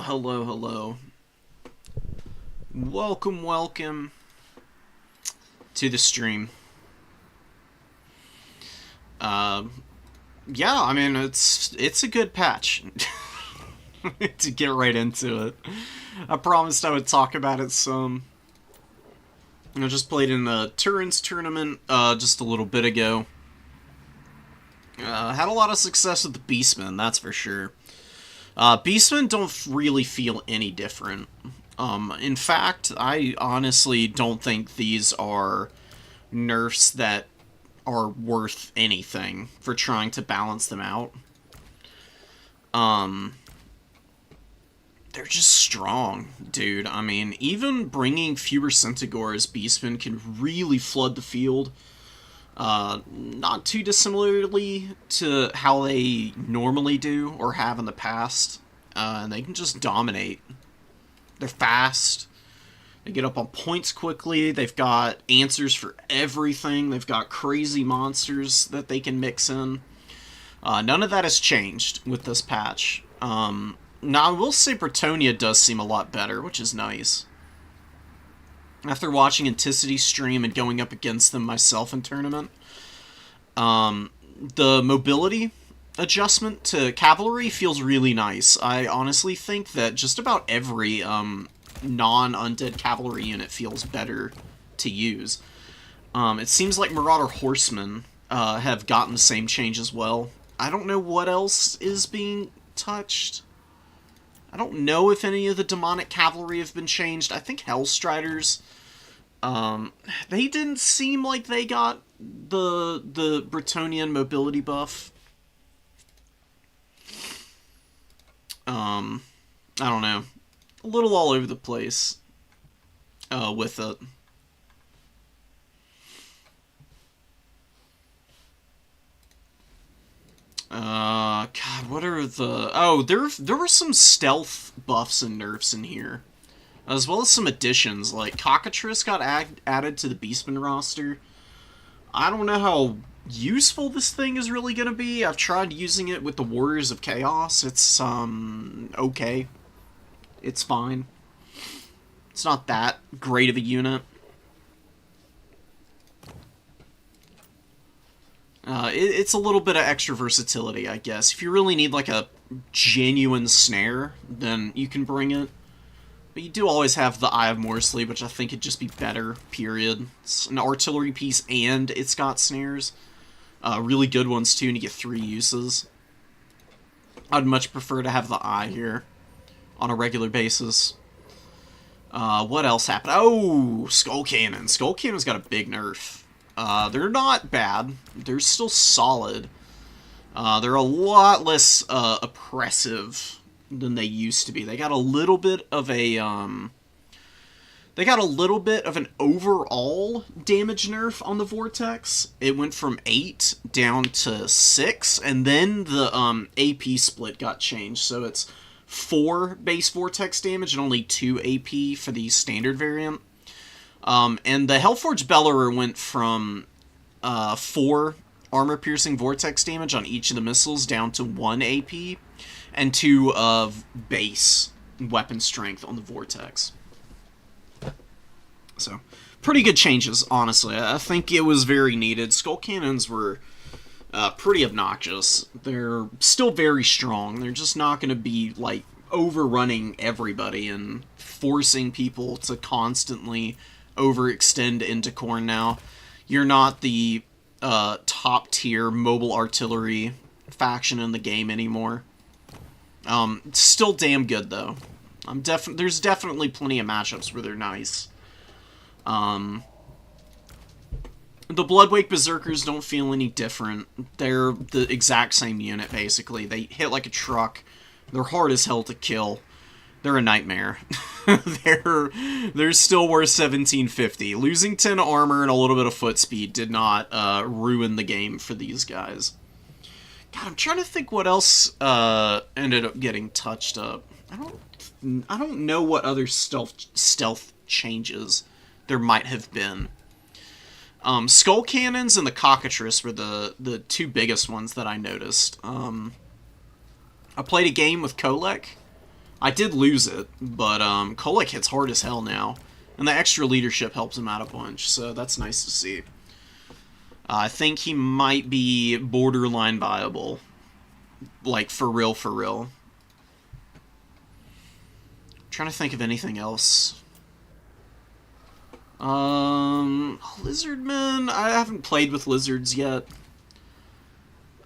Hello, hello. Welcome to the stream. Uh, yeah, I mean, it's a good patch. To get right into it. I promised I would talk about it some. I just played in the Turin's tournament, just a little bit ago. Had a lot of success with the Beastmen, that's for sure. Beastmen don't really feel any different. In fact, I honestly don't think these are nerfs that are worth anything for trying to balance them out. They're just strong, dude. I mean, even bringing fewer Centigores, Beastmen can really flood the field. Not too dissimilarly to how they normally do or have in the past. And they can just dominate. They're fast. They get up on points quickly. They've got answers for everything. They've got crazy monsters that they can mix in. None of that has changed with this patch. Now, I will say Bretonnia does seem a lot better, which is nice. After watching Anticity's stream and going up against them myself in tournament, the mobility adjustment to cavalry feels really nice. I honestly think that just about every non-undead cavalry unit feels better to use. It seems like Marauder Horsemen have gotten the same change as well. I don't know what else is being touched. I don't know if any of the demonic cavalry have been changed. I think Hellstriders, they didn't seem like they got the Bretonnian mobility buff. I don't know. A little all over the place with it. God, what are the... Oh, there were some stealth buffs and nerfs in here. As well as some additions, like Cockatrice got added to the Beastman roster. I don't know how useful this thing is really going to be. I've tried using it with the Warriors of Chaos. It's, okay. It's fine. It's not that great of a unit. It's a little bit of extra versatility, I guess. If you really need, like, a genuine snare, then you can bring it. But you do always have the Eye of Morsley, which I think would just be better, period. It's an artillery piece, and it's got snares. Really good ones, too, and you get 3 uses. I'd much prefer to have the Eye here on a regular basis. What else happened? Oh, Skull Cannon. Skull Cannon's got a big nerf. They're not bad. They're still solid. They're a lot less oppressive than they used to be. They got a little bit of a they got a little bit of an overall damage nerf on the Vortex. It went from 8 down to 6, and then the AP split got changed, so it's 4 base Vortex damage and only 2 AP for the standard variant. And the Hellforge Bellerer went from 4 armor-piercing Vortex damage on each of the missiles down to 1 AP, and 2 of base weapon strength on the Vortex. So, pretty good changes, honestly. I think it was very needed. Skull Cannons were pretty obnoxious. They're still very strong. They're just not going to be, like, overrunning everybody and forcing people to constantly overextend into Khorne now. You're not the top-tier mobile artillery faction in the game anymore. Still damn good, though. There's definitely plenty of matchups where they're nice. The Bloodwake Berserkers don't feel any different. They're the exact same unit, basically. They hit like a truck. They're hard as hell to kill. They're a nightmare. they're still worth 1750. Losing 10 armor and a little bit of foot speed did not ruin the game for these guys. God, I'm trying to think what else ended up getting touched up. I don't know what other stealth changes there might have been. Skull Cannons and the Cockatrice were the 2 biggest ones that I noticed. I played a game with Kolek I did lose it, but Kolek hits hard as hell now. And the extra leadership helps him out a bunch, so that's nice to see. I think he might be borderline viable. Like, for real, for real. I'm trying to think of anything else. Lizardmen? I haven't played with lizards yet.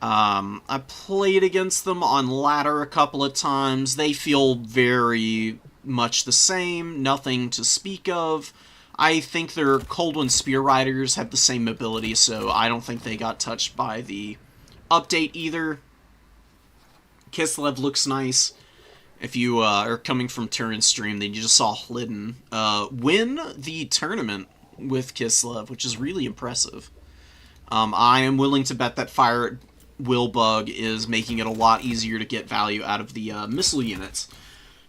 I played against them on ladder a couple of times. They feel very much the same, nothing to speak of. I think their Coldwind Spear Riders have the same mobility, so I don't think they got touched by the update either. Kislev looks nice. If you are coming from Turin's stream, then you just saw Hlidden win the tournament with Kislev, which is really impressive. I am willing to bet that Fire Will Bug is making it a lot easier to get value out of the missile units.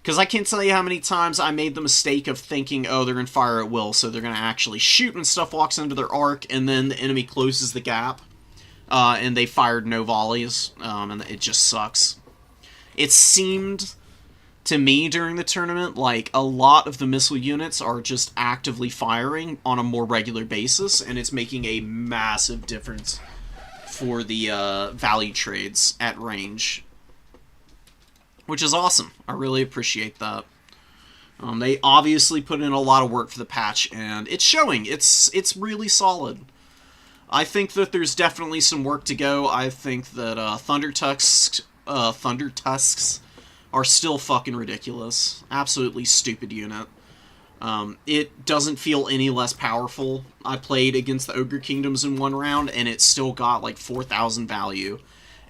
Because I can't tell you how many times I made the mistake of thinking, oh, they're in Fire at Will, so they're going to actually shoot when stuff walks into their arc, and then the enemy closes the gap, and they fired no volleys, and it just sucks. It seemed to me during the tournament like a lot of the missile units are just actively firing on a more regular basis, and it's making a massive difference for the value trades at range, which is awesome. I really appreciate that. They obviously put in a lot of work for the patch, and it's showing. It's really solid. I think that there's definitely some work to go. I think that Thunder Tusks are still fucking ridiculous. Absolutely stupid unit. It doesn't feel any less powerful. I played against the Ogre Kingdoms in one round, and it still got like 4,000 value.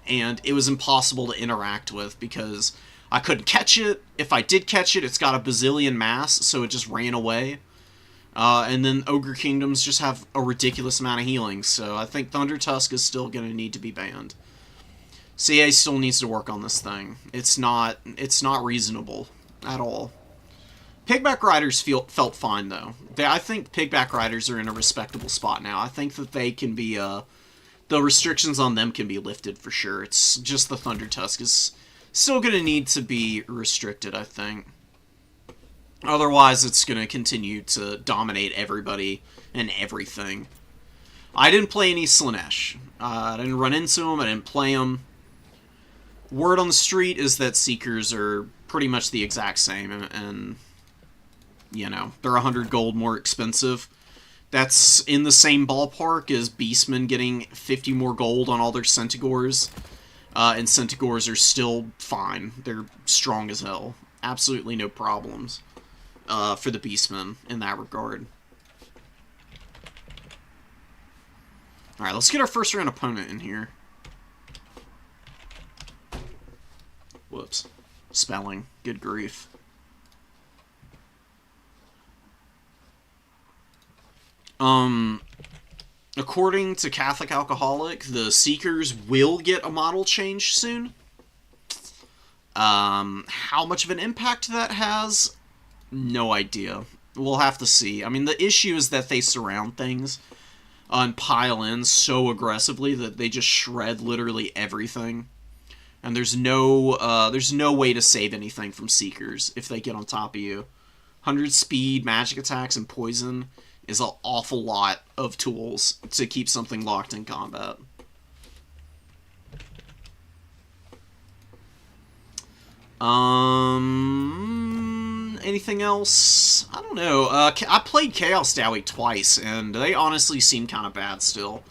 And it was impossible to interact with because I couldn't catch it. If I did catch it, it's got a bazillion mass, so it just ran away. And then Ogre Kingdoms just have a ridiculous amount of healing, so I think Thunder Tusk is still going to need to be banned. CA still needs to work on this thing. It's not reasonable at all. Pigback Riders felt fine, though. I think Pigback Riders are in a respectable spot now. I think that they can be, the restrictions on them can be lifted for sure. It's just the Thunder Tusk is still going to need to be restricted, I think. Otherwise, it's going to continue to dominate everybody and everything. I didn't play any Slaanesh. I didn't run into them. I didn't play them. Word on the street is that Seekers are pretty much the exact same, and you know, they're 100 gold more expensive. That's in the same ballpark as Beastmen getting 50 more gold on all their Centigores, and Centigores are still fine. They're strong as hell. Absolutely no problems for the Beastmen in that regard. Alright, let's get our first round opponent in here. Whoops. Spelling. Good grief. According to Catholic Alcoholic, the Seekers will get a model change soon. How much of an impact that has, no idea. We'll have to see. I mean, the issue is that they surround things and pile in so aggressively that they just shred literally everything. And there's no way to save anything from Seekers if they get on top of you. 100 speed, magic attacks, and poison is an awful lot of tools to keep something locked in combat. Anything else? I don't know. I played Chaos Dowie twice, and they honestly seem kind of bad still.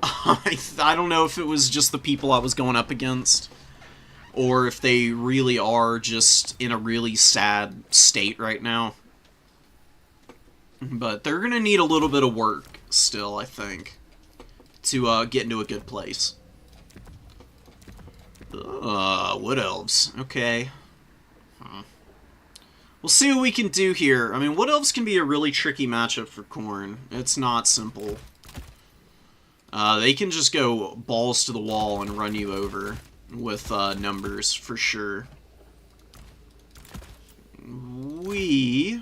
I don't know if it was just the people I was going up against, or if they really are just in a really sad state right now. But they're going to need a little bit of work still, I think, to get into a good place. Wood Elves. Okay. We'll see what we can do here. I mean, Wood Elves can be a really tricky matchup for Khorne. It's not simple. They can just go balls to the wall and run you over with numbers, for sure. We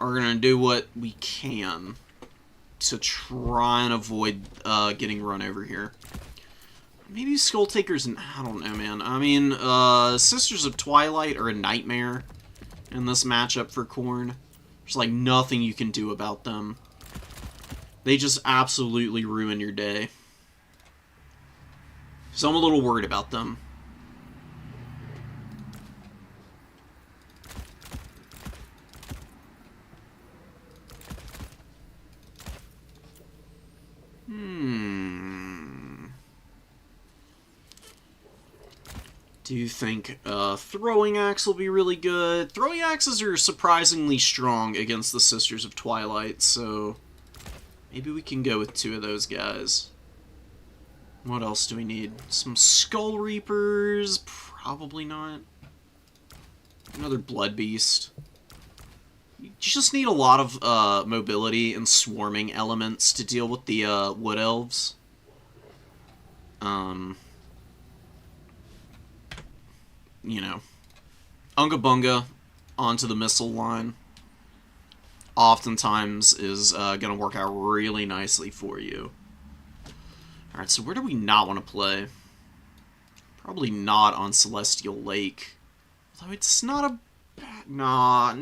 are going to do what we can to try and avoid getting run over here. Maybe Skull Takers, I don't know, man. I mean, Sisters of Twilight are a nightmare in this matchup for Khorne. There's, like, nothing you can do about them. They just absolutely ruin your day. So I'm a little worried about them. Do you think Throwing Axe will be really good? Throwing Axes are surprisingly strong against the Sisters of Twilight, so maybe we can go with 2 of those guys. What else do we need? Some Skull Reapers? Probably not. Another Blood Beast. You just need a lot of mobility and swarming elements to deal with the Wood Elves. You know, Unga Bunga onto the missile line oftentimes is going to work out really nicely for you. Alright, so where do we not want to play? Probably not on Celestial Lake. Although it's not a bad... No.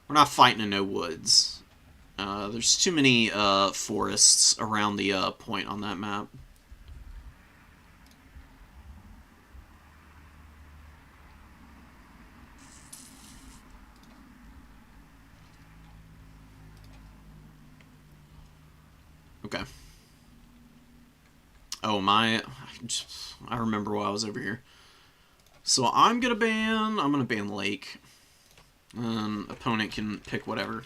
We're not fighting in no woods. There's too many forests around the point on that map. Okay. Oh, I remember why I was over here. So I'm gonna ban Lake. Opponent can pick whatever.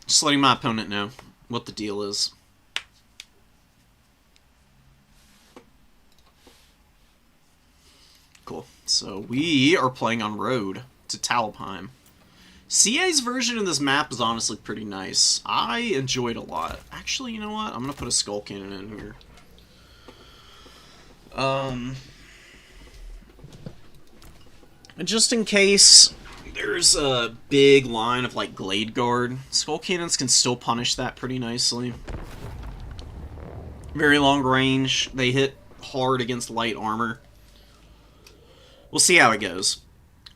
Just letting my opponent know what the deal is. Cool. So we are playing on Road to Talabheim. CA's version of this map is honestly pretty nice. I enjoyed a lot. Actually, you know what? I'm going to put a Skull Cannon in here. And just in case there's a big line of, like, Glade Guard, Skull Cannons can still punish that pretty nicely. Very long range. They hit hard against light armor. We'll see how it goes.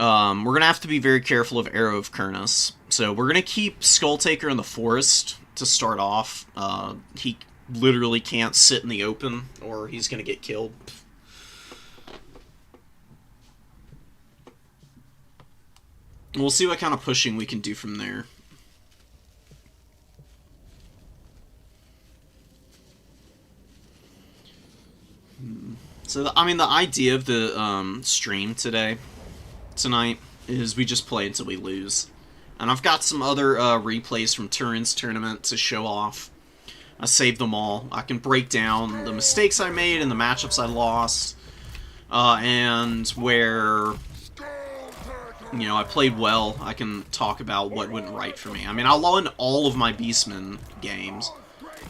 We're going to have to be very careful of Arrow of Kurnus. So we're going to keep Skull Taker in the forest to start off. He literally can't sit in the open, or he's going to get killed. We'll see what kind of pushing we can do from there. So, I mean, the idea of the stream tonight, is we just play until we lose. And I've got some other replays from Turin's tournament to show off. I saved them all. I can break down the mistakes I made and the matchups I lost. And where, you know, I played well. I can talk about what went right for me. I mean, I won all of my Beastman games.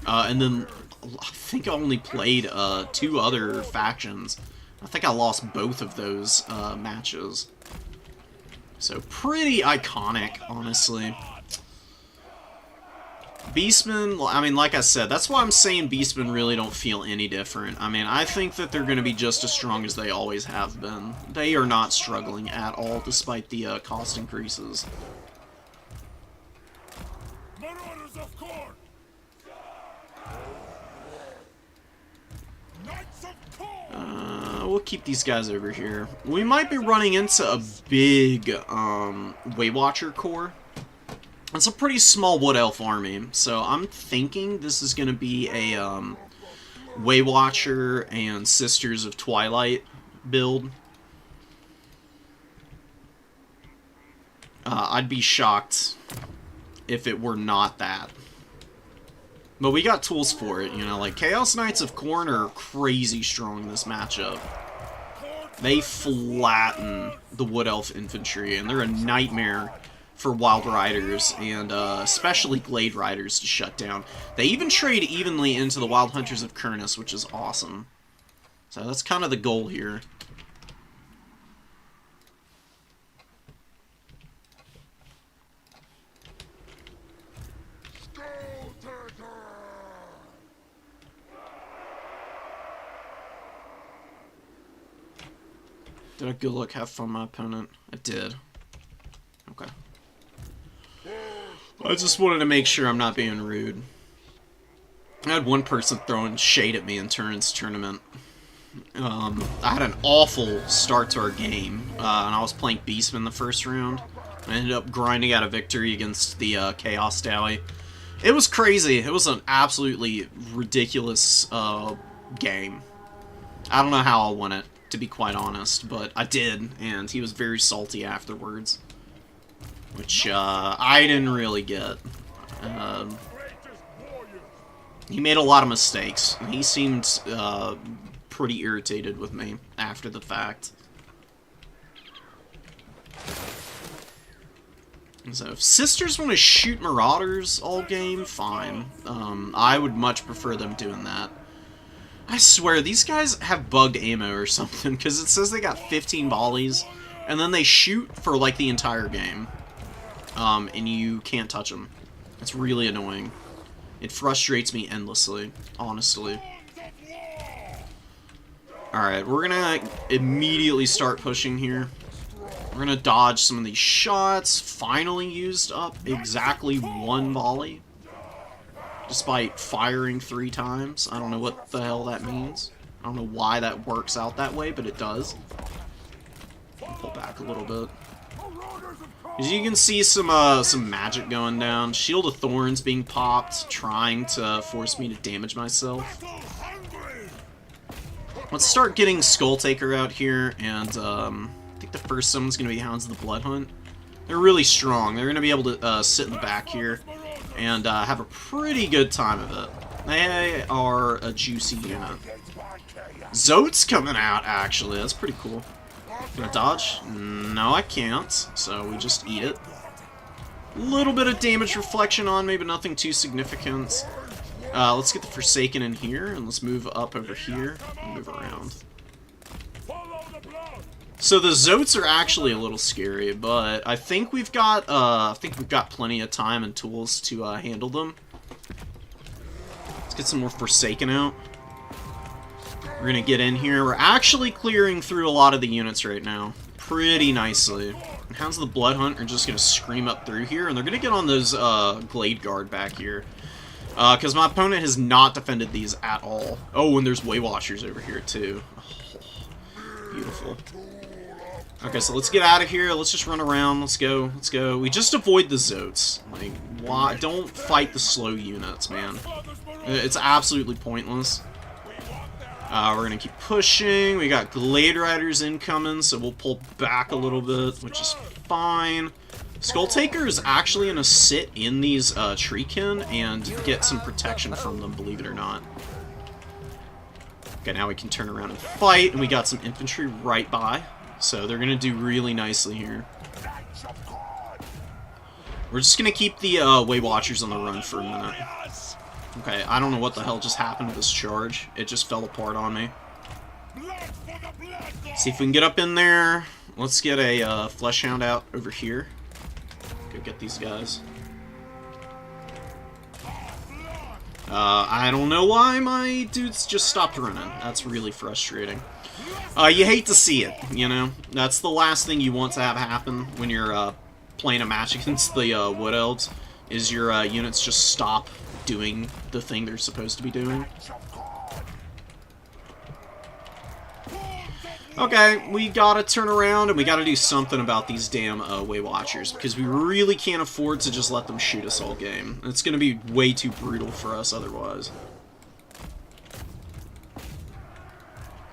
And then I think I only played 2 other factions. I think I lost both of those matches. So pretty iconic, honestly. Beastmen, I mean, like I said, that's why I'm saying Beastmen really don't feel any different. I mean, I think that they're going to be just as strong as they always have been. They are not struggling at all, despite the cost increases. Marauders of Khorne! Knights of Khorne! We'll keep these guys over here. We might be running into a big Waywatcher Corps. It's a pretty small Wood Elf army, so I'm thinking this is going to be a Waywatcher and Sisters of Twilight build. I'd be shocked if it were not that. But we got tools for it, you know, like Chaos Knights of Khorne are crazy strong in this matchup. They flatten the Wood Elf infantry, and they're a nightmare for Wild Riders, and especially Glade Riders to shut down. They even trade evenly into the Wild Hunters of Kurnus, which is awesome. So that's kind of the goal here. Did a good look have fun, my opponent? I did. Okay. I just wanted to make sure I'm not being rude. I had one person throwing shade at me in Turin's tournament. I had an awful start to our game, and I was playing Beastman the first round. I ended up grinding out a victory against the Chaos Dally. It was crazy. It was an absolutely ridiculous game. I don't know how I won it, to be quite honest, but I did, and he was very salty afterwards. Which, I didn't really get. He made a lot of mistakes. He seemed, pretty irritated with me after the fact. So, if Sisters want to shoot Marauders all game, fine. I would much prefer them doing that. I swear, these guys have bugged ammo or something, because it says they got 15 volleys, and then they shoot for, like, the entire game. And you can't touch them. It's really annoying. It frustrates me endlessly, honestly. Alright, we're gonna immediately start pushing here. We're gonna dodge some of these shots. Finally used up exactly one volley. Despite firing 3 times. I don't know what the hell that means. I don't know why that works out that way, but it does. Pull back a little bit. As you can see some magic going down. Shield of Thorns being popped, trying to force me to damage myself. Let's start getting Skull Taker out here, and I think the first summon's going to be Hounds of the Blood Hunt. They're really strong. They're going to be able to sit in the back here and have a pretty good time of it. They are a juicy unit. Zote's coming out, actually. That's pretty cool. Can I dodge? No, I can't. So we just eat it. A little bit of damage reflection on me, but nothing too significant. Let's get the Forsaken in here, and let's move up over here and move around. So the Zotes are actually a little scary, but I think we've got plenty of time and tools to handle them. Let's get some more Forsaken out. We're gonna get in here. We're actually clearing through a lot of the units right now, pretty nicely. And Hounds of the Blood Hunt are just gonna scream up through here, and they're gonna get on those Glade Guard back here. Because my opponent has not defended these at all. Oh, and there's Way Watchers over here, too. Oh, beautiful. Okay, so let's get out of here. Let's just run around. Let's go. Let's go. We just avoid the Zotes. Like, why? Don't fight the slow units, man. It's absolutely pointless. We're going to keep pushing. We got Glade Riders incoming, so we'll pull back a little bit, which is fine. Skull Taker is actually going to sit in these Treekin and get some protection from them, believe it or not. Okay, now we can turn around and fight, and we got some infantry right by, so they're going to do really nicely here. We're just going to keep the Way Watchers on the run for a minute. Okay, I don't know what the hell just happened to this charge. It just fell apart on me. See if we can get up in there. Let's get a Fleshhound out over here. Go get these guys. I don't know why my dudes just stopped running. That's really frustrating. You hate to see it, you know? That's the last thing you want to have happen when you're playing a match against the Wood Elves, is your units just stop doing the thing they're supposed to be doing. Okay, we gotta turn around and we gotta do something about these damn Way Watchers, because we really can't afford to just let them shoot us all game. It's gonna be way too brutal for us otherwise.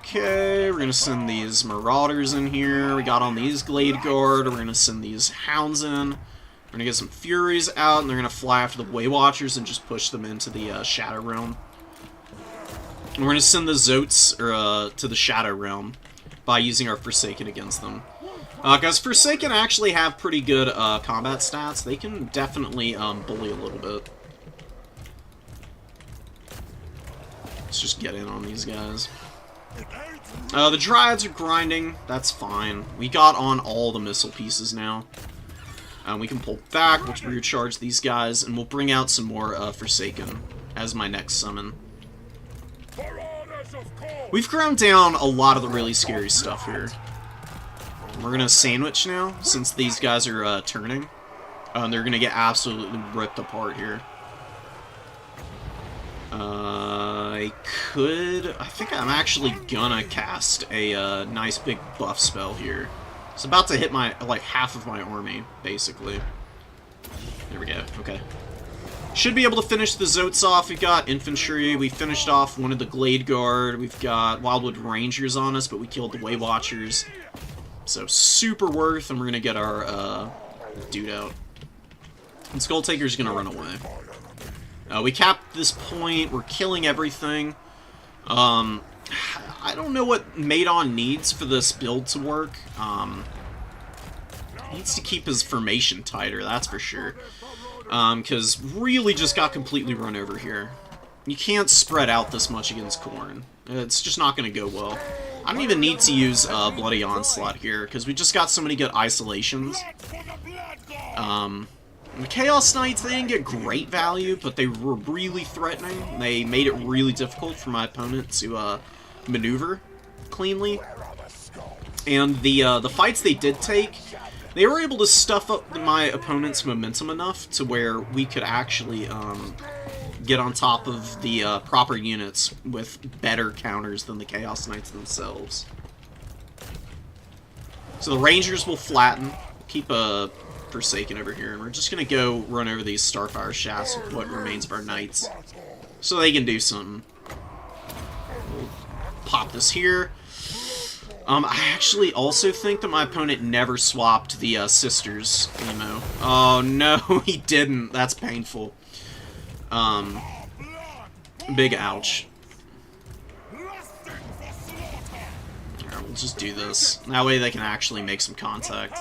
Okay, we're gonna send these Marauders in here. We got on these Glade Guard. We're gonna send these Hounds in. We're gonna get some Furies out, and they're gonna fly after the Way Watchers and just push them into the Shadow Realm. And we're gonna send the Zotes to the Shadow Realm by using our Forsaken against them. Because Forsaken actually have pretty good combat stats. They can definitely bully a little bit. Let's just get in on these guys. The Dryads are grinding. That's fine. We got on all the missile pieces now. We can pull back, we'll recharge these guys, and we'll bring out some more Forsaken as my next summon. We've ground down a lot of the really scary stuff here. We're gonna sandwich now, since these guys are turning. They're gonna get absolutely ripped apart here. I think I'm actually gonna cast a nice big buff spell here. It's about to hit my, like, half of my army, basically. There we go, okay. Should be able to finish the Zotes off. We've got infantry, we finished off one of the Glade Guard, we've got Wildwood Rangers on us, but we killed the Way Watchers. So, super worth, and we're gonna get our, dude out. And Skull Taker's gonna run away. We capped this point, we're killing everything. I don't know what Madon needs for this build to work. He needs to keep his formation tighter, that's for sure. Because really just got completely run over here. You can't spread out this much against Khorne. It's just not going to go well. I don't even need to use Bloody Onslaught here, because we just got so many good isolations. The Chaos Knights, they didn't get great value, but they were really threatening. They made it really difficult for my opponent to maneuver cleanly. And the fights they did take, they were able to stuff up my opponent's momentum enough to where we could actually get on top of the proper units with better counters than the Chaos Knights themselves. So the Rangers will flatten, keep a Forsaken over here, and we're just gonna go run over these Starfire Shafts with what remains of our Knights, so they can do something. We'll pop this here. I actually also think that my opponent never swapped the Sisters ammo. Oh no, he didn't. That's painful. Big ouch. Alright, we'll just do this. That way they can actually make some contact.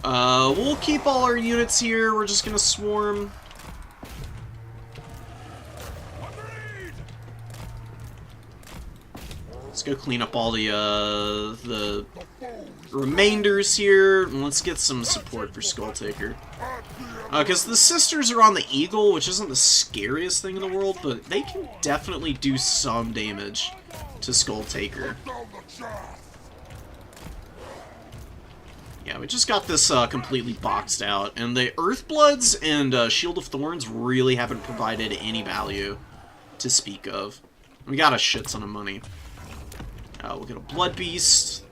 We'll keep all our units here. We're just gonna swarm. Let's go clean up all the remainders here, and let's get some support for Skull Taker. Because the Sisters are on the Eagle, which isn't the scariest thing in the world, but they can definitely do some damage to Skull Taker. Yeah, we just got this completely boxed out, and the Earthbloods and Shield of Thorns really haven't provided any value to speak of. We got a shit ton of money. We'll get a Blood Beast.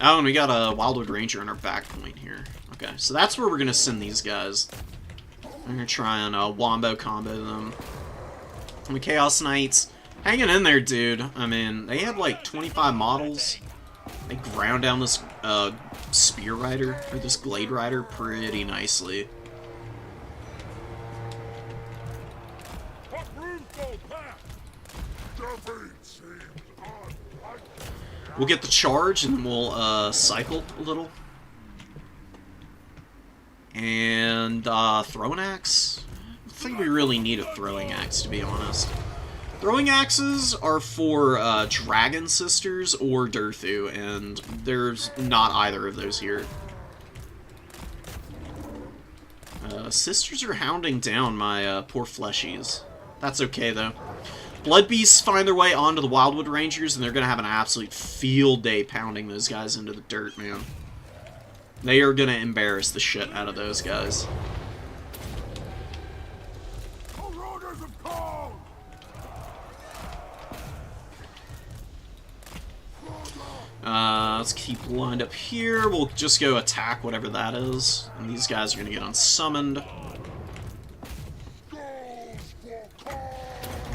Oh, and we got a Wildwood Ranger in our back point here. Okay, so that's where we're going to send these guys. We're going to try and Wombo combo them. And the Chaos Knights, hanging in there, dude. I mean, they had like 25 models. They ground down this Spear Rider, or this Glade Rider, pretty nicely. We'll get the charge, and then we'll cycle a little. And throwing axe? I think we really need a throwing axe, to be honest. Throwing axes are for Dragon Sisters or Durthu, and there's not either of those here. Sisters are hounding down my poor fleshies. That's okay, though. Blood Beasts find their way onto the Wildwood Rangers, and they're going to have an absolute field day pounding those guys into the dirt, man. They are going to embarrass the shit out of those guys. Let's keep lined up here. We'll just go attack whatever that is. And these guys are going to get unsummoned.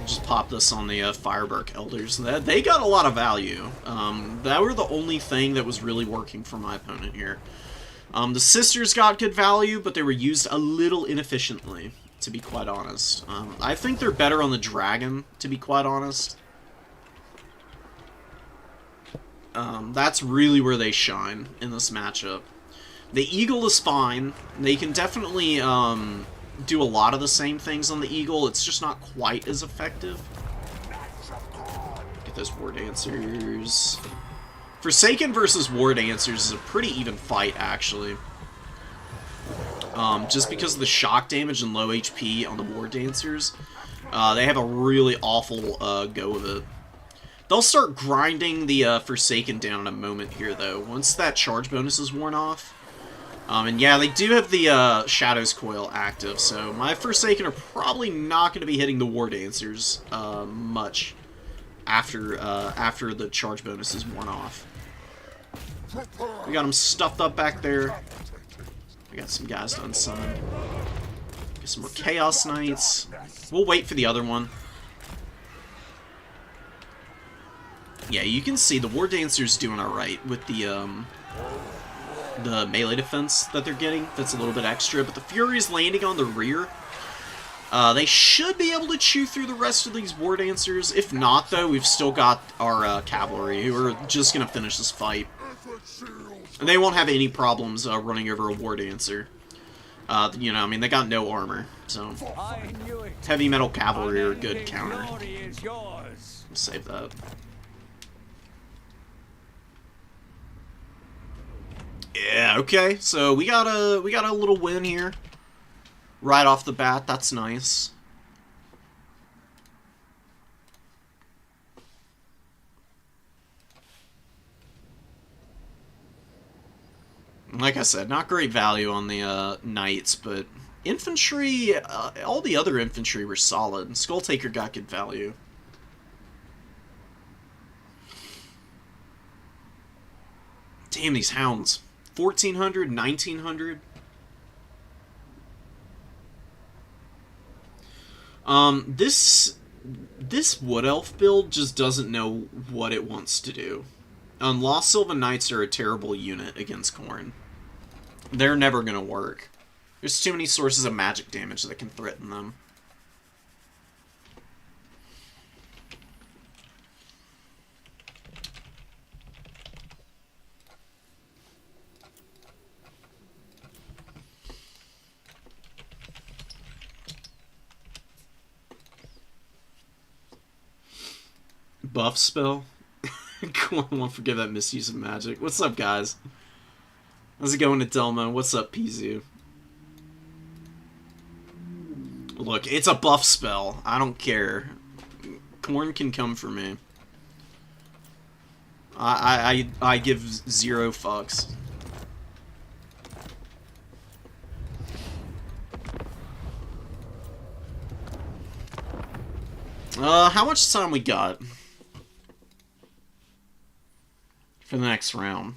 Just pop this on the Firebark Elders. They got a lot of value. That were the only thing that was really working for my opponent here. The Sisters got good value, but they were used a little inefficiently, to be quite honest. I think they're better on the Dragon, to be quite honest. That's really where they shine in this matchup. The Eagle is fine. They can definitely do a lot of the same things on the Eagle. It's just not quite as effective. Get those War Dancers. Forsaken versus War Dancers is a pretty even fight, actually. Just because of the shock damage and low HP on the War Dancers, they have a really awful go of it. They'll start grinding the Forsaken down in a moment here, though, once that charge bonus is worn off. And yeah, they do have the Shadow's Coil active, so my Forsaken are probably not going to be hitting the War Dancers much after the charge bonus is worn off. We got them stuffed up back there. We got some guys to unsummon. Get some more Chaos Knights. We'll wait for the other one. Yeah, you can see the War Dancer's doing alright with the melee defense that they're getting. That's a little bit extra, but the Fury's landing on the rear. They should be able to chew through the rest of these War Dancers. If not, though, we've still got our Cavalry, who are just going to finish this fight. And they won't have any problems running over a War Dancer. You know, I mean, they got no armor, so heavy metal cavalry are a good counter. Save that. Yeah, okay. So we got a little win here right off the bat. That's nice. Like I said, not great value on the knights, but infantry, all the other infantry were solid. Skulltaker got good value. Damn, these hounds. 1,400, 1,900. This Wood Elf build just doesn't know what it wants to do. Lost Sylvan Knights are a terrible unit against Khorne. They're never going to work. There's too many sources of magic damage that can threaten them. Buff spell? Come on, won't forgive that misuse of magic. What's up, guys? How's it going, Adelma? What's up, Pizu? Look, it's a buff spell. I don't care. Khorne can come for me. I give 0 fucks. How much time we got for the next round?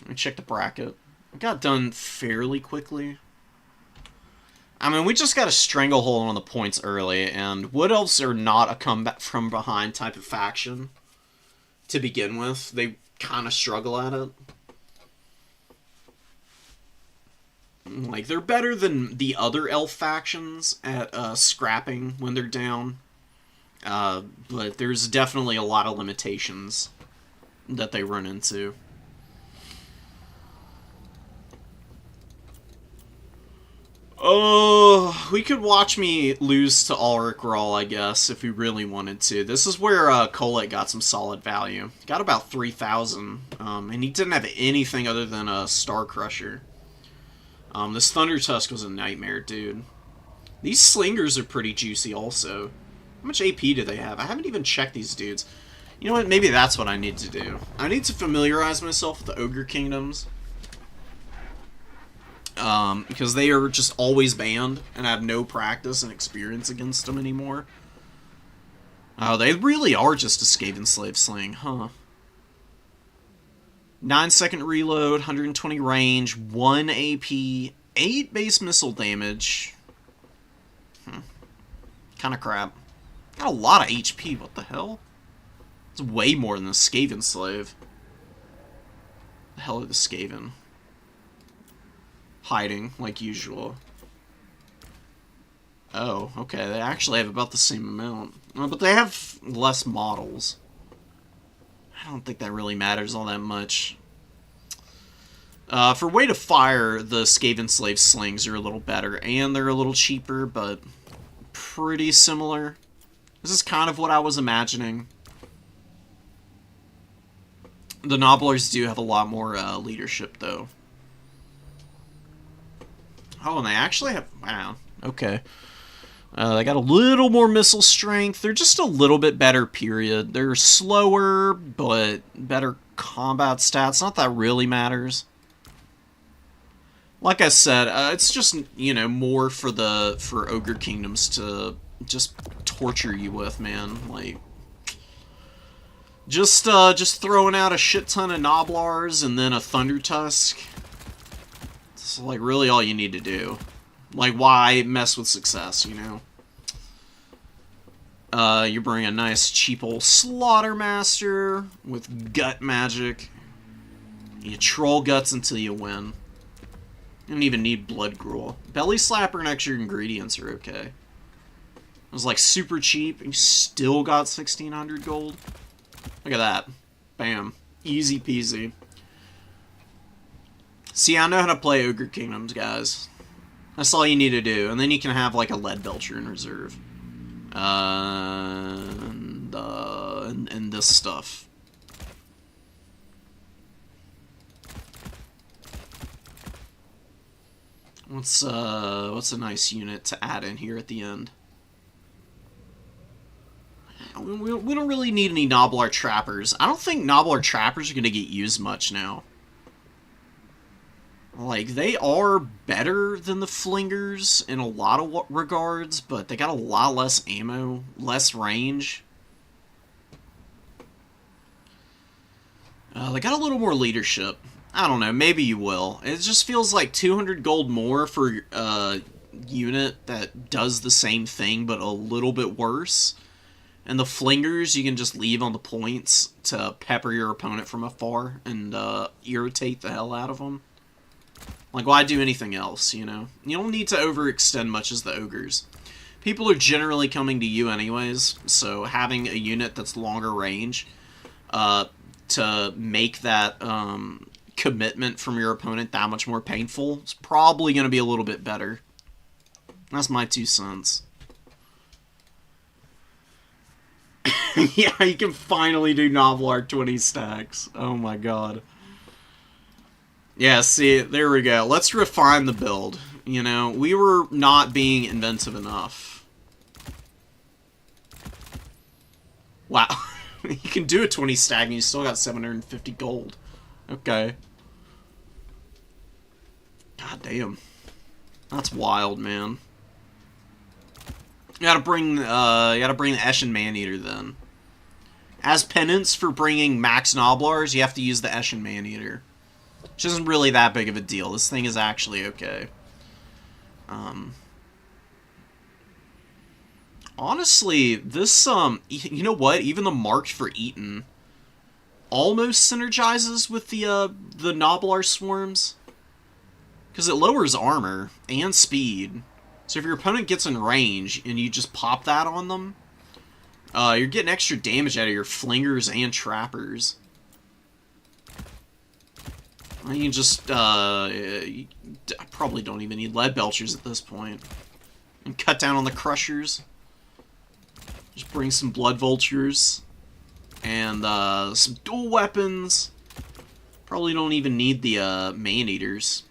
Let me check the bracket. It got done fairly quickly. I mean, we just got a stranglehold on the points early, and Wood Elves are not a comeback from behind type of faction to begin with. They kind of struggle at it. Like, they're better than the other elf factions at scrapping when they're down. But there's definitely a lot of limitations that they run into. Oh, we could watch me lose to Ulrich Rahl, I guess, if we really wanted to. This is where Kolek got some solid value. Got about 3,000, and he didn't have anything other than a Star Crusher. This Thunder Tusk was a nightmare, dude. These Slingers are pretty juicy also. How much AP do they have? I haven't even checked these dudes. You know what? Maybe that's what I need to do. I need to familiarize myself with the Ogre Kingdoms. Because they are just always banned, and I have no practice and experience against them anymore. Oh, they really are just a Skaven Slave Sling, huh? 9-second reload, 120 range, 1 AP, 8 base missile damage. Kind of crap. Got a lot of HP, what the hell? It's way more than the Skaven Slave. The hell are the Skaven? Hiding, like usual. Oh, okay, they actually have about the same amount. But they have less models. I don't think that really matters all that much. For way to fire, the Skaven Slave slings are a little better, and they're a little cheaper, but pretty similar. This is kind of what I was imagining. The Nobblers do have a lot more leadership, though. Oh, and they actually have... Wow, okay. They got a little more missile strength. They're just a little bit better, period. They're slower, but better combat stats. Not that really matters. Like I said, it's just, you know, more for Ogre Kingdoms to just torture you with, man. Like, just throwing out a shit ton of Noblars and then a Thunder Tusk. It's like really all you need to do. Like, why mess with success, you know? You bring a nice cheap old Slaughtermaster with gut magic. You troll guts until you win. You don't even need Blood Gruel. Belly Slapper and extra ingredients are okay. It was like super cheap, and you still got 1,600 gold. Look at that. Bam. Easy peasy. See, I know how to play Ogre Kingdoms, guys. That's all you need to do. And then you can have like a Lead Belcher in reserve. And this stuff. What's a nice unit to add in here at the end? We don't really need any Nobblar Trappers. I don't think Nobblar Trappers are going to get used much now. Like, they are better than the Flingers in a lot of regards, but they got a lot less ammo, less range. They got a little more leadership. I don't know, maybe you will. It just feels like 200 gold more for a unit that does the same thing, but a little bit worse. And the Flingers, you can just leave on the points to pepper your opponent from afar and irritate the hell out of them. Like, why do anything else, you know? You don't need to overextend much as the Ogres. People are generally coming to you anyways, so having a unit that's longer range to make that commitment from your opponent that much more painful is probably going to be a little bit better. That's my 2 cents. Yeah, you can finally do Nobblar 20 stacks. Oh my god. Yeah, see, there we go. Let's refine the build. You know, we were not being inventive enough. Wow. You can do a 20 stack and you still got 750 gold. Okay. God damn. That's wild, man. You gotta bring the Eshin Maneater then. As penance for bringing max Nobblars, you have to use the Eshin Maneater. Which isn't really that big of a deal. This thing is actually okay. Honestly, this, you know what? Even the Marked for Eaton almost synergizes with the Nobblar Swarms. Because it lowers armor and speed. So if your opponent gets in range and you just pop that on them, you're getting extra damage out of your Flingers and Trappers. You can just, I probably don't even need Lead Belchers at this point. And cut down on the Crushers. Just bring some Blood Vultures. And, some dual weapons. Probably don't even need the, Maneaters.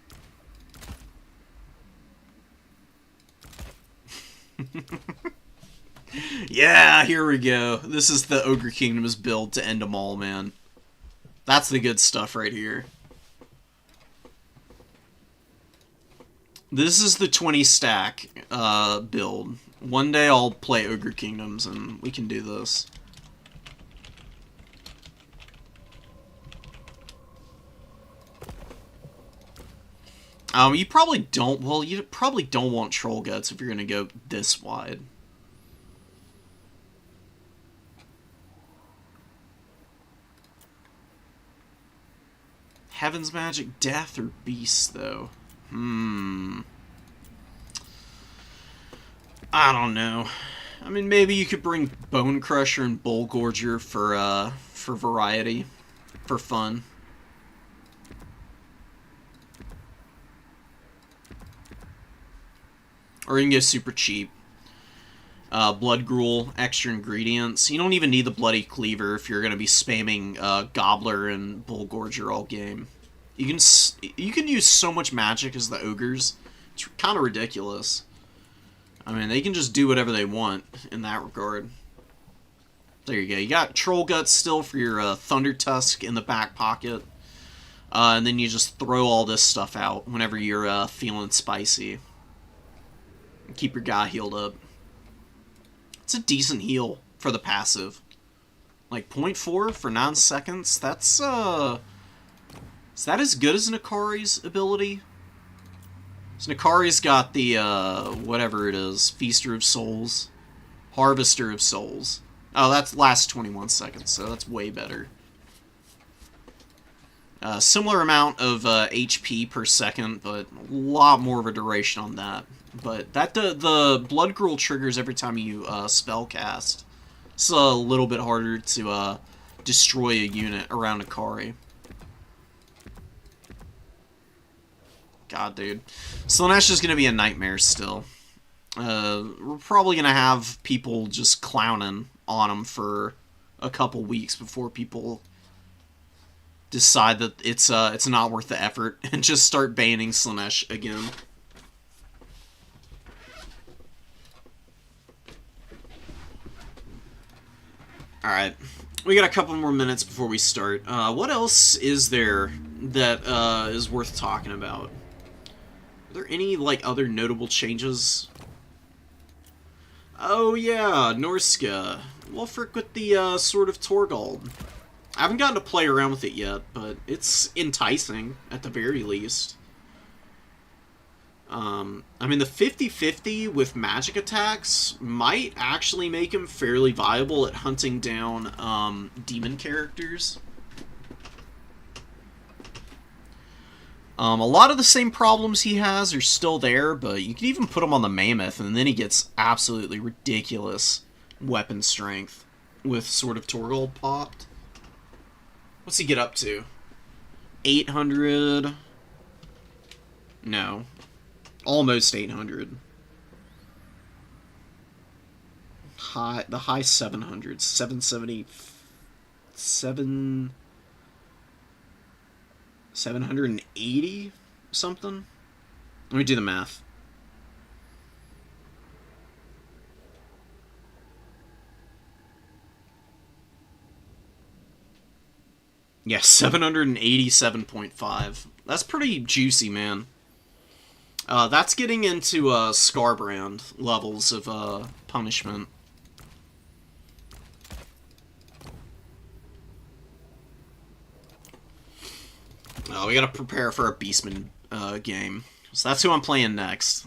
Yeah, here we go. This is the Ogre Kingdoms build to end them all, man. That's the good stuff right here. This is the 20 stack build. One day I'll play Ogre Kingdoms and we can do this. You probably don't, well, you probably don't want Troll Guts if you're going to go this wide. Heaven's Magic, Death, or Beast, though? I don't know. I mean, maybe you could bring Bone Crusher and Bull Gorger for variety, for fun. Or you can go super cheap. Blood Gruel, extra ingredients. You don't even need the Bloody Cleaver if you're going to be spamming Gobbler and Bull Gorger all game. You can use so much magic as the ogres. It's kind of ridiculous. I mean, they can just do whatever they want in that regard. There you go. You got Troll Guts still for your Thunder Tusk in the back pocket. And then you just throw all this stuff out whenever you're feeling spicy. Keep your guy healed up. It's a decent heal for the passive. Like 0.4 for 9 seconds. That's is that as good as Nakari's ability? So Nakari's got the whatever it is, Feaster of Souls, Harvester of Souls. Oh, that lasts 21 seconds, so that's way better. Similar amount of HP per second, but a lot more of a duration on that. But that the Blood Gruel triggers every time you spell cast. It's a little bit harder to destroy a unit around Nakari. God, dude. Slaanesh is going to be a nightmare still. We're probably going to have people just clowning on him for a couple weeks before people decide that it's not worth the effort and just start banning Slaanesh again. Alright, we got a couple more minutes before we start. What else is there that is worth talking about? Are there any, like, other notable changes? Oh yeah, Norska. Wulfric with the Sword of Torgald. I haven't gotten to play around with it yet, but it's enticing, at the very least. I mean, the 50-50 with magic attacks might actually make him fairly viable at hunting down demon characters. A lot of the same problems he has are still there, but you can even put him on the Mammoth, and then he gets absolutely ridiculous weapon strength with Sword of Torgald popped. What's he get up to? 800? No. Almost 800. The high 700s. 780 something? Let me do the math. Yeah, 787.5. That's pretty juicy, man. That's getting into Scarbrand levels of punishment. We gotta prepare for a Beastman game. So that's who I'm playing next.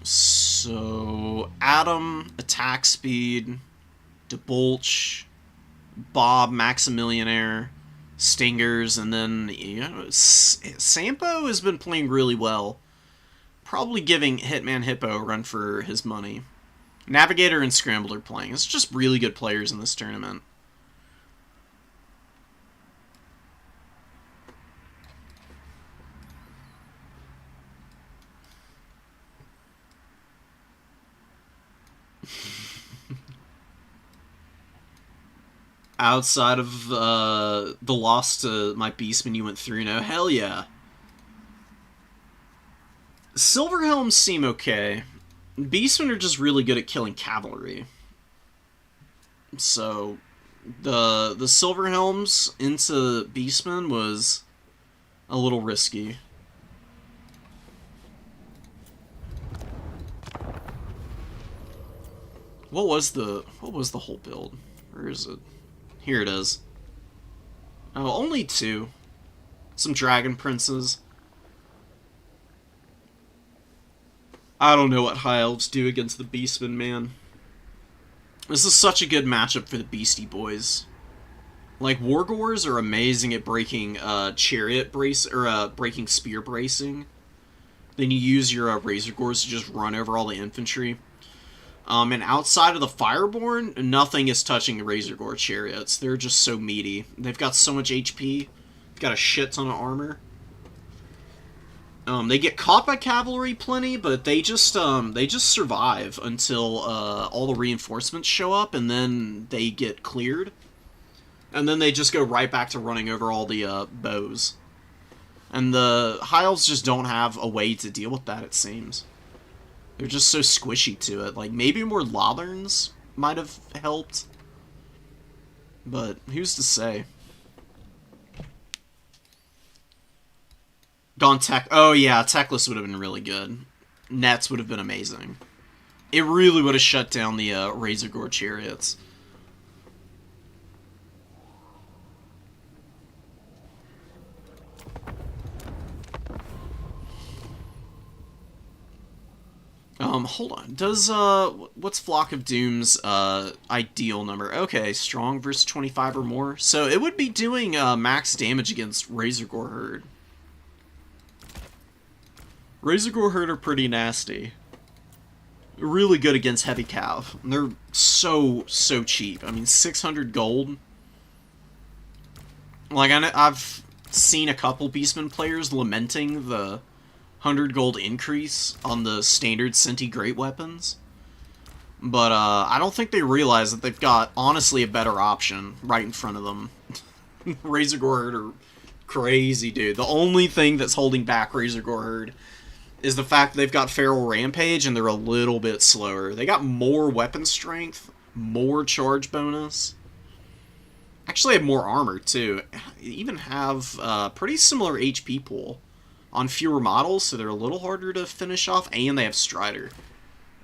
So, Adam, attack speed, Debulch, Bob, Maximillionaire, Stingers, and then, you know, Sampo has been playing really well. Probably giving Hitman Hippo a run for his money. Navigator and Scramble are playing. It's just really good players in this tournament. Outside of the loss to my Beastman you went 3-0, hell yeah. Silverhelms seem okay. Beastmen are just really good at killing cavalry. So, the Silverhelms into Beastmen was a little risky. What was the whole build? Where is it? Here it is. Oh, only 2. Some Dragon Princes. I don't know what High Elves do against the Beastmen, man. This is such a good matchup for the Beastie Boys. Like, Wargors are amazing at breaking chariot brace, or breaking spear bracing. Then you use your Razor Gores to just run over all the infantry. And outside of the Fireborn, nothing is touching the Razor Gore chariots. They're just so meaty. They've got so much HP. Got a shit ton of armor. They get caught by cavalry plenty, but they just survive until all the reinforcements show up, and then they get cleared. And then they just go right back to running over all the bows. And the High Elves just don't have a way to deal with that, it seems. They're just so squishy to it. Like, maybe more Lotherns might have helped. But who's to say? Gone Tech. Oh, yeah, Techless would have been really good. Nets would have been amazing. It really would have shut down the Razor Gore chariots. Hold on. Does, what's Flock of Doom's, ideal number? Okay, strong versus 25 or more. So it would be doing, max damage against Razor Gore Herd. Razor Gore Herd are pretty nasty. Really good against Heavy Cav. They're so cheap. I mean, 600 gold. Like, I've seen a couple Beastman players lamenting the 100 gold increase on the standard Senti Great Weapons. But, I don't think they realize that they've got, honestly, a better option right in front of them. Razor Gore Herd are crazy, dude. The only thing that's holding back Razor Gore Herd is the fact that they've got Feral Rampage and they're a little bit slower. They got more weapon strength, more charge bonus. Actually have more armor, too. They even have a pretty similar HP pool on fewer models, so they're a little harder to finish off, and they have Strider.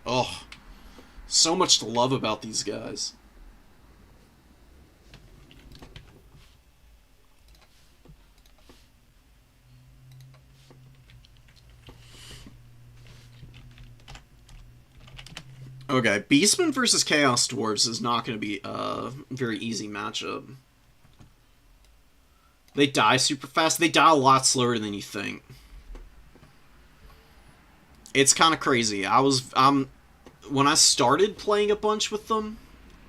Oh, so much to love about these guys. Okay, Beastman versus Chaos Dwarves is not going to be a very easy matchup. They die super fast. They die a lot slower than you think. It's kind of crazy. When I started playing a bunch with them,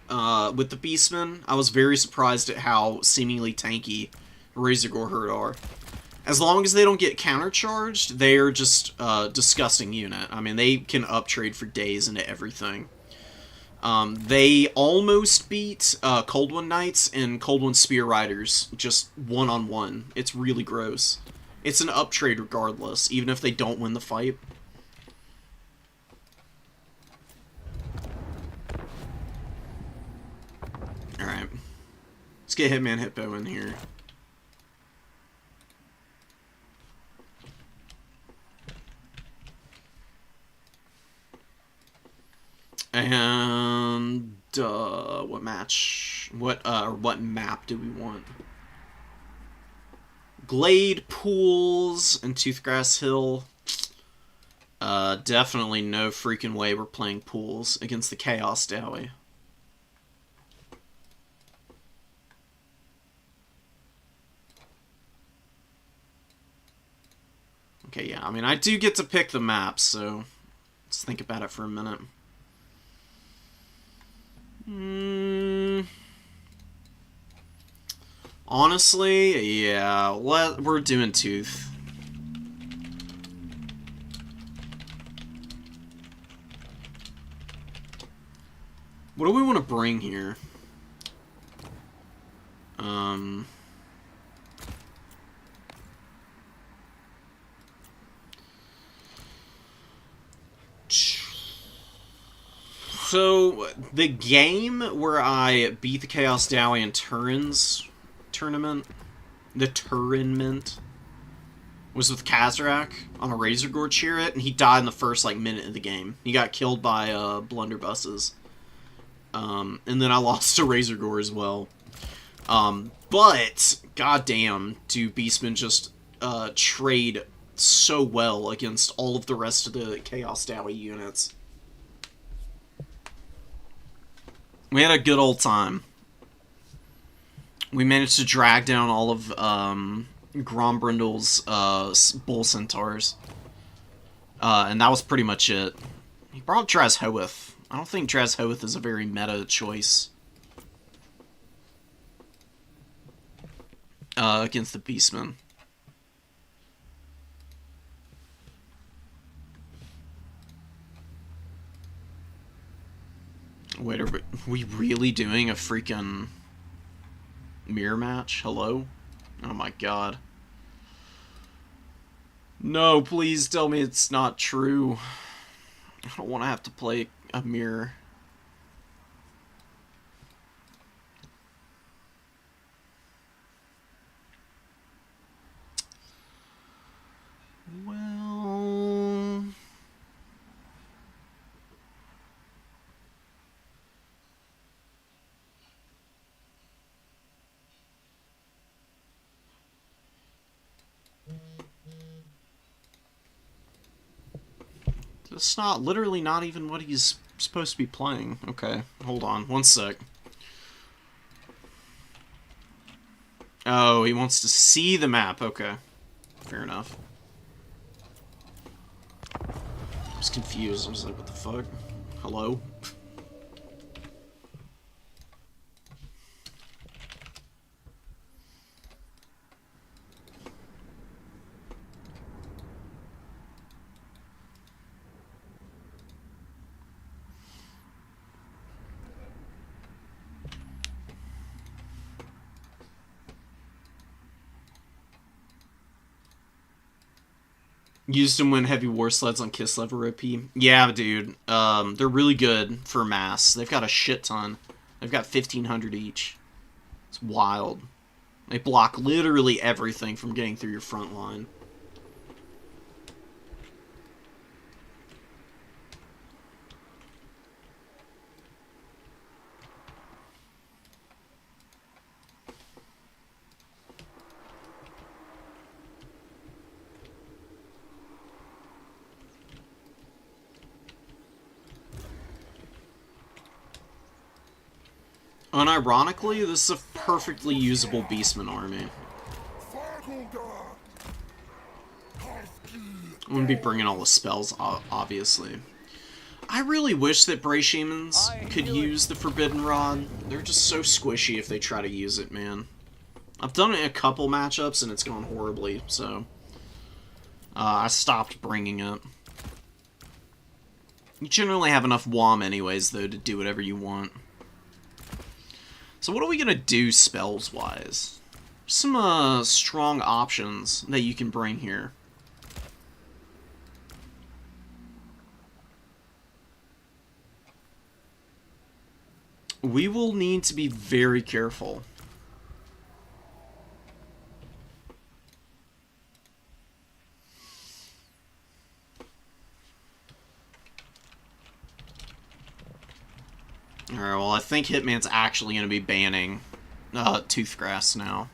with the Beastmen, I was very surprised at how seemingly tanky Razor Gore Herd are. As long as they don't get countercharged, they are just a disgusting unit. I mean, they can uptrade for days into everything. They almost beat Cold One Knights and Cold One Spear Riders just one-on-one. It's really gross. It's an uptrade regardless, even if they don't win the fight. Alright. Let's get Hitman Hippo in here. And what match? What map do we want? Glade, Pools, and Toothgrass Hill. Definitely no freaking way we're playing Pools against the Chaos Dowie. Okay, yeah, I mean, I do get to pick the map, so let's think about it for a minute. Honestly, yeah, we're doing Tooth. What do we want to bring here? So, the game where I beat the Chaos Dowie in Turin's tournament, the Turinment, was with Kazrak on a Razor Gore Chariot, and he died in the first, minute of the game. He got killed by, blunderbusses. And then I lost to Razor Gore as well. But, goddamn, do Beastmen just, trade so well against all of the rest of the Chaos Dowie units. We had a good old time. We managed to drag down all of Grombrindal's bull centaurs. And that was pretty much it. He brought Drazhoath. I don't think Drazhoath is a very meta choice. Against the Beastmen. Wait, are we really doing a freaking mirror match? Hello? Oh my god. No, please tell me it's not true. I don't want to have to play a mirror. Well... That's not, literally not even what he's supposed to be playing. Okay, hold on, one sec. Oh, he wants to see the map, okay. Fair enough. I was confused, I was like, what the fuck? Hello? Used them when heavy war sleds on Kislev OP. Yeah, dude. They're really good for mass. They've got a shit ton. They've got 1,500 each. It's wild. They block literally everything from getting through your front line. Unironically, this is a perfectly usable Beastman army. I'm gonna be bringing all the spells, obviously. I really wish that Bray Shamans could use the Forbidden Rod. They're just so squishy if they try to use it, man. I've done it in a couple matchups and it's gone horribly, so... I stopped bringing it. You generally have enough WOM anyways, though, to do whatever you want. So what are we gonna do spells-wise? Some strong options that you can bring here. We will need to be very careful. Alright, well, I think Hitman's actually going to be banning Toothgrass now.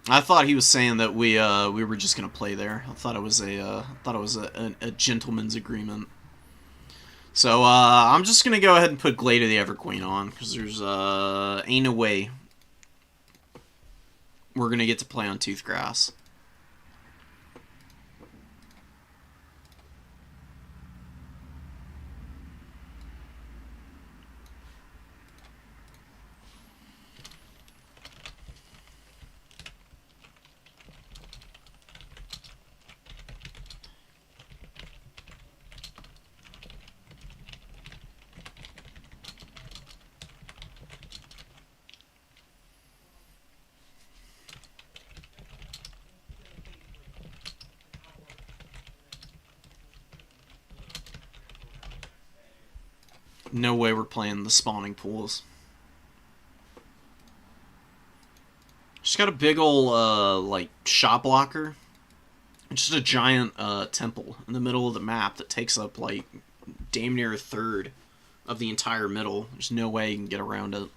I thought he was saying that we were just going to play there. I thought it was a gentleman's agreement. So, I'm just going to go ahead and put Glade of the Everqueen on, because there's, ain't no way we're going to get to play on Toothgrass. No way we're playing the spawning pools. Just got a big ol', like, shot blocker. It's just a giant, temple in the middle of the map that takes up, like, damn near a third of the entire middle. There's no way you can get around it.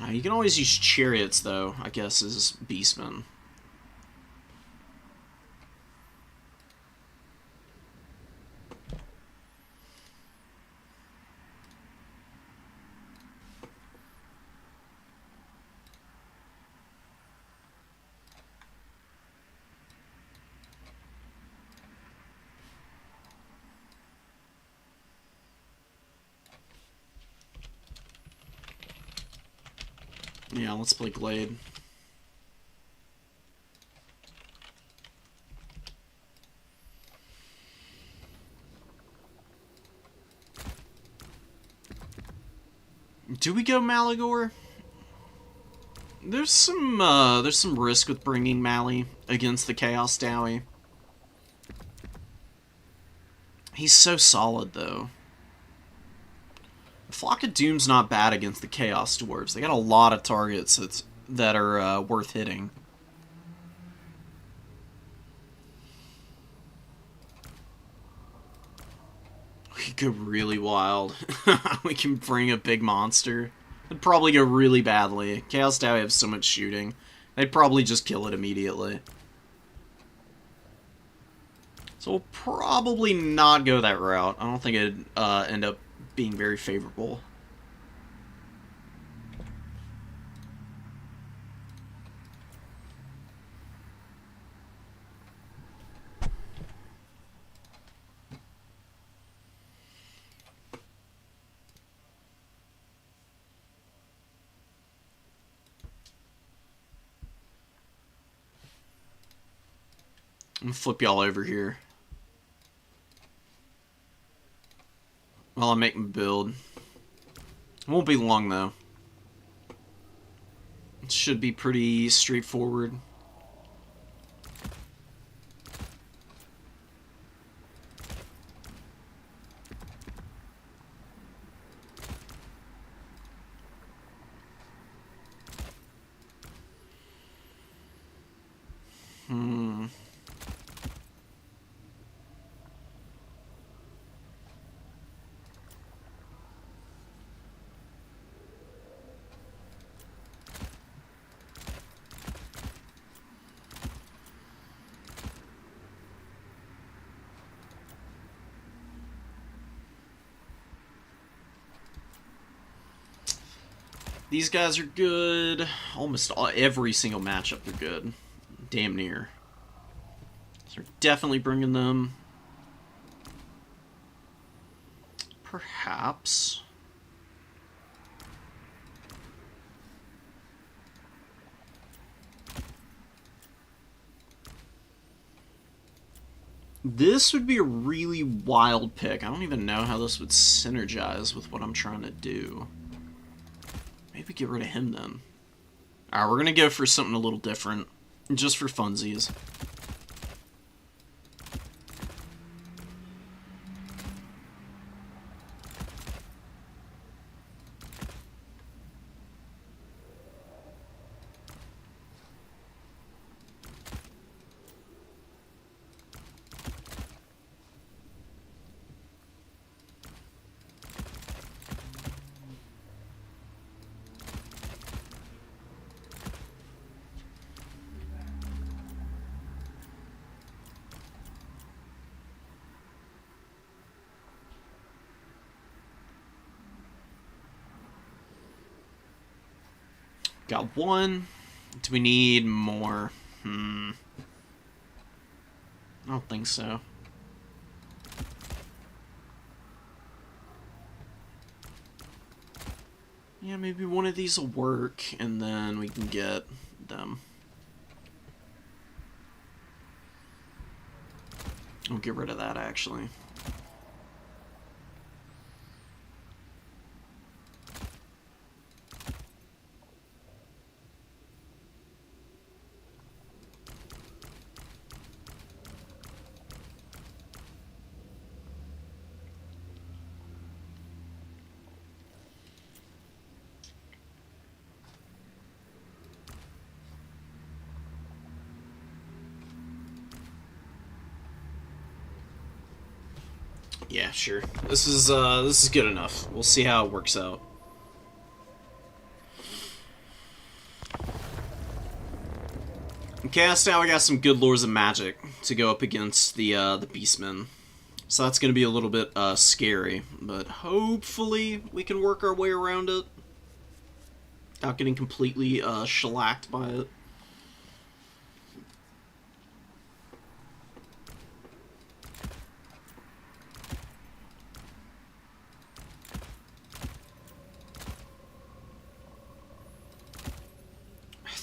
You can always use chariots, though, I guess, as beastmen. Yeah, let's play Glade. Do we go Malagor? There's some risk with bringing Mally against the Chaos Dowie. He's so solid, though. Flock of Doom's not bad against the Chaos Dwarves. They got a lot of targets that are worth hitting. We could go really wild. We can bring a big monster. It'd probably go really badly. Chaos Dowie have so much shooting. They'd probably just kill it immediately. So we'll probably not go that route. I don't think it'd end up being very favorable. I'm gonna flip y'all over here while I make my build. It won't be long, though. It should be pretty straightforward. These guys are good. Almost every single matchup they're good. Damn near. So we're definitely bringing them. Perhaps. This would be a really wild pick. I don't even know how this would synergize with what I'm trying to do. Maybe get rid of him then. Alright, we're gonna go for something a little different. Just for funsies. Got one. Do we need more? I don't think so. Yeah, maybe one of these will work, and then we can get them. We'll get rid of that, actually. Yeah, sure. This is good enough. We'll see how it works out. In Chaos now we got some good Lords of Magic to go up against the Beastmen. So that's going to be a little bit scary, but hopefully we can work our way around it without getting completely shellacked by it.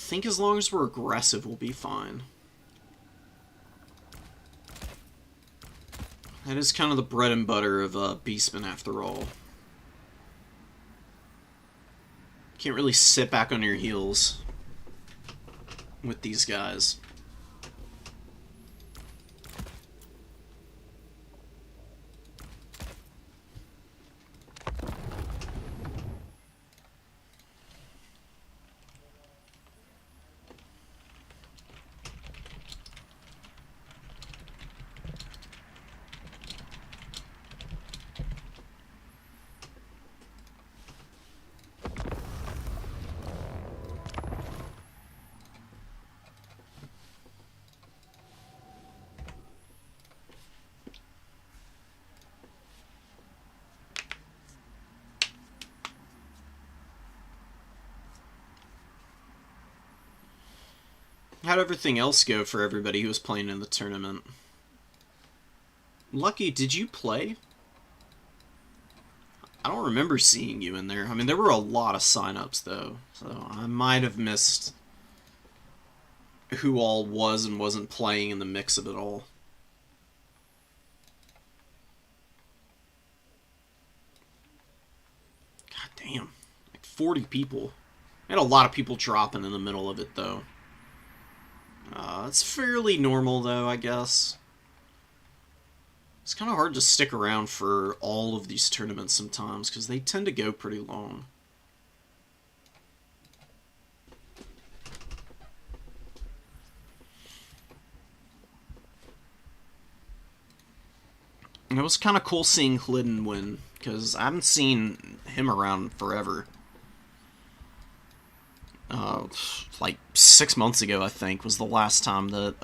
think as long as we're aggressive, we'll be fine. That is kind of the bread and butter of Beastman, after all. Can't really sit back on your heels with these guys. How'd everything else go for everybody who was playing in the tournament? Lucky, did you play? I don't remember seeing you in there. I mean, there were a lot of signups, though, so I might have missed who all was and wasn't playing in the mix of it all. God damn. Like 40 people. I had a lot of people dropping in the middle of it, though. It's fairly normal, though, I guess. It's kind of hard to stick around for all of these tournaments sometimes, because they tend to go pretty long. And it was kind of cool seeing Hliden win, because I haven't seen him around forever. Like 6 months ago, I think, was the last time that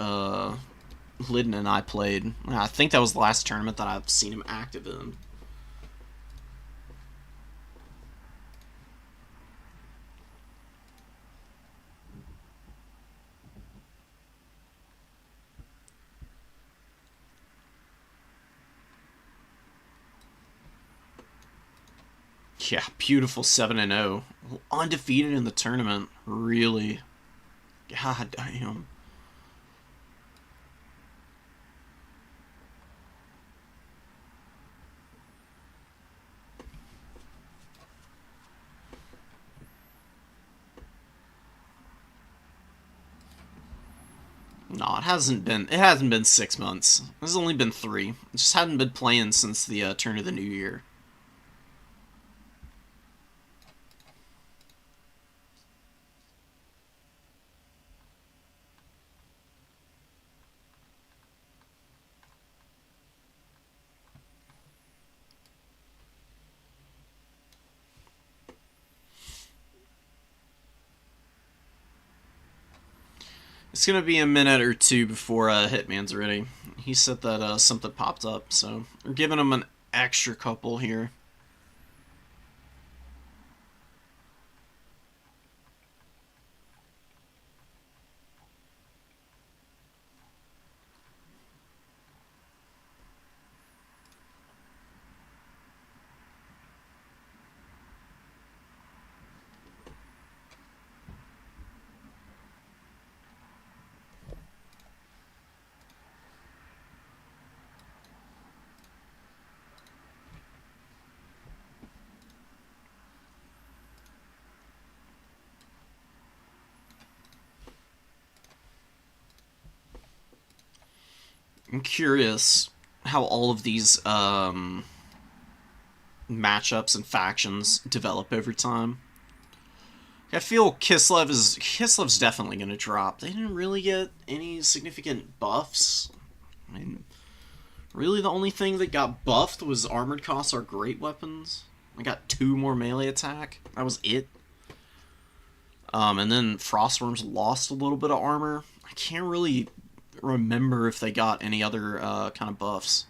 Hliden and I played. I think that was the last tournament that I've seen him active in. Yeah, beautiful 7-0. Undefeated in the tournament. Really. God damn. No, it hasn't been 6 months. It's only been 3. It just hadn't been playing since the turn of the new year. It's gonna be a minute or two before Hitman's ready. He said that something popped up, so we're giving him an extra couple here. I'm curious how all of these matchups and factions develop over time. I feel Kislev's definitely going to drop. They didn't really get any significant buffs. I mean, really the only thing that got buffed was armored costs are great weapons. I got 2 more melee attack. That was it. And then Frostworms lost a little bit of armor. I can't really remember if they got any other kind of buffs.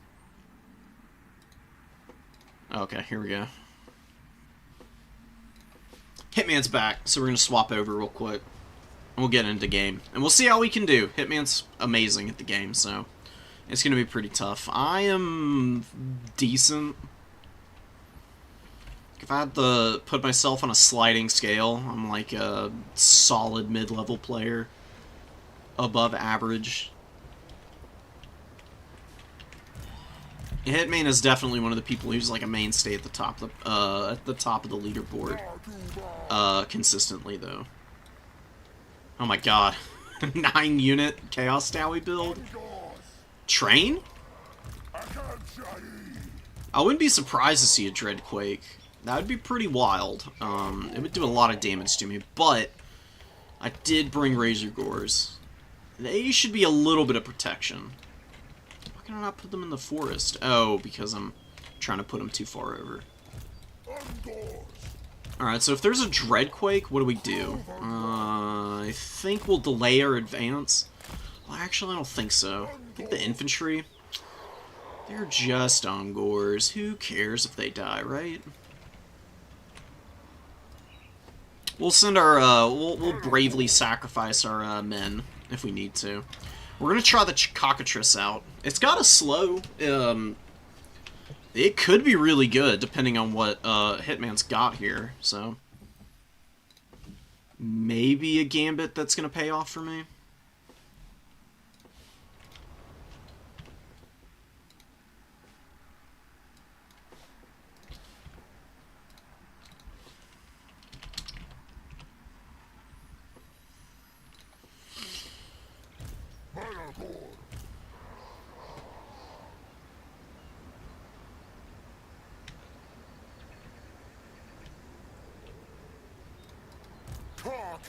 Okay, here we go. Hitman's back, so we're going to swap over real quick. And we'll get into game. And we'll see how we can do. Hitman's amazing at the game, so it's going to be pretty tough. I am decent. If I had to put myself on a sliding scale, I'm like a solid mid-level player. Above average. Hitman is definitely one of the people who's like a mainstay at the top of the leaderboard. Consistently though. Oh my god. 9-unit Chaos Dowie build? Train? I wouldn't be surprised to see a Dreadquake. That would be pretty wild. It would do a lot of damage to me, but I did bring Razor Gores. They should be a little bit of protection. Why can I not put them in the forest? Oh, because I'm trying to put them too far over. Alright, so if there's a Dreadquake, what do we do? I think we'll delay our advance. Well, actually, I don't think so. I think the infantry, they're just Ungors. Who cares if they die, right? We'll send our, we'll bravely sacrifice our men if we need to. We're gonna try the Cockatrice out. It's got a slow. It could be really good depending on what Hitman's got here. So maybe a Gambit that's gonna pay off for me.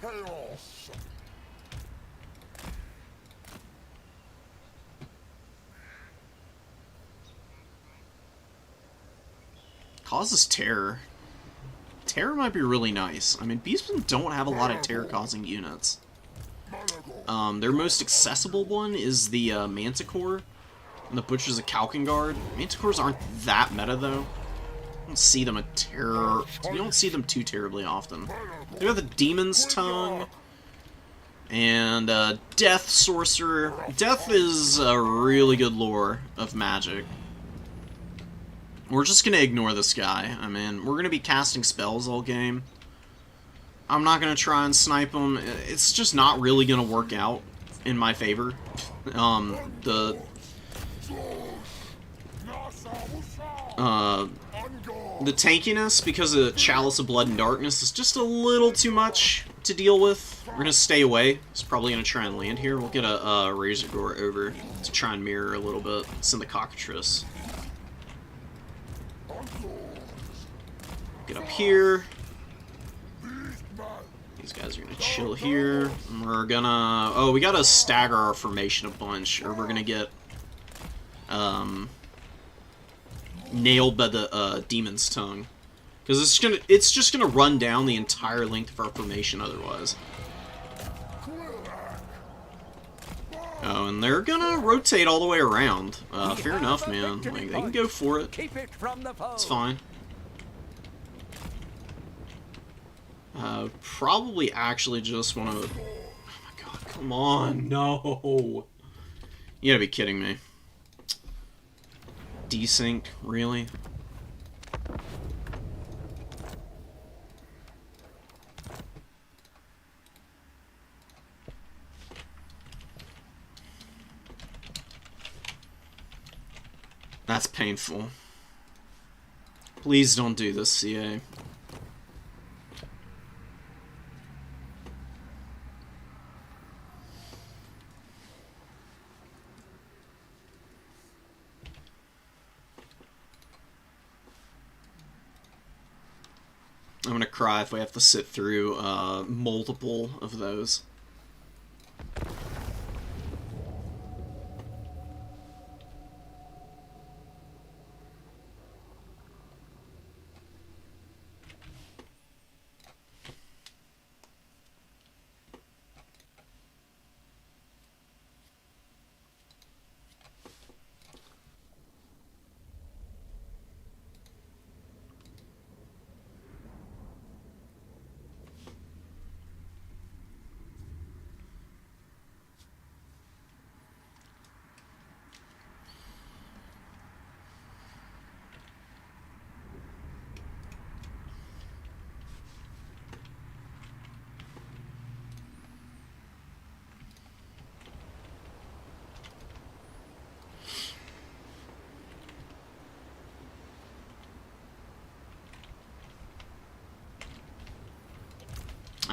Chaos! Causes terror. Terror might be really nice. I mean, Beastmen don't have a lot of terror-causing units. Their most accessible one is the Manticore, and the Butchers of Kalkengard. Manticores aren't that meta, though. You don't see them you don't see them too terribly often. They have the Demon's Tongue, and Death Sorcerer. Death is a really good lore of magic. We're just gonna ignore this guy. I mean, we're gonna be casting spells all game. I'm not gonna try and snipe him. It's just not really gonna work out in my favor. The tankiness, because of Chalice of Blood and Darkness, is just a little too much to deal with. We're gonna stay away. He's probably gonna try and land here. We'll get a Razor Gore over to try and mirror a little bit. Send the Cockatrice. Get up here. These guys are gonna chill here. And we're gonna... Oh, we gotta stagger our formation a bunch, or we're gonna get nailed by the Demon's Tongue. Because it's just gonna run down the entire length of our formation otherwise. Oh, and they're gonna rotate all the way around. Fair enough, man. Like, they can go for it. It's fine. Probably actually just want to... Oh my god, come on, no! You gotta be kidding me. Desync, really? That's painful. Please don't do this, CA. I'm gonna cry if we have to sit through multiple of those.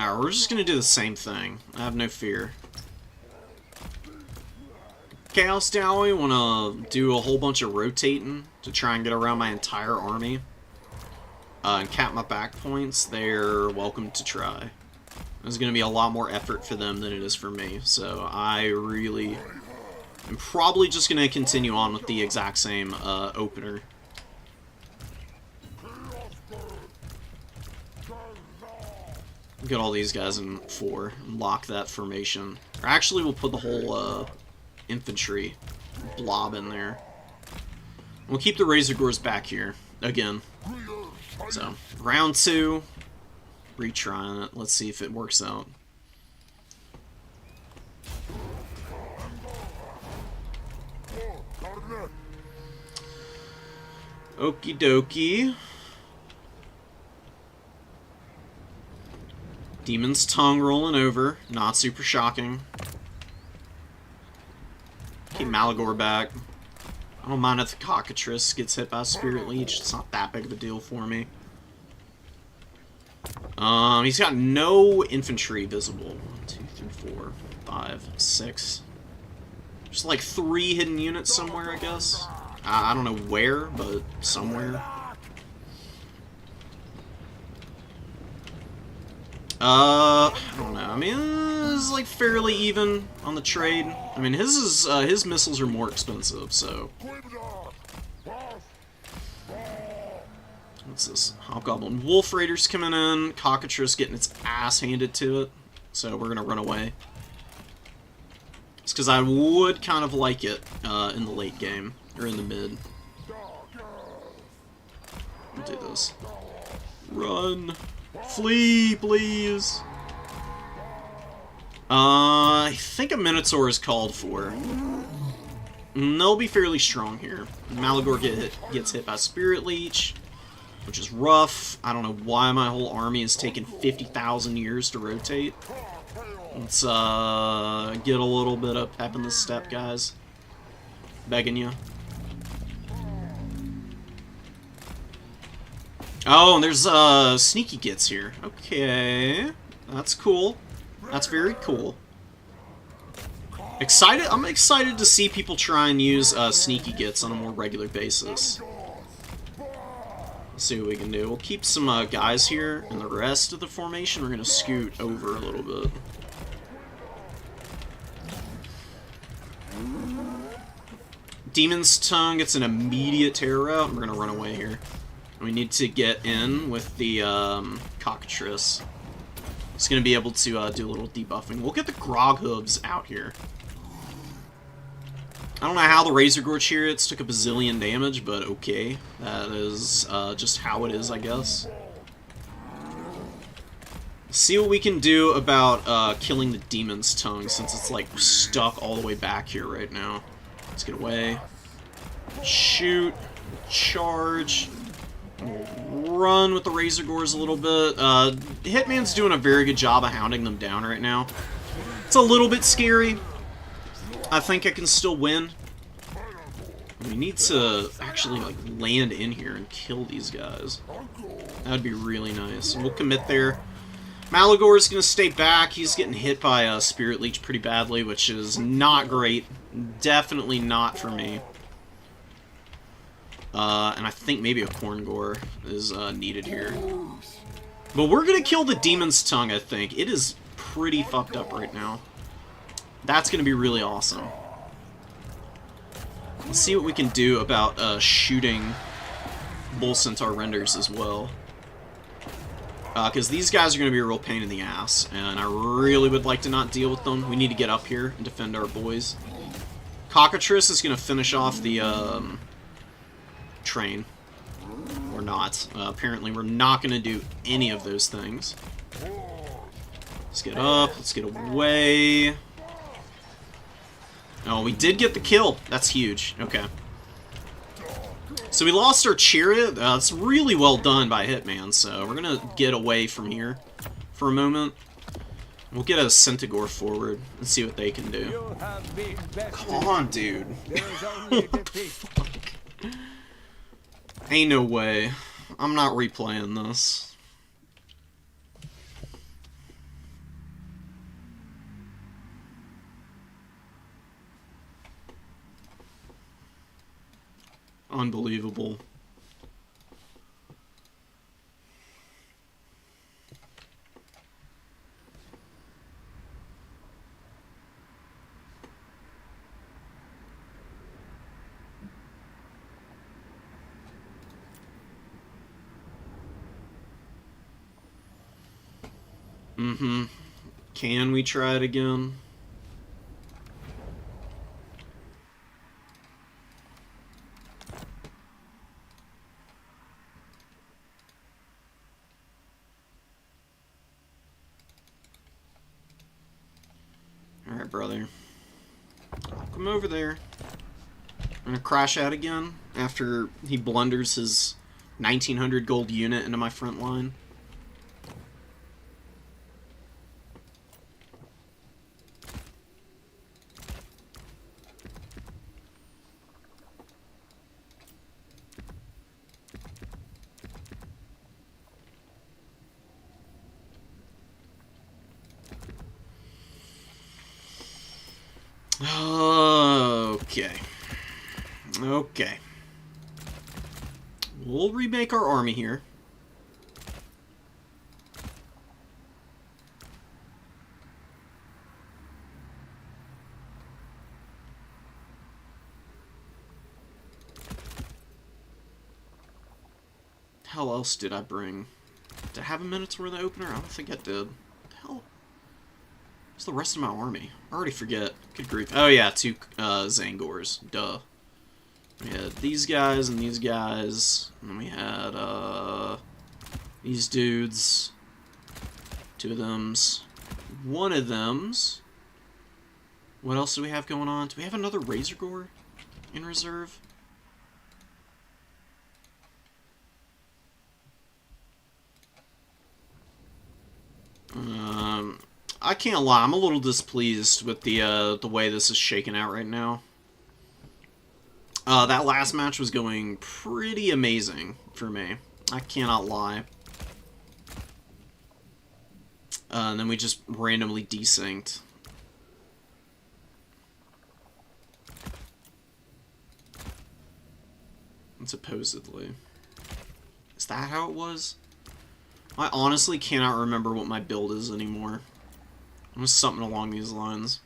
Alright, we're just gonna do the same thing. I have no fear. Chaos Dowie, wanna do a whole bunch of rotating to try and get around my entire army. And cap my back points. They're welcome to try. There's gonna be a lot more effort for them than it is for me, so I really am probably just gonna continue on with the exact same opener. Get all these guys in 4 and lock that formation. Or actually, we'll put the whole infantry blob in there. We'll keep the Razor Gores back here again. So, round 2, retrying it. Let's see if it works out. Okie dokie. Demon's Tongue rolling over. Not super shocking. Keep Malagor back. I don't mind if the Cockatrice gets hit by a Spirit Leech. It's not that big of a deal for me. He's got no infantry visible. 1, 2, 3, 4, 5, 6. There's like 3 hidden units somewhere, I guess. I don't know where, but somewhere. I don't know. I mean, it's like fairly even on the trade. I mean, his missiles are more expensive, so. What's this? Hobgoblin Wolf Raiders coming in. Cockatrice getting its ass handed to it, so we're gonna run away. It's because I would kind of like it in the late game or in the mid. We'll do this. Run. Flee, please! I think a Minotaur is called for. They'll be fairly strong here. Malagor gets hit by Spirit Leech, which is rough. I don't know why my whole army has taken 50,000 years to rotate. Let's get a little bit of pep in the step, guys. Begging you. Oh, and there's Sneaky Gits here. Okay, that's cool. That's very cool. Excited. I'm excited to see people try and use Sneaky Gits on a more regular basis. Let's see what we can do. We'll keep some guys here, and the rest of the formation we're gonna scoot over a little bit. Demon's Tongue gets an immediate terror route, and we're gonna run away here. We need to get in with the Cockatrice. It's going to be able to do a little debuffing. We'll get the Grog Hooves out here. I don't know how the Razor Gore Chariots took a bazillion damage, but okay. That is just how it is, I guess. See what we can do about killing the Demon's Tongue, since it's like stuck all the way back here right now. Let's get away. Shoot. Charge. Run with the Razor Gores a little bit. Hitman's doing a very good job of hounding them down right now. It's a little bit scary. I think I can still win. We need to actually like land in here and kill these guys. That'd be really nice. We'll commit there. Malagor is going to stay back. He's getting hit by a Spirit Leech pretty badly, which is not great. Definitely not for me. And I think maybe a Corn Gore is needed here. But we're going to kill the Demon's Tongue, I think. It is pretty fucked up right now. That's going to be really awesome. Let's see what we can do about shooting Bull Centaur Renders as well. Because these guys are going to be a real pain in the ass, and I really would like to not deal with them. We need to get up here and defend our boys. Cockatrice is going to finish off the train. Or not. Apparently we're not going to do any of those things. Let's get up. Let's get away. Oh, we did get the kill. That's huge. Okay. So we lost our chariot. It's really well done by Hitman, so we're going to get away from here for a moment. We'll get a Centaur forward and see what they can do. Come on, dude. Fuck. Ain't no way. I'm not replaying this. Unbelievable. Mm-hmm. Can we try it again? Alright, brother. I'll come over there. I'm gonna crash out again after he blunders his 1900 gold unit into my front line. Okay. Okay. We'll remake our army here. Hell else did I bring? Did I have a Minotaur in the opener? I don't think I did. The hell? What's the rest of my army? I already forget. Good grief. Oh yeah, 2 Zangors. Duh. We had these guys and these guys. And then we had these dudes. 2 of them's. 1 of them's. What else do we have going on? Do we have another Razor Gore in reserve? I can't lie, I'm a little displeased with the way this is shaking out right now. That last match was going pretty amazing for me. I cannot lie. And then we just randomly desynced. Supposedly. Is that how it was? I honestly cannot remember what my build is anymore. It was something along these lines.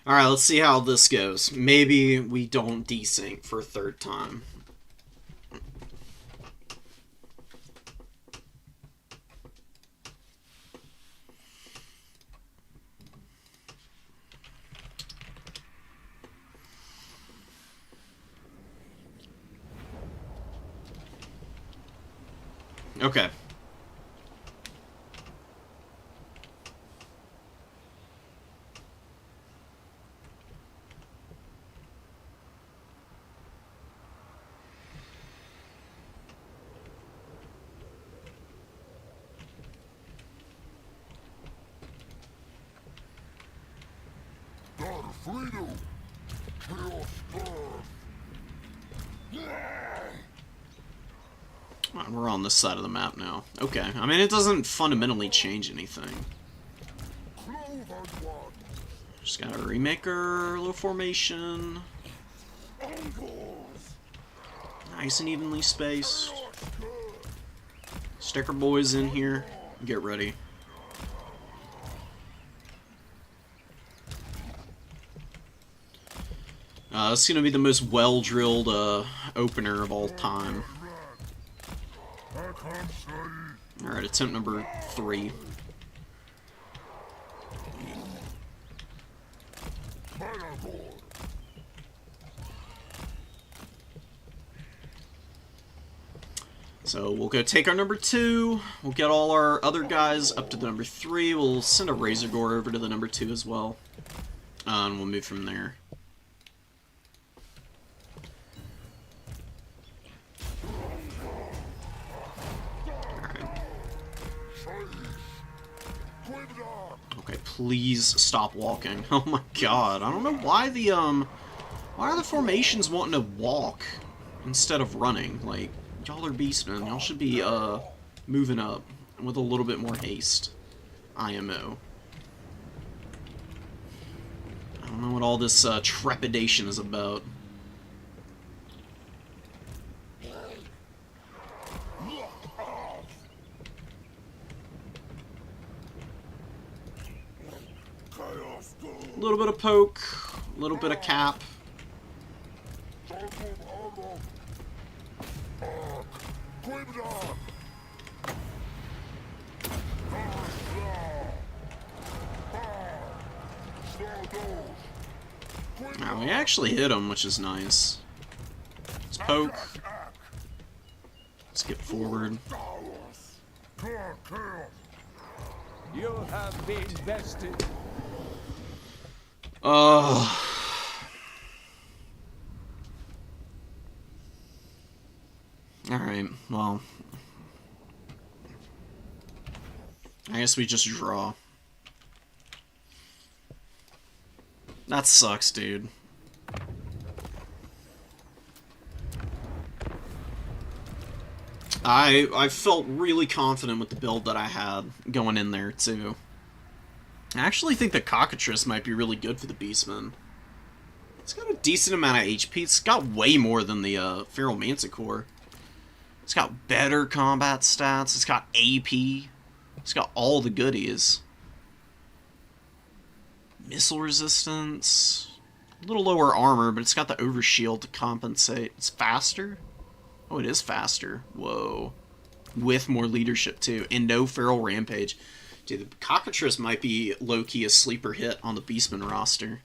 Alright, let's see how this goes. Maybe we don't desync for a 3rd time. Okay. Freedom! Chaos birth! We're on this side of the map now. Okay. I mean, it doesn't fundamentally change anything. Just gotta remake our little formation. Nice and evenly spaced. Sticker boys in here. Get ready. This is going to be the most well-drilled opener of all time. Alright, attempt number 3. So we'll go take our number 2. We'll get all our other guys up to the number 3. We'll send a Razor Gore over to the number 2 as well. And we'll move from there. Okay, please stop walking. Oh my god, I don't know why why are the formations wanting to walk instead of running? Like, y'all are beastmen. Y'all should be, moving up with a little bit more haste. IMO. I don't know what all this, trepidation is about. A little bit of poke, a little bit of cap. Oh, we actually hit him, which is nice. Let's poke. Let's get forward. You have been bested. Alright, well. I guess we just draw. That sucks, dude. I felt really confident with the build that I had going in there, too. I actually think the Cockatrice might be really good for the Beastman. It's got a decent amount of HP. It's got way more than the Feral Manticore. It's got better combat stats. It's got AP. It's got all the goodies. Missile resistance. A little lower armor, but it's got the overshield to compensate. It's faster? Oh, it is faster. Whoa. With more leadership, too. And no Feral Rampage. Dude, the Cockatrice might be low-key a sleeper hit on the Beastman roster.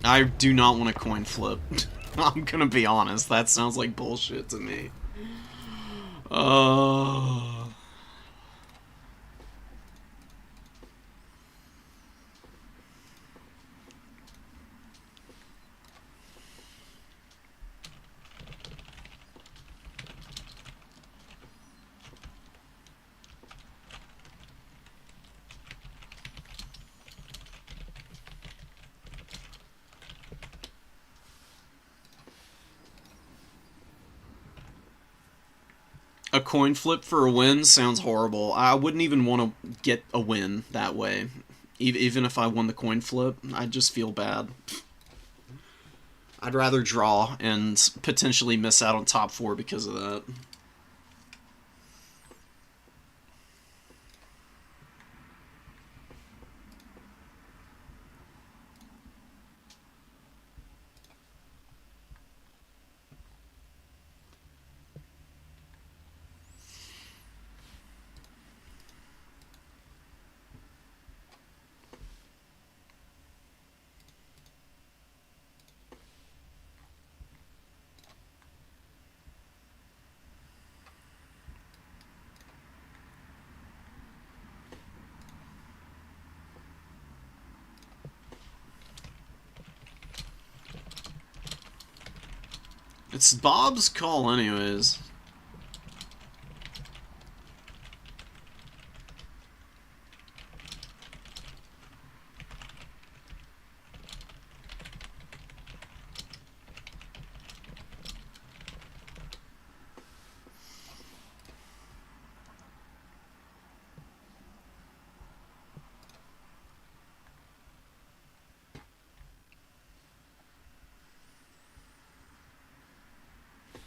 I do not want a coin flip. I'm gonna be honest, that sounds like bullshit to me. A coin flip for a win sounds horrible. I wouldn't even want to get a win that way. Even if I won the coin flip, I'd just feel bad. I'd rather draw and potentially miss out on top 4 because of that. It's Bob's call anyways.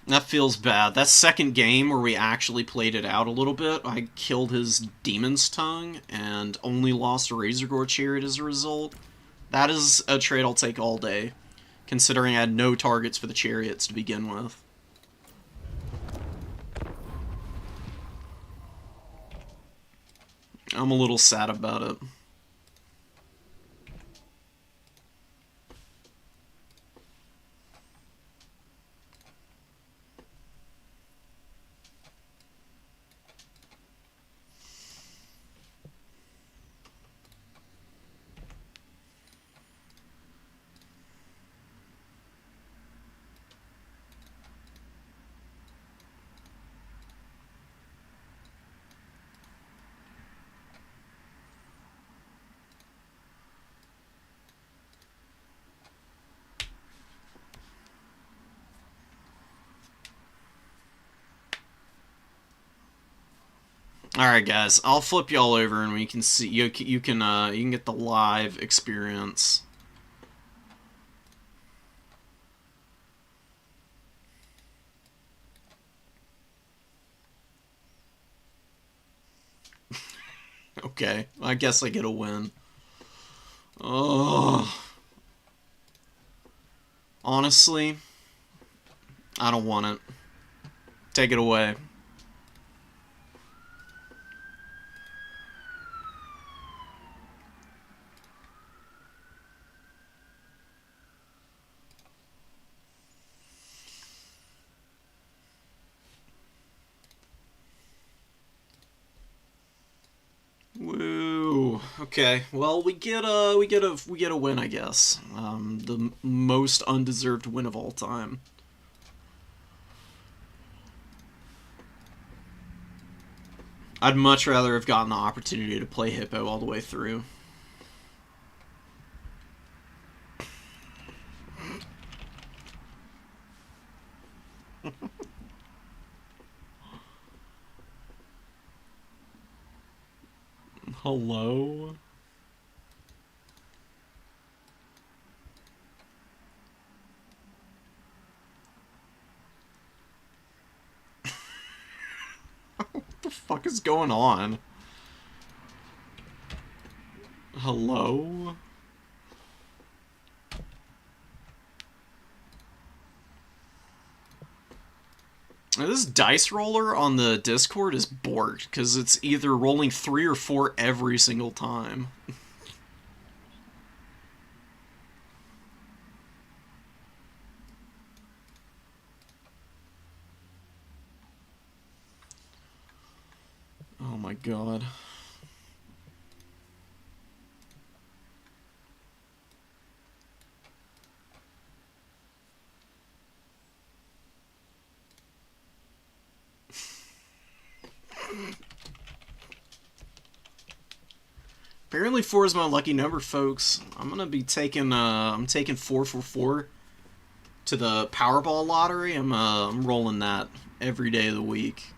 That feels bad. That second game where we actually played it out a little bit, I killed his Demon's Tongue and only lost a Razor Gore Chariot as a result. That is a trade I'll take all day. considering I had no targets for the chariots to begin with. I'm a little sad about it. All right, guys, I'll flip y'all over and we can see you can get the live experience. Okay, I guess I get a win. Oh, honestly, I don't want it. Take it away. Woo. Okay. Well, we get a win, I guess. The most undeserved win of all time. I'd much rather have gotten the opportunity to play Hippo all the way through. Hello? What the fuck is going on? Hello? This dice roller on the Discord is borked, because it's either rolling 3 or 4 every single time. Oh my god. Apparently 4 is my lucky number, folks. I'm gonna be taking I'm taking 444 to the Powerball lottery. I'm rolling that every day of the week.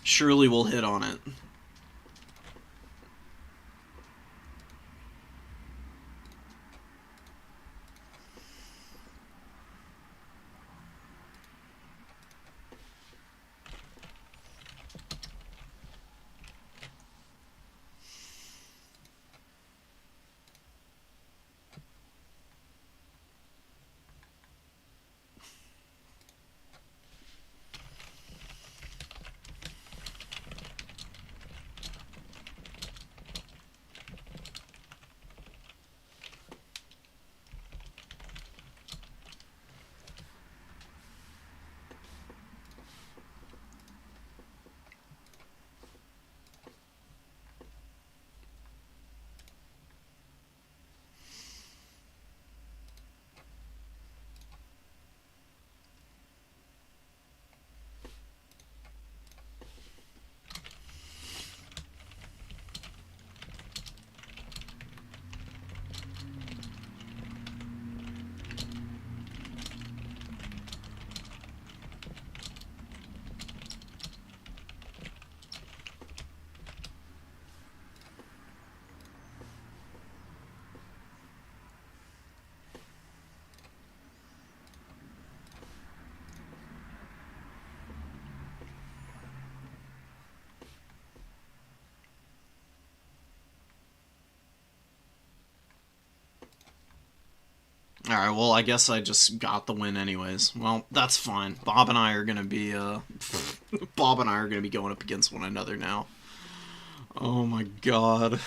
Surely we'll hit on it. Alright, well, I guess I just got the win anyways. Well, that's fine. Bob and I are gonna be, Bob and I are gonna be going up against one another now. Oh my god.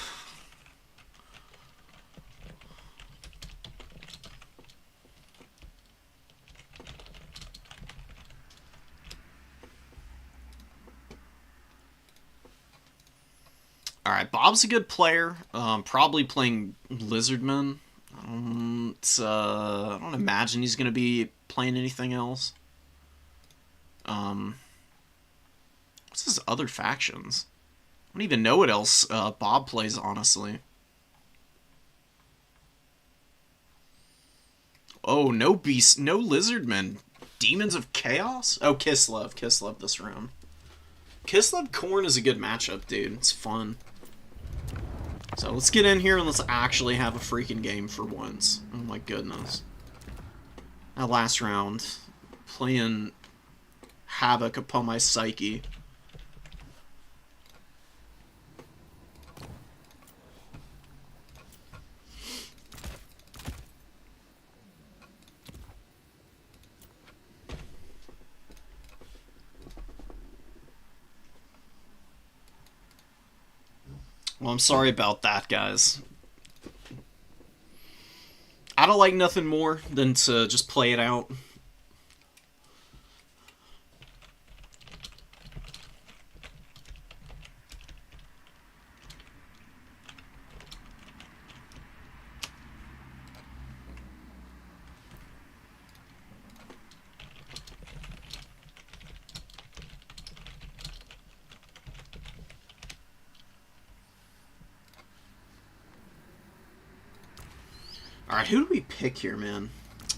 Alright, Bob's a good player. Probably playing Lizardman. I don't imagine he's going to be playing anything else. What's his other factions? I don't even know what else Bob plays, honestly. Oh, no beast, no Lizardmen. Demons of Chaos? Oh, Kislev. Kislev this round. Kislev Khorne is a good matchup, dude. It's fun. So let's get in here and let's actually have a freaking game for once. Oh my goodness. That last round, playing havoc upon my psyche. Well, I'm sorry about that, guys. I don't like nothing more than to just play it out. Alright, who do we pick here, man?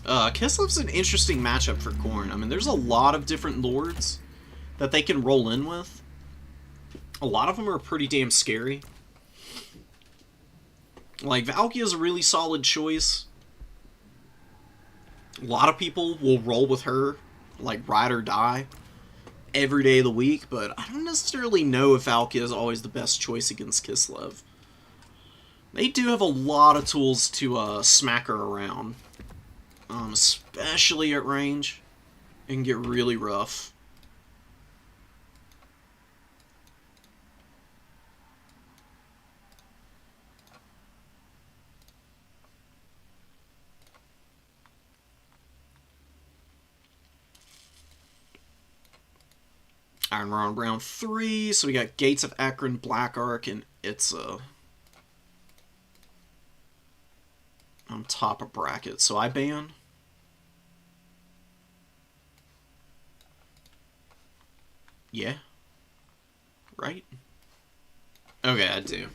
Kislev's an interesting matchup for Khorne. I mean, there's a lot of different lords that they can roll in with. A lot of them are pretty damn scary. Like, Valkia's a really solid choice. A lot of people will roll with her, like, ride or die, every day of the week, but I don't necessarily know if Valkia is always the best choice against Kislev. They do have a lot of tools to smack her around, especially at range. It can get really rough. Alright, we're on round 3, so we got Gates of Ekron, Black Ark, and Itza on top of bracket. So I ban. Yeah. Right? Okay, I do.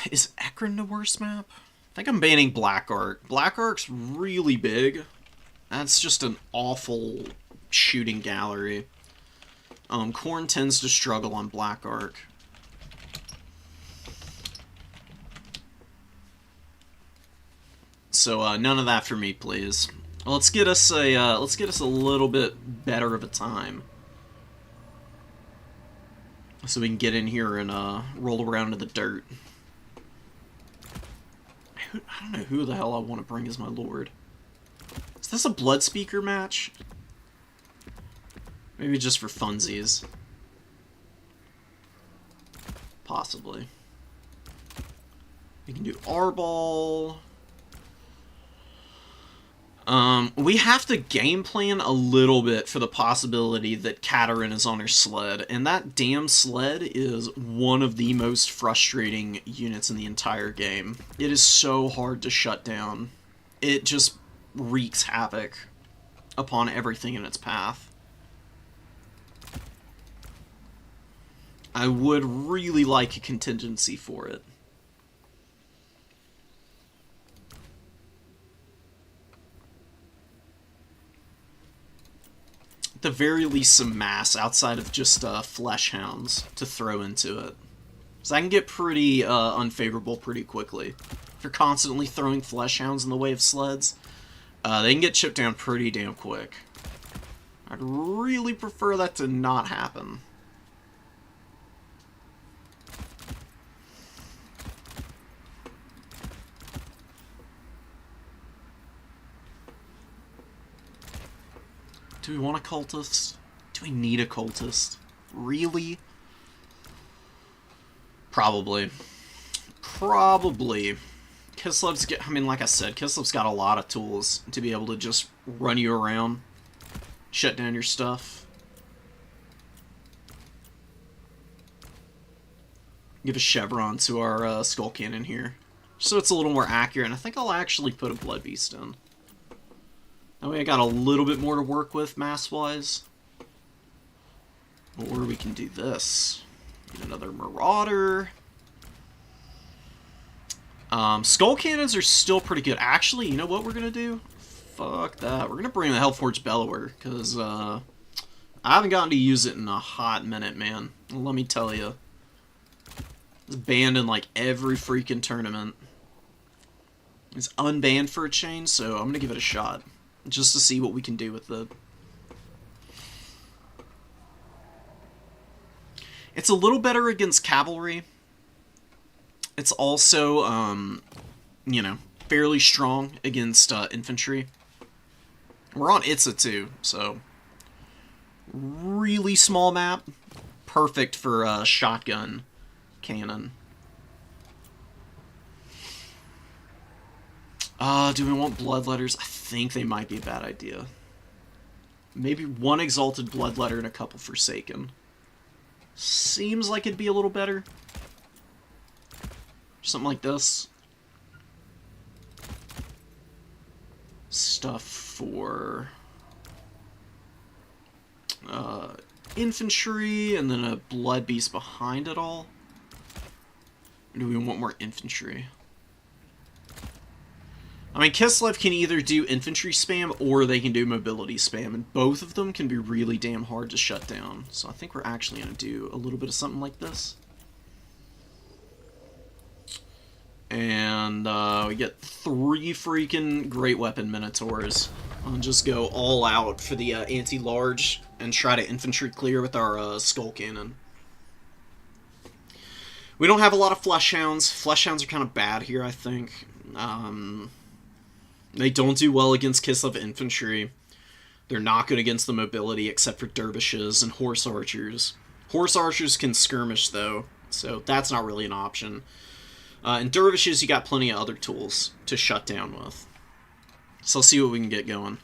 Is Ekron the worst map? I think I'm banning Black Ark. Black Ark's really big. That's just an awful shooting gallery. Khorne tends to struggle on Black Ark. So none of that for me, please. Let's get us a little bit better of a time, so we can get in here and roll around in the dirt. I don't know who the hell I want to bring as my lord. Is this a Bloodspeaker match? Maybe just for funsies. Possibly. We can do Arbol. We have to game plan a little bit for the possibility that Katerin is on her sled, and that damn sled is one of the most frustrating units in the entire game. It is so hard to shut down. It just wreaks havoc upon everything in its path. I would really like a contingency for it. At the very least, some mass outside of just flesh hounds to throw into it. So I can get pretty unfavorable pretty quickly. If you're constantly throwing flesh hounds in the way of sleds, they can get chipped down pretty damn quick. I'd really prefer that to not happen. Do we want a cultist? Do we need a cultist? Really? Probably. Probably. Kislev's I mean, like I said, Kislev's got a lot of tools to be able to just run you around, shut down your stuff. Give a chevron to our skull cannon here, so it's a little more accurate, and I think I'll actually put a blood beast in. That way I got a little bit more to work with mass-wise. Or we can do this. Get another marauder. Skull cannons are still pretty good. Actually, you know what we're gonna do? Fuck that. We're gonna bring the Hellforged Bellower, because I haven't gotten to use it in a hot minute, man. Let me tell you. It's banned in like every freaking tournament. It's unbanned for a change, so I'm gonna give it a shot. Just to see what we can do with it. It's a little better against cavalry. It's also, you know, fairly strong against infantry. We're on Itza too, so really small map. Perfect for shotgun cannon. Do we want bloodletters? I think they might be a bad idea. Maybe one exalted bloodletter and a couple forsaken. Seems like it'd be a little better. Something like this. Stuff for infantry, and then a blood beast behind it all. Or do we want more infantry? I mean, Kislev can either do infantry spam or they can do mobility spam, and both of them can be really damn hard to shut down. So I think we're actually going to do a little bit of something like this. And we get 3 freaking Great Weapon Minotaurs. I'll just go all out for the anti-large and try to infantry clear with our Skull Cannon. We don't have a lot of Flesh Hounds. Flesh Hounds are kind of bad here, I think. They don't do well against Kislev infantry. They're not good against the mobility, except for dervishes and horse archers. Horse archers can skirmish, though, so that's not really an option. And dervishes, you got plenty of other tools to shut down with. So let's see what we can get going.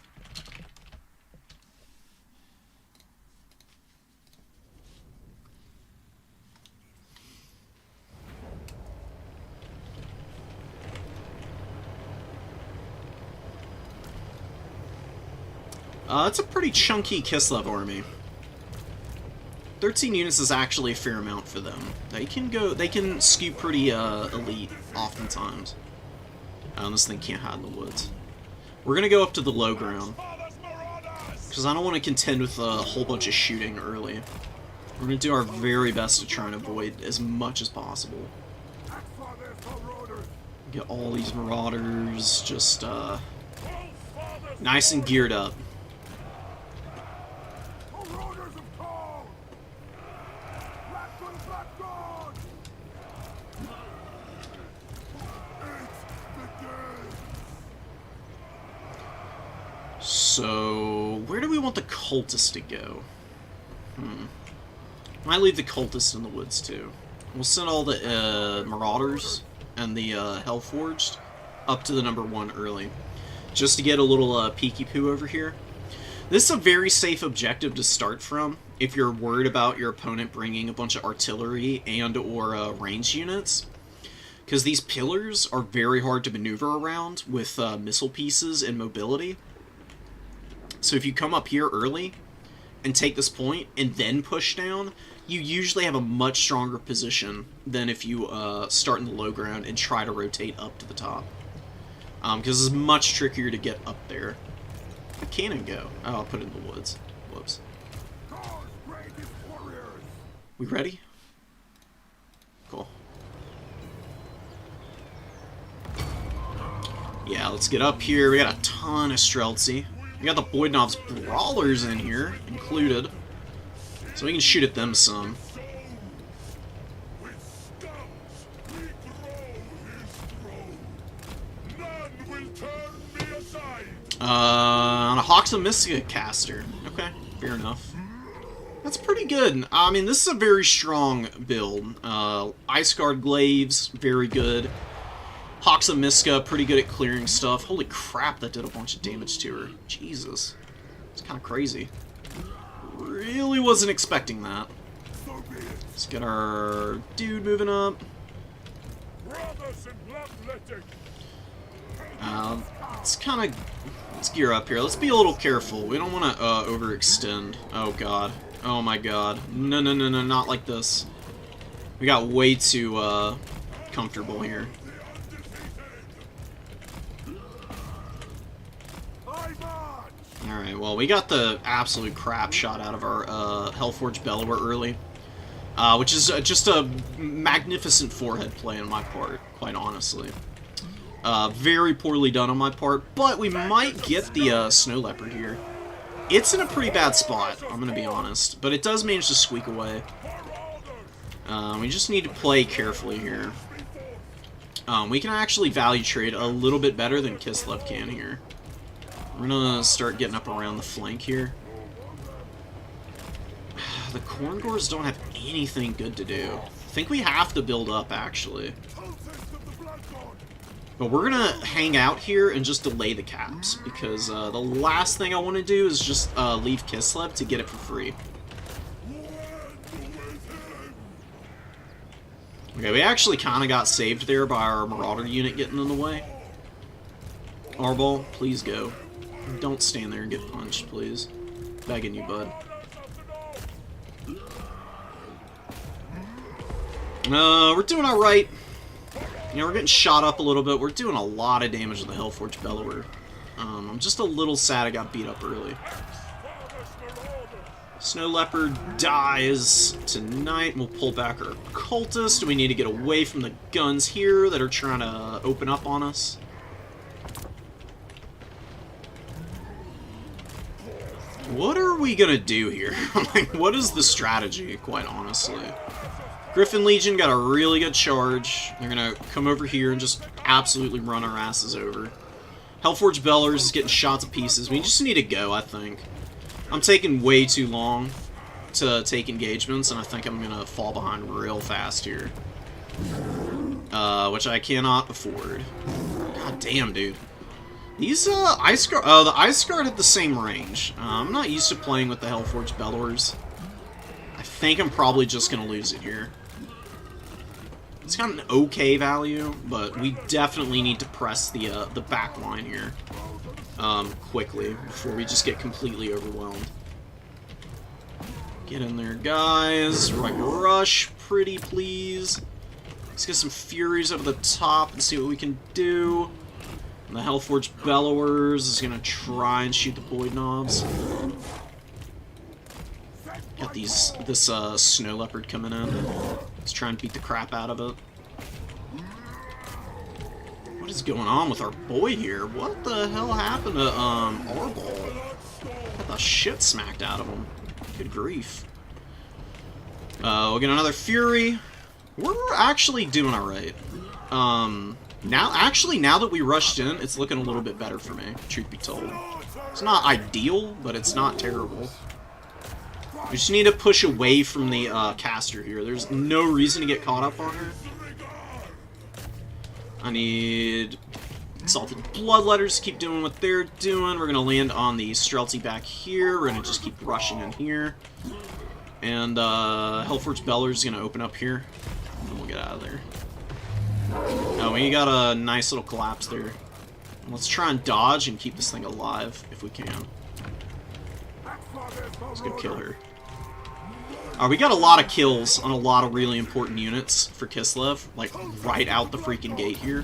It's a pretty chunky Kislev army. 13 units is actually a fair amount for them. They can skew pretty elite oftentimes. This thing can't hide in the woods. We're gonna go up to the low ground, because I don't want to contend with a whole bunch of shooting early. We're gonna do our very best to try and avoid as much as possible. Get all these marauders just nice and geared up. So, where do we want the cultist to go? Might leave the cultist in the woods, too. We'll send all the marauders and the Hellforged up to the number 1 early, just to get a little peeky poo over here. This is a very safe objective to start from if you're worried about your opponent bringing a bunch of artillery and or ranged units, because these pillars are very hard to maneuver around with missile pieces and mobility. So if you come up here early and take this point and then push down, you usually have a much stronger position than if you start in the low ground and try to rotate up to the top. Because it's much trickier to get up there. Where can it go? Oh, I'll put it in the woods. Whoops. We ready? Cool. Yeah, let's get up here. We got a ton of Streltsy. We got the Boydnov's Brawlers in here, included. So we can shoot at them some. On a Hawks of Mystica caster. Okay. fair enough. That's pretty good. I mean, this is a very strong build. Ice Guard Glaives, very good. Hawks of Miska, pretty good at clearing stuff. Holy crap, that did a bunch of damage to her. Jesus. It's kind of crazy. Really wasn't expecting that. Let's get our dude moving up. Let's gear up here. Let's be a little careful. We don't want to overextend. Oh god. Oh my god. No, no, no, no, not like this. We got way too comfortable here. Alright, well, we got the absolute crap shot out of our Hellforged Bellower early. Which is just a magnificent forehead play on my part, quite honestly. Very poorly done on my part, but we might get the Snow Leopard here. It's in a pretty bad spot, I'm gonna be honest, but it does manage to squeak away. We just need to play carefully here. We can actually value trade a little bit better than Kislev can here. We're gonna start getting up around the flank here. The Khorngors don't have anything good to do. I think we have to build up, actually. But we're gonna hang out here and just delay the caps, because the last thing I want to do is just leave Kislev to get it for free. Okay, we actually kind of got saved there by our Marauder unit getting in the way. Arbol, please go. Don't stand there and get punched, please. Begging you, bud. We're doing alright. You know, we're getting shot up a little bit. We're doing a lot of damage to the Hellforged Bellower. I'm just a little sad I got beat up early. Snow Leopard dies tonight. We'll pull back our cultists. We need to get away from the guns here that are trying to open up on us. What are we gonna do here? Like, what is the strategy, quite honestly? Griffin Legion got a really good charge. They're gonna come over here and just absolutely run our asses over. Hellforged Bellers is getting shot to pieces. We just need to go, I think. I'm taking way too long to take engagements, and I think I'm gonna fall behind real fast here. Which I cannot afford. God damn, dude. These, Ice Guard... Oh, the Ice Guard have the same range. I'm not used to playing with the Hellforged Bellowers. I think I'm probably just gonna lose it here. It's got an okay value, but we definitely need to press the back line here. Quickly, before we just get completely overwhelmed. Get in there, guys. Right, rush, pretty please. Let's get some Furies over the top and see what we can do. And the Hellforged Bellowers is gonna try and shoot the Void Knobs. Got this Snow Leopard coming in. Let's try and beat the crap out of it. What is going on with our boy here? What the hell happened to Arbol? Got the shit smacked out of him. Good grief. We'll get another Fury. We're actually doing alright. Now that we rushed in, it's looking a little bit better for me, truth be told. It's not ideal, but it's not terrible. We just need to push away from the caster here. There's no reason to get caught up on her. I need Exalted Bloodletters to keep doing what they're doing. We're going to land on the Streltsy back here. We're going to just keep rushing in here. And Hellforged Bellers is going to open up here. And we'll get out of there. Oh, we got a nice little collapse there. Let's try and dodge and keep this thing alive if we can. Let's go kill her. We got a lot of kills on a lot of really important units for Kislev, like right out the freaking gate here.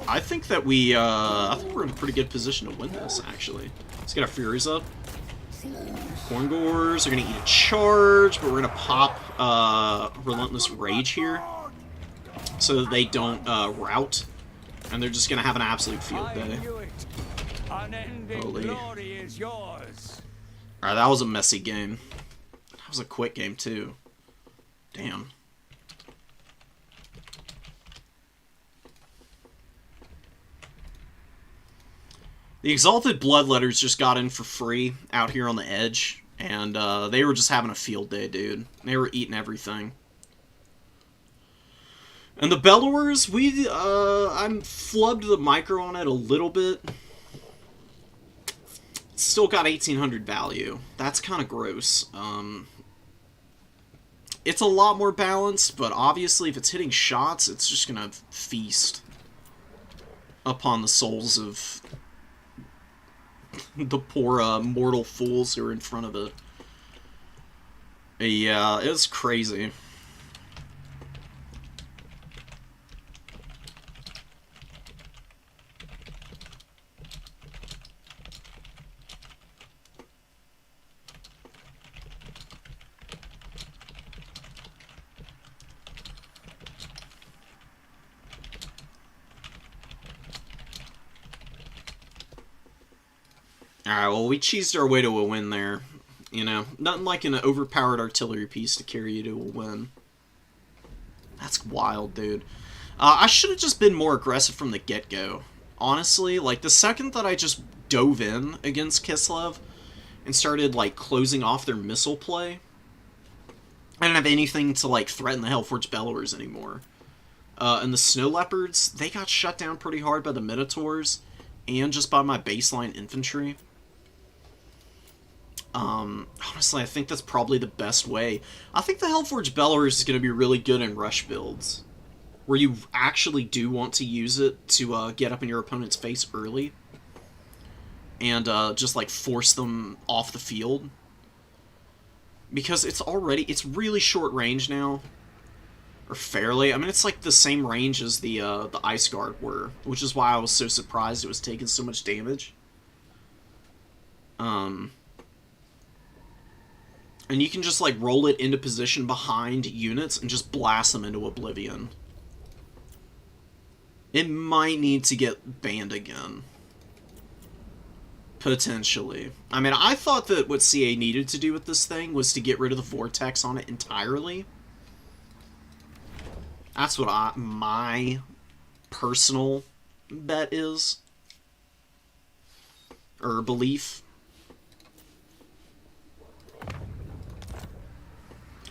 I think that I think we're in a pretty good position to win this, actually. Let's get our Furies up. Khorngors are gonna eat a charge, but we're gonna pop Relentless Rage here, so that they don't rout, and they're just gonna have an absolute field day. Holy. Alright, that was a messy game. That was a quick game, too. Damn. The Exalted Bloodletters just got in for free out here on the edge. And they were just having a field day, dude. They were eating everything. And the Bellowers, I flubbed the micro on it a little bit. Still got 1800 value. That's kind of gross. It's a lot more balanced, but obviously if it's hitting shots, it's just gonna feast upon the souls of the poor mortal fools who are in front of it. Yeah, it was crazy. Alright, well, we cheesed our way to a win there. You know, nothing like an overpowered artillery piece to carry you to a win. That's wild, dude. I should have just been more aggressive from the get-go. Honestly, like, the second that I just dove in against Kislev and started, like, closing off their missile play, I didn't have anything to, like, threaten the Hellforge Bellowers anymore. And the Snow Leopards, they got shut down pretty hard by the Minotaurs and just by my baseline infantry. Honestly, I think that's probably the best way. I think the Hellforge Bellowers is going to be really good in rush builds, where you actually do want to use it to get up in your opponent's face early, and just, like, force them off the field. Because it's really short range now, or fairly. I mean, it's, like, the same range as the Ice Guard were, which is why I was so surprised it was taking so much damage. And you can just, like, roll it into position behind units and just blast them into oblivion. It might need to get banned again. Potentially. I mean, I thought that what CA needed to do with this thing was to get rid of the vortex on it entirely. That's what my personal bet is. Or belief.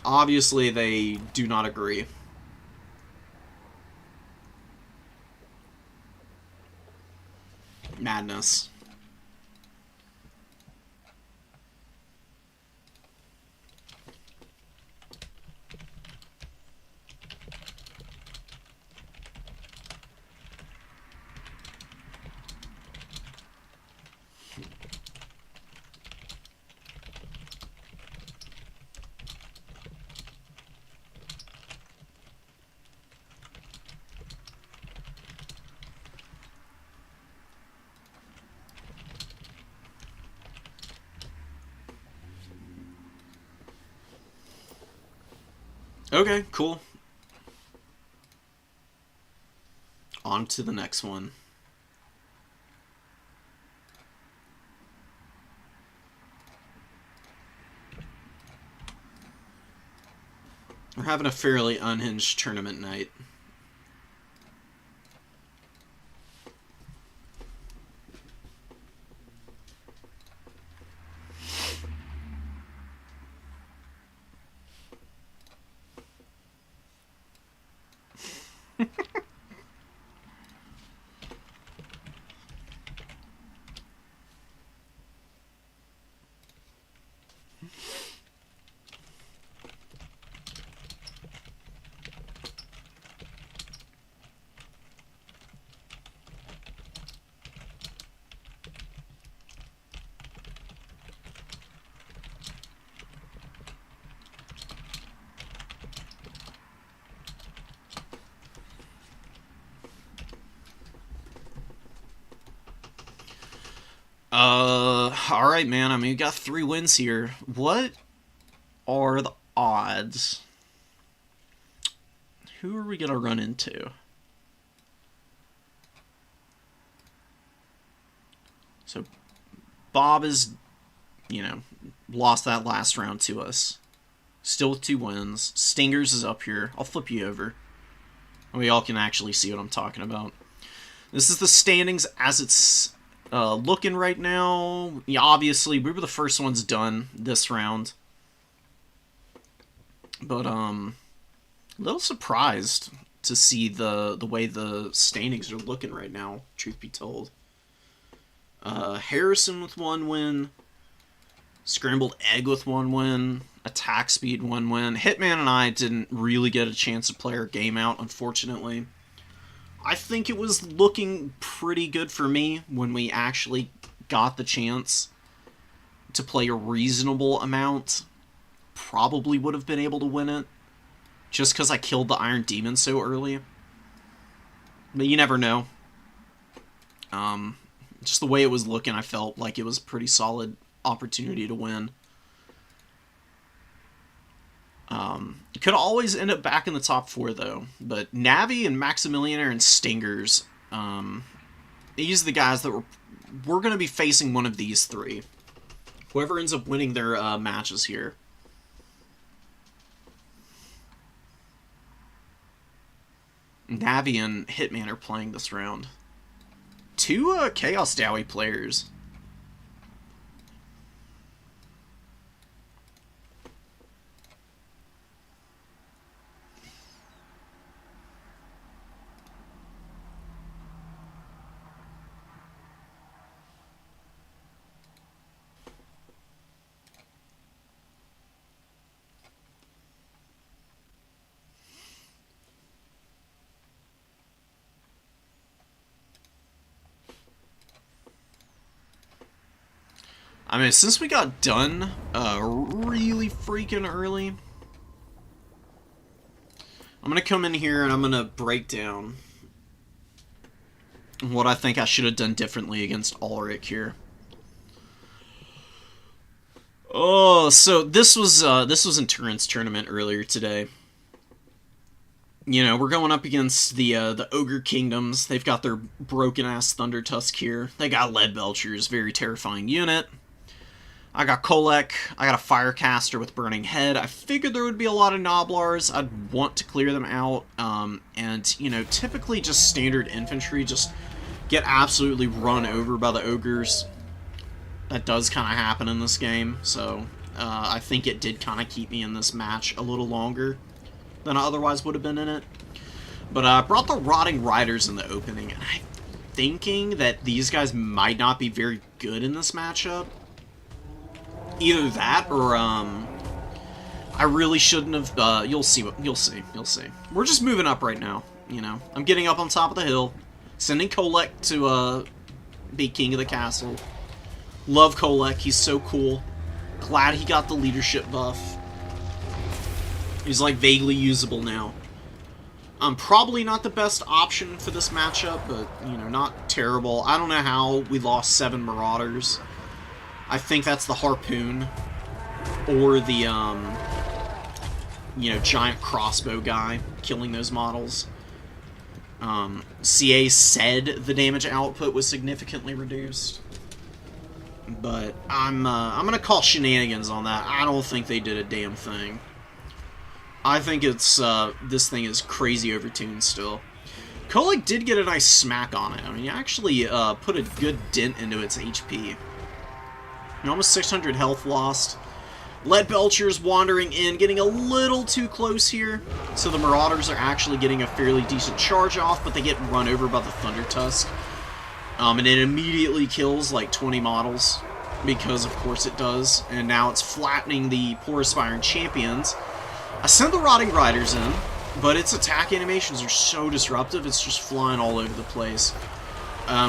Obviously, they do not agree. Madness. Okay, cool. On to the next one. We're having a fairly unhinged tournament night. Alright, man. I mean, you got 3 wins here. What are the odds? Who are we gonna run into? So, Bob is, you know, lost that last round to us. Still with 2 wins. Stingers is up here. I'll flip you over. We all can actually see what I'm talking about. This is the standings as it's looking right now, yeah, obviously, we were the first ones done this round. But, a little surprised to see the way the standings are looking right now, truth be told. Harrison with 1 win. Scrambled Egg with 1 win. Attack Speed 1 win. Hitman and I didn't really get a chance to play our game out, unfortunately. I think it was looking pretty good for me when we actually got the chance to play a reasonable amount. Probably would have been able to win it, just because I killed the Iron Demon so early. But you never know. Just the way it was looking, I felt like it was a pretty solid opportunity to win. You could always end up back in the top 4, though. But Navi and Maximilianer and Stingers, these are the guys that we're going to be facing one of these 3. Whoever ends up winning their matches here. Navi and Hitman are playing this round. 2 Chaos Dowie players. I mean, since we got done really freaking early, I'm going to come in here and I'm going to break down what I think I should have done differently against Ulrich here. Oh, so this was in Turin's tournament earlier today. You know, we're going up against the Ogre Kingdoms. They've got their broken-ass Thunder Tusk here. They got Lead Belchers, very terrifying unit. I got Kolek, I got a Firecaster with Burning Head. I figured there would be a lot of Gnoblars. I'd want to clear them out. And, you know, typically just standard infantry just get absolutely run over by the Ogres. That does kind of happen in this game, so I think it did kind of keep me in this match a little longer than I otherwise would have been in it. But I brought the Rotting Riders in the opening, and I'm thinking that these guys might not be very good in this matchup. Either that, or, I really shouldn't have, you'll see. We're just moving up right now, you know. I'm getting up on top of the hill, sending Kolek to, be king of the castle. Love Kolek, he's so cool. Glad he got the leadership buff. He's, like, vaguely usable now. Probably not the best option for this matchup, but, you know, not terrible. I don't know how we lost 7 Marauders. I think that's the Harpoon, or the, you know, giant crossbow guy killing those models. CA said the damage output was significantly reduced, but I'm gonna call shenanigans on that. I don't think they did a damn thing. I think it's, this thing is crazy overtuned still. Kolek did get a nice smack on it. I mean, he actually, put a good dent into its HP. Almost 600 health lost. Lead Belchers wandering in, getting a little too close here. So the Marauders are actually getting a fairly decent charge off, but they get run over by the Thunder Tusk. And it immediately kills like 20 models, because of course it does. And now it's flattening the poor Aspiring Champions. I sent the Rotting Riders in, but its attack animations are so disruptive, it's just flying all over the place.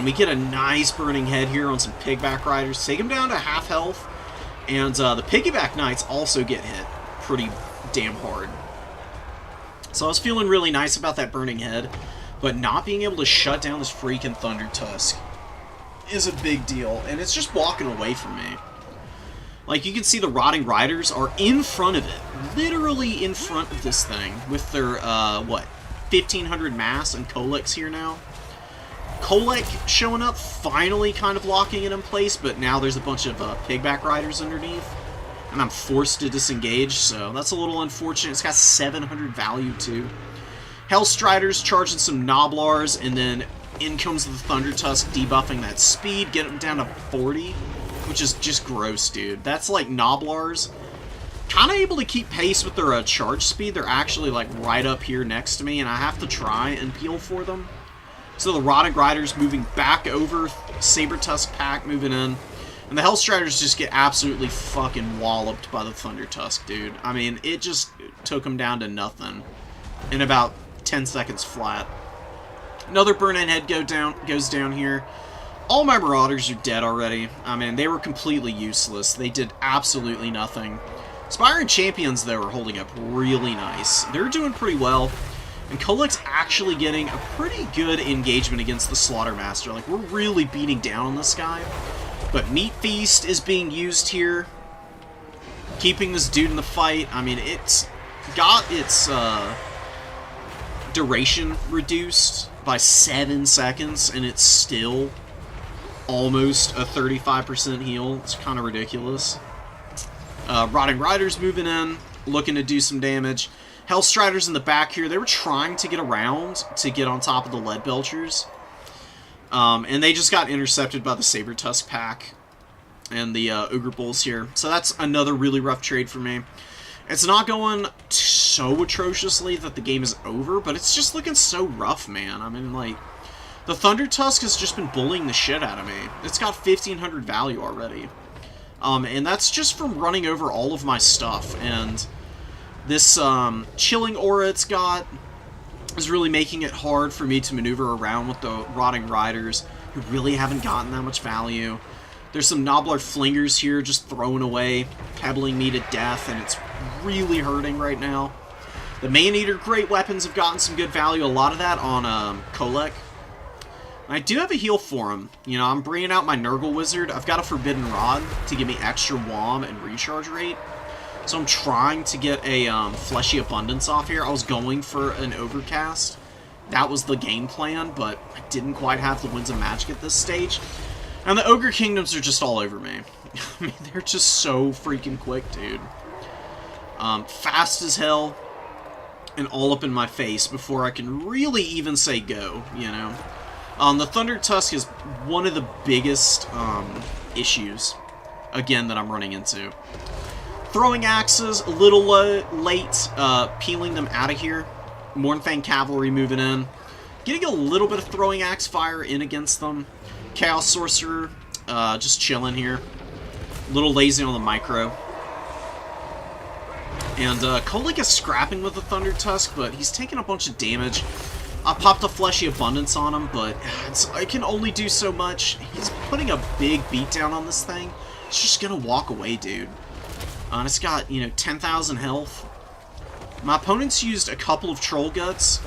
We get a nice Burning Head here on some Pigback Riders. Take them down to half health. And the Piggyback Knights also get hit pretty damn hard. So I was feeling really nice about that Burning Head. But not being able to shut down this freaking Thunder Tusk is a big deal. And it's just walking away from me. Like, you can see the Rotting Riders are in front of it. Literally in front of this thing. With their, 1,500 mass and Kolek's here now. Kolek showing up, finally kind of locking it in place, but now there's a bunch of Pigback Riders underneath, and I'm forced to disengage, so that's a little unfortunate. It's got 700 value, too. Hellstriders charging some Gnoblars, and then In comes the Thunder Tusk, debuffing that speed, get him down to 40, which is just gross, dude. That's like Gnoblars. Kind of able to keep pace with their charge speed. They're actually like right up here next to me, and I have to try and peel for them. So the Rotting Riders moving back over, Saber Tusk pack moving in, and the Hellstriders just get absolutely fucking walloped by the Thunder Tusk, dude. I mean, it just took them down to nothing in about 10 seconds flat. Another Burn-In Head goes down here. All my Marauders are dead already. I mean, they were completely useless. They did absolutely nothing. Aspiring Champions, though, are holding up really nice. They're doing pretty well. And Kolek's actually getting a pretty good engagement against the Slaughtermaster. Like, we're really beating down on this guy. But Meat Feast is being used here. Keeping this dude in the fight. I mean, it's got its duration reduced by 7 seconds, and it's still almost a 35% heal. It's kind of ridiculous. Rotting Riders moving in, looking to do some damage. Hellstriders in the back here, they were trying to get around to get on top of the Lead Belchers. And they just got intercepted by the Saber Tusk pack and the Ogre Bulls here. So that's another really rough trade for me. It's not going so atrociously that the game is over, but it's just looking so rough, man. I mean, like, the Thunder Tusk has just been bullying the shit out of me. It's got 1,500 value already. And that's just from running over all of my stuff. And this chilling aura it's got is really making it hard for me to maneuver around with the Rotting Riders, who really haven't gotten that much value. There's some Gnoblar Flingers here just thrown away, pebbling me to death, and it's really hurting right now. The Man-Eater Great Weapons have gotten some good value, a lot of that on Kolek. I do have a heal for him. You know, I'm bringing out my Nurgle Wizard. I've got a Forbidden Rod to give me extra WOM and recharge rate. So I'm trying to get a Fleshy Abundance off here. I was going for an Overcast. That was the game plan, but I didn't quite have the Winds of Magic at this stage. And the Ogre Kingdoms are just all over me. I mean, they're just so freaking quick, dude. Fast as hell, and all up in my face before I can really even say go, you know? The Thunder Tusk is one of the biggest issues, again, that I'm running into. Throwing Axes, a little late, peeling them out of here. Mornfang Cavalry moving in. Getting a little bit of Throwing Axe fire in against them. Chaos Sorcerer, just chilling here. A little lazy on the micro. And Kolek is scrapping with the Thunder Tusk, but he's taking a bunch of damage. I popped a Fleshy Abundance on him, but I can only do so much. He's putting a big beatdown on this thing. It's just gonna walk away, dude. And it's got, you know, 10,000 health. My opponent's used a couple of Troll Guts.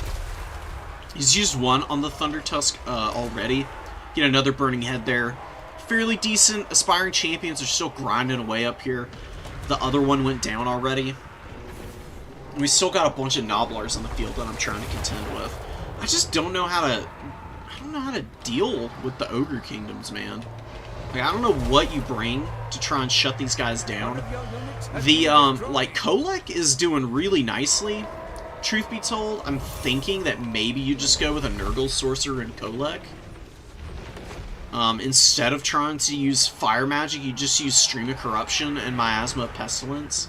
He's used one on the Thunder Tusk already. Get another Burning Head there. Fairly decent. Aspiring Champions are still grinding away up here. The other one went down already. And we still got a bunch of Gnoblars on the field that I'm trying to contend with. I just don't know how to... I don't know how to deal with the Ogre Kingdoms, man. Like, I don't know what you bring to try and shut these guys down. The, like, Kolek is doing really nicely, truth be told. I'm thinking that maybe you just go with a Nurgle Sorcerer and Kolek. Instead of trying to use Fire Magic, you just use Stream of Corruption and Miasma of Pestilence.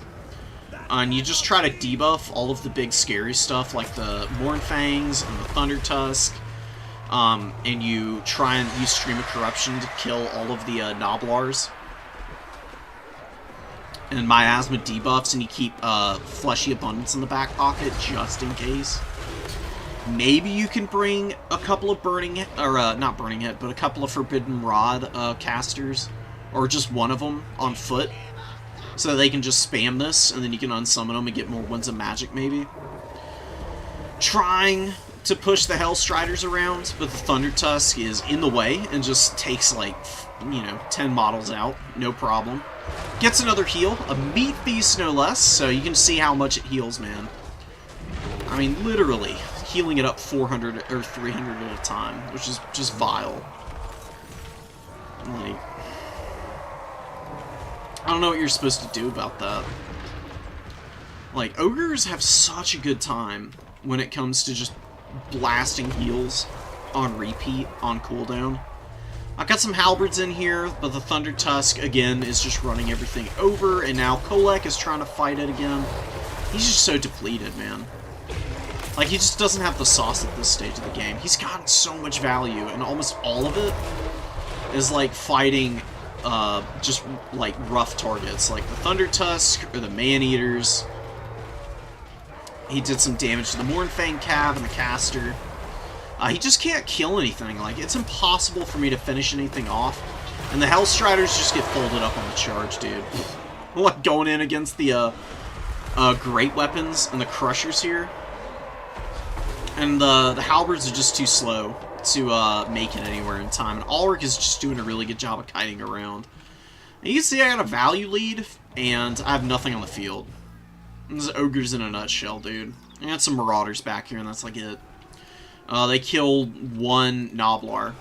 And you just try to debuff all of the big scary stuff, like the Mornfangs and the Thunder Tusk. And you try and use Stream of Corruption to kill all of the Gnoblars. And Miasma debuffs, and you keep Fleshy Abundance in the back pocket, just in case. Maybe you can bring a couple of not Burning Head, but a couple of Forbidden Rod casters, or just one of them on foot, so that they can just spam this, and then you can unsummon them and get more Winds of Magic, maybe. Trying to push the Hellstriders around, but the Thunder Tusk is in the way and just takes, like, you know, 10 models out, no problem. Gets another heal, a Meat Feast no less, so you can see how much it heals, man. I mean, literally, healing it up 400 or 300 at a time, which is just vile. Like, I don't know what you're supposed to do about that. Like, Ogres have such a good time when it comes to just blasting heals on repeat on cooldown. I got some halberds in here, but the Thunder Tusk, again, is just running everything over, and now Kolek is trying to fight it again. He's just so depleted, man. Like, he just doesn't have the sauce at this stage of the game. He's gotten so much value, and almost all of it is, like, fighting, just, like, rough targets. Like the Thunder Tusk, or the Man-Eaters. He did some damage to the Mournfang Cav and the Caster. He just can't kill anything. Like, it's impossible for me to finish anything off. And the Hellstriders just get folded up on the charge, dude. Like, going in against the, great weapons and the Crushers here. And the Halberds are just too slow to, make it anywhere in time. And Ulrich is just doing a really good job of kiting around. And you can see I got a value lead, and I have nothing on the field. This is Ogres in a nutshell, dude. I got some Marauders back here, and that's like it. They killed one Noblar.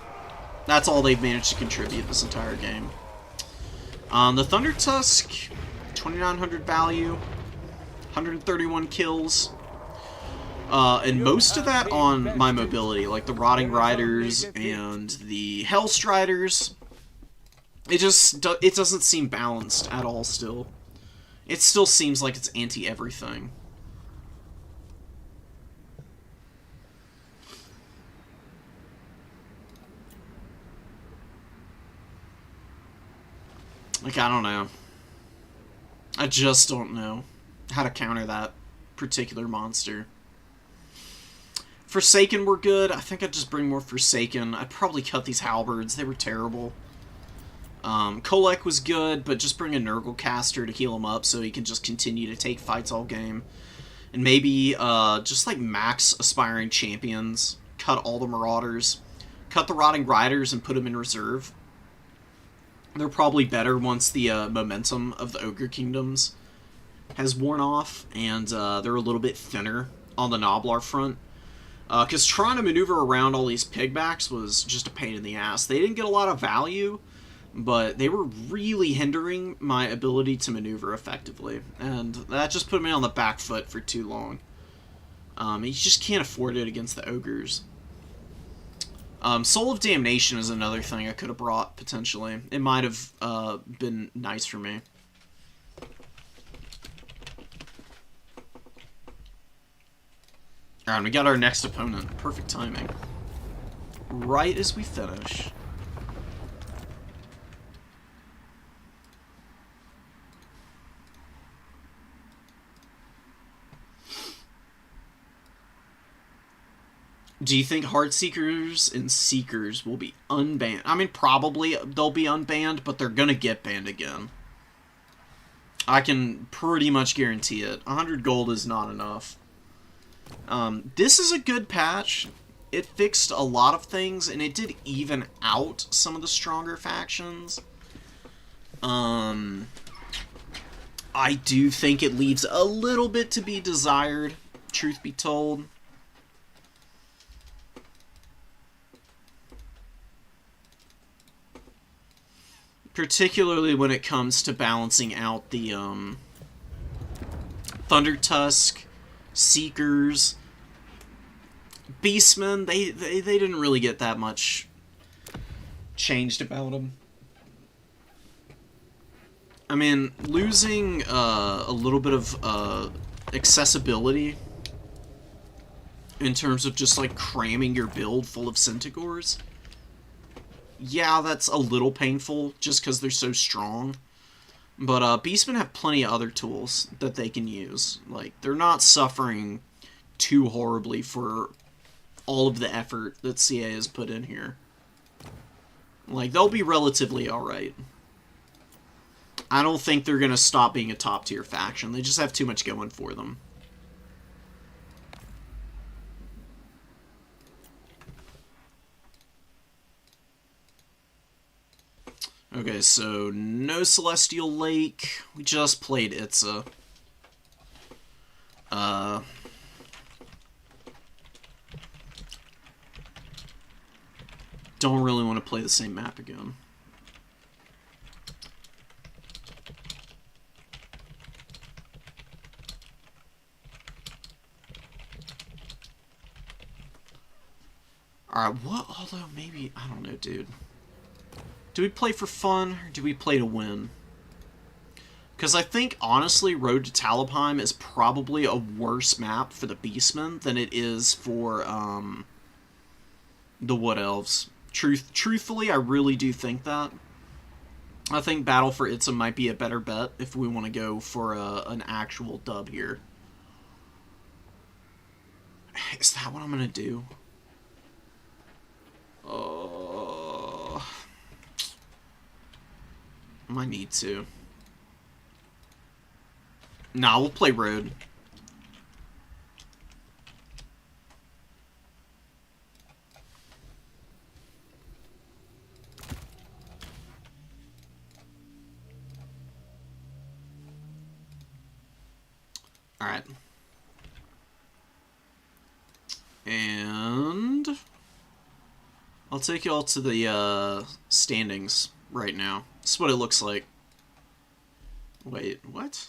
That's all they've managed to contribute this entire game. The Thunder Tusk, 2,900 value, 131 kills. And most of that on my mobility, like the Rotting Riders and the Hellstriders. It doesn't seem balanced at all still. It still seems like it's anti-everything. Like, I don't know. I just don't know how to counter that particular monster. Forsaken were good. I think I'd just bring more Forsaken. I'd probably cut these Halberds. They were terrible. Kolek was good, but just bring a Nurgle caster to heal him up so he can just continue to take fights all game. And maybe just like max Aspiring Champions. Cut all the Marauders. Cut the Rotting Riders and put them in reserve. They're probably better once the momentum of the Ogre Kingdoms has worn off, and they're a little bit thinner on the Noblar front. Because trying to maneuver around all these pigbacks was just a pain in the ass. They didn't get a lot of value, but they were really hindering my ability to maneuver effectively, and that just put me on the back foot for too long. You just can't afford it against the Ogres. Soul of Damnation is another thing I could have brought, potentially. It might have been nice for me. Alright, we got our next opponent. Perfect timing. Right as we finish. Do you think Heartseekers and Seekers will be unbanned? I mean, probably they'll be unbanned, but they're gonna get banned again. I can pretty much guarantee it. 100 gold is not enough. This is a good patch. It fixed a lot of things, and it did even out some of the stronger factions. I do think it leaves a little bit to be desired, truth be told. Particularly when it comes to balancing out the Thunder Tusk, Seekers, Beastmen. They didn't really get that much changed about them. I mean, losing a little bit of accessibility in terms of just like cramming your build full of Centaurs. Yeah, that's a little painful, just because they're so strong. But Beastmen have plenty of other tools that they can use. Like, they're not suffering too horribly for all of the effort that CA has put in here. Like, they'll be relatively alright. I don't think they're going to stop being a top-tier faction. They just have too much going for them. Okay, so no Celestial Lake. We just played Itza. Don't really want to play the same map again. Alright, what? Although, maybe... I don't know, dude. Do we play for fun, or do we play to win? Because I think, honestly, Road to Talabheim is probably a worse map for the Beastmen than it is for, the Wood Elves. Truthfully, I really do think that. I think Battle for Itzum might be a better bet if we want to go for an actual dub here. Is that what I'm going to do? I might need to. Nah, we'll play Road. Alright. And... I'll take y'all to the standings right now. This is what it looks like. Wait, what?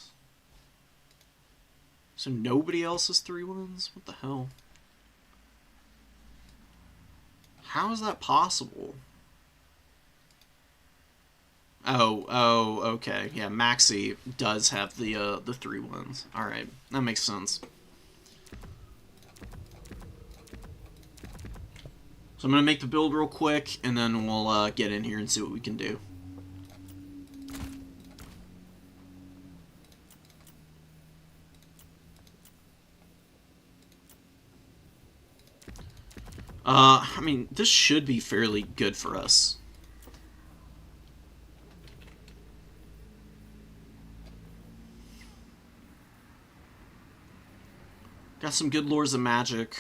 So nobody else has 3 wins? What the hell? How is that possible? Oh, okay. Yeah, Maxi does have the 3 wins. Alright, that makes sense. So I'm going to make the build real quick, and then we'll get in here and see what we can do. I mean, this should be fairly good for us. Got some good Lords of Magic.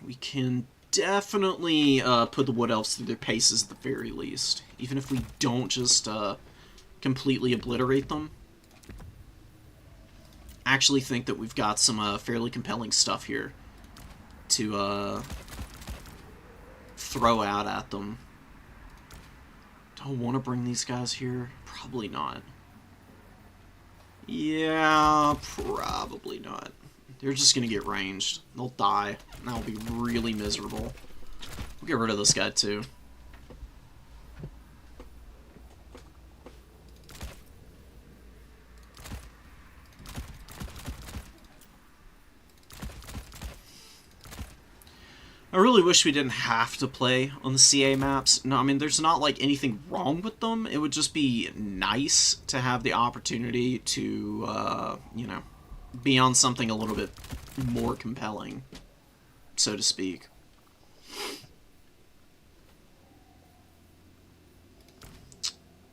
We can definitely put the Wood Elves through their paces at the very least. Even if we don't just completely obliterate them. I actually think that we've got some fairly compelling stuff here to throw out at them. Do I want to bring these guys here? Probably not. Yeah, probably not. They're just going to get ranged. They'll die. And that'll be really miserable. We'll get rid of this guy, too. I really wish we didn't have to play on the CA maps. No, I mean, there's not, like, anything wrong with them. It would just be nice to have the opportunity to, you know, be on something a little bit more compelling, so to speak.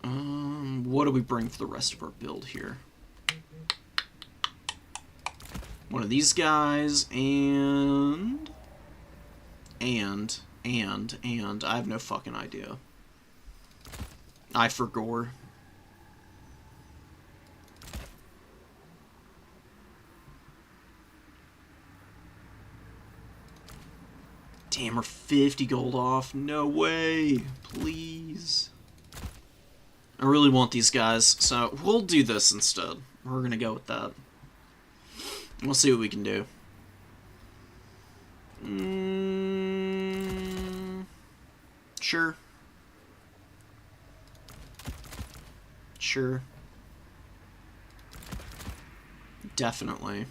What do we bring for the rest of our build here? One of these guys, and I have no fucking idea. Eye for Gore. Damn, we're 50 gold off. No way. Please. I really want these guys, so we'll do this instead. We're gonna go with that. We'll see what we can do. Sure. Sure. Definitely.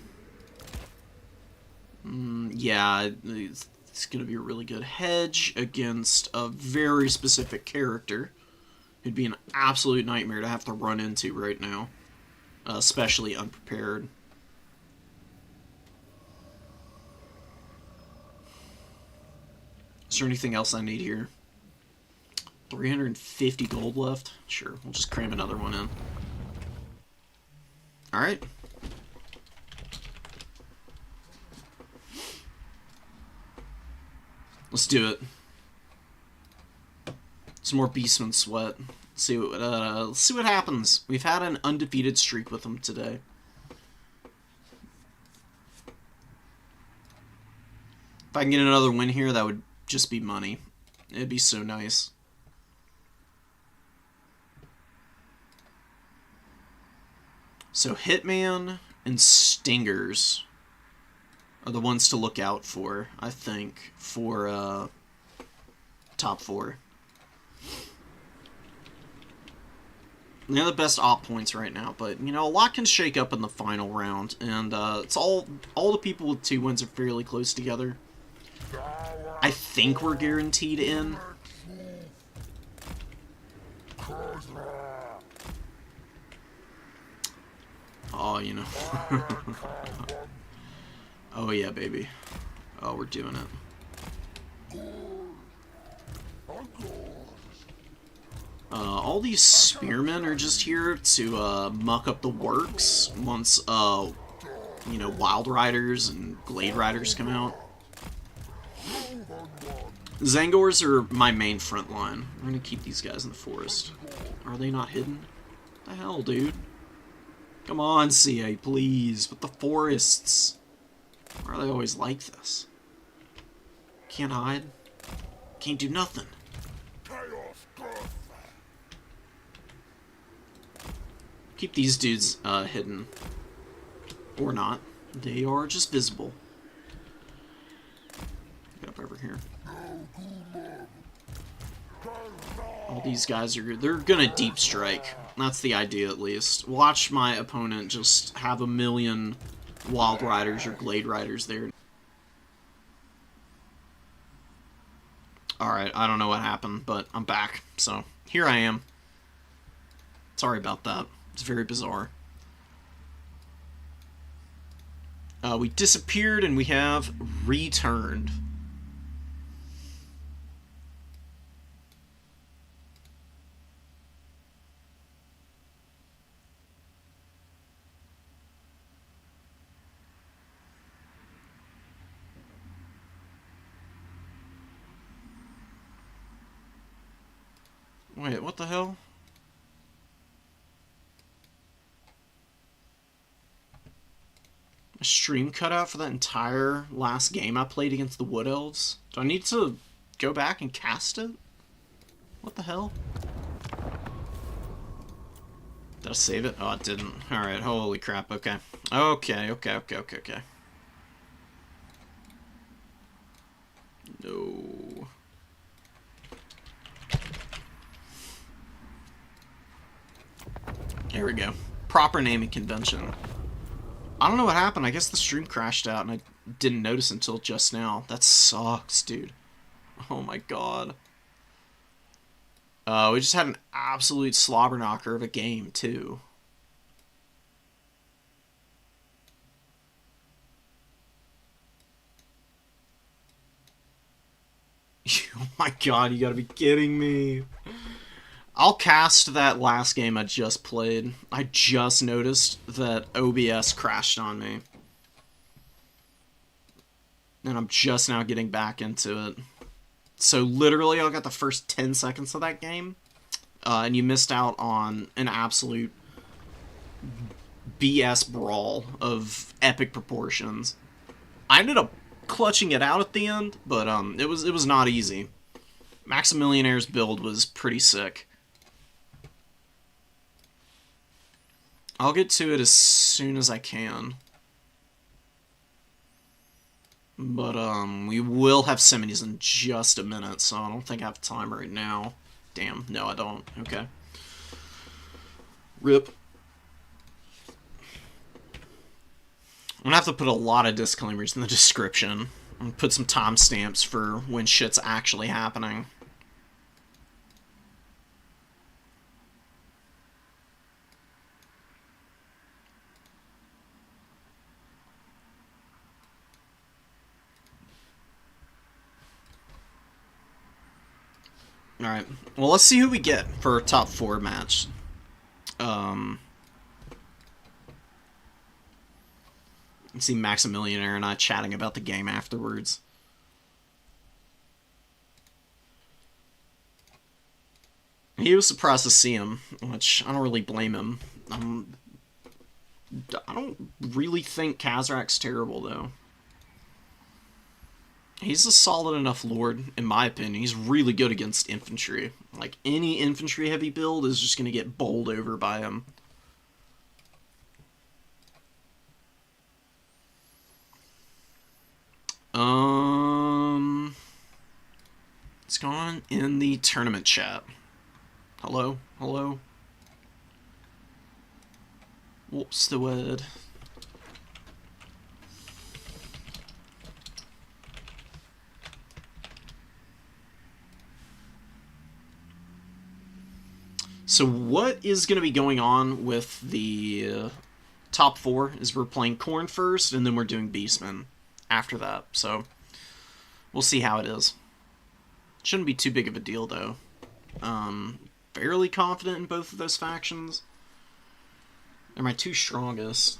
Yeah, it's going to be a really good hedge against a very specific character. It'd be an absolute nightmare to have to run into right now. Especially unprepared. Is there anything else I need here? 350 gold left? Sure, we'll just cram another one in. Alright. Let's do it. Some more Beastman Sweat. Let's see what happens. We've had an undefeated streak with them today. If I can get another win here, that would just be money. It'd be so nice. So Hitman and Stingers are the ones to look out for, I think, for top 4. They're the best op points right now, but, you know, a lot can shake up in the final round, and it's all the people with 2 wins are fairly close together. I think we're guaranteed in. Oh, you know. Oh, yeah, baby. Oh, we're doing it. All these spearmen are just here to muck up the works once, you know, Wild Riders and Glade Riders come out. Zangors are my main front line. I'm gonna keep these guys in the forest. Are they not hidden? What the hell, dude? Come on, CA, please. With the forests. Why are they always like this? Can't hide. Can't do nothing. Keep these dudes hidden. Or not. They are just visible. Get up over here. All these guys they're gonna deep strike. That's the idea, at least. Watch my opponent just have a million Wild Riders or Glade Riders there. Alright, I don't know what happened, but I'm back. So, here I am. Sorry about that. It's very bizarre. We disappeared and we have returned. Wait, what the hell? A stream cutout for that entire last game I played against the Wood Elves? Do I need to go back and cast it? What the hell? Did I save it? Oh, it didn't. Alright, holy crap, okay. Okay. No. There we go. Proper naming convention. I don't know what happened. I guess the stream crashed out and I didn't notice until just now. That sucks, dude. Oh my god. We just had an absolute slobber knocker of a game, too. Oh my god, you gotta be kidding me. I'll cast that last game I just played. I just noticed that OBS crashed on me. And I'm just now getting back into it. So literally I got the first 10 seconds of that game. And you missed out on an absolute BS brawl of epic proportions. I ended up clutching it out at the end, but it was not easy. Maximillionaire's build was pretty sick. I'll get to it as soon as I can. But, we will have semis in just a minute, so I don't think I have time right now. Damn, no I don't. Okay. RIP. I'm gonna have to put a lot of disclaimers in the description. And put some timestamps for when shit's actually happening. Alright, well let's see who we get for a top 4 match. Let's see Maximillionaire and I chatting about the game afterwards. He was surprised to see him, which I don't really blame him. I don't really think Kazrak's terrible, though. He's a solid enough lord, in my opinion. He's really good against infantry. Like, any infantry-heavy build is just going to get bowled over by him. What's going on in the tournament chat? Hello? Hello? What's the word? So what is going to be going on with the top 4 is we're playing Khorne first, and then we're doing Beastmen after that. So we'll see how it is. Shouldn't be too big of a deal, though. Fairly confident in both of those factions. They're my 2 strongest.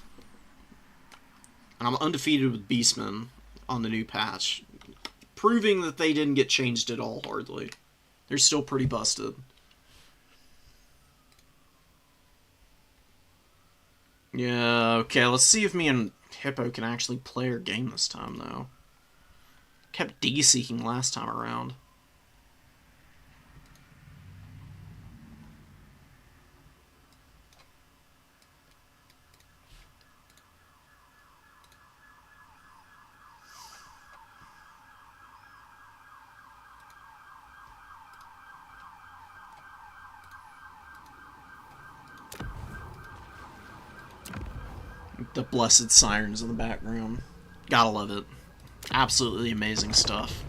And I'm undefeated with Beastmen on the new patch. Proving that they didn't get changed at all, hardly. They're still pretty busted. Yeah, okay, let's see if me and Hippo can actually play our game this time, though. Kept D-seeking last time around. The blessed sirens in the background. Gotta love it. Absolutely amazing stuff.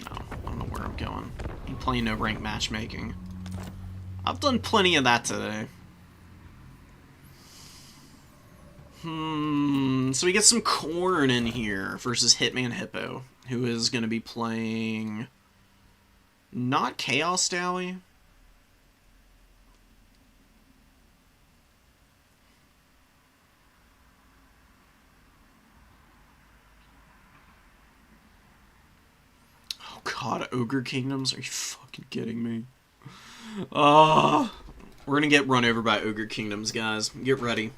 No, I don't know where I'm going. I'm playing no rank matchmaking. I've done plenty of that today. So we get some Khorne in here versus Hitman Hippo, who is going to be playing... not Chaos Dowie. God, Ogre Kingdoms? Are you fucking kidding me? We're gonna get run over by Ogre Kingdoms, guys. Get ready.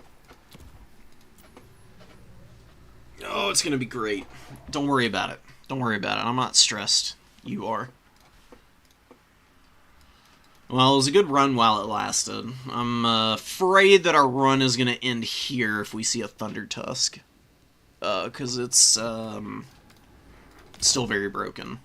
Oh, it's gonna be great. Don't worry about it. Don't worry about it. I'm not stressed. You are. Well, it was a good run while it lasted. I'm afraid that our run is gonna end here if we see a Thunder Tusk. Because it's still very broken.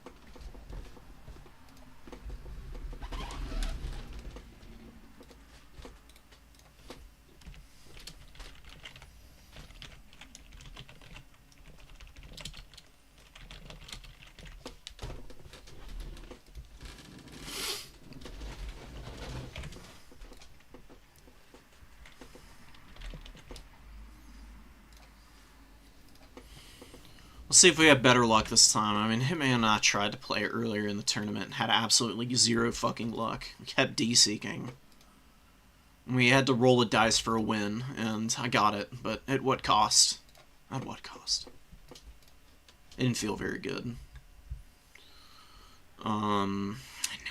Let's see if we have better luck this time. I mean, Hitman and I tried to play earlier in the tournament and had absolutely zero fucking luck. We kept D-seeking. We had to roll a dice for a win, and I got it, but at what cost? At what cost? It didn't feel very good. Now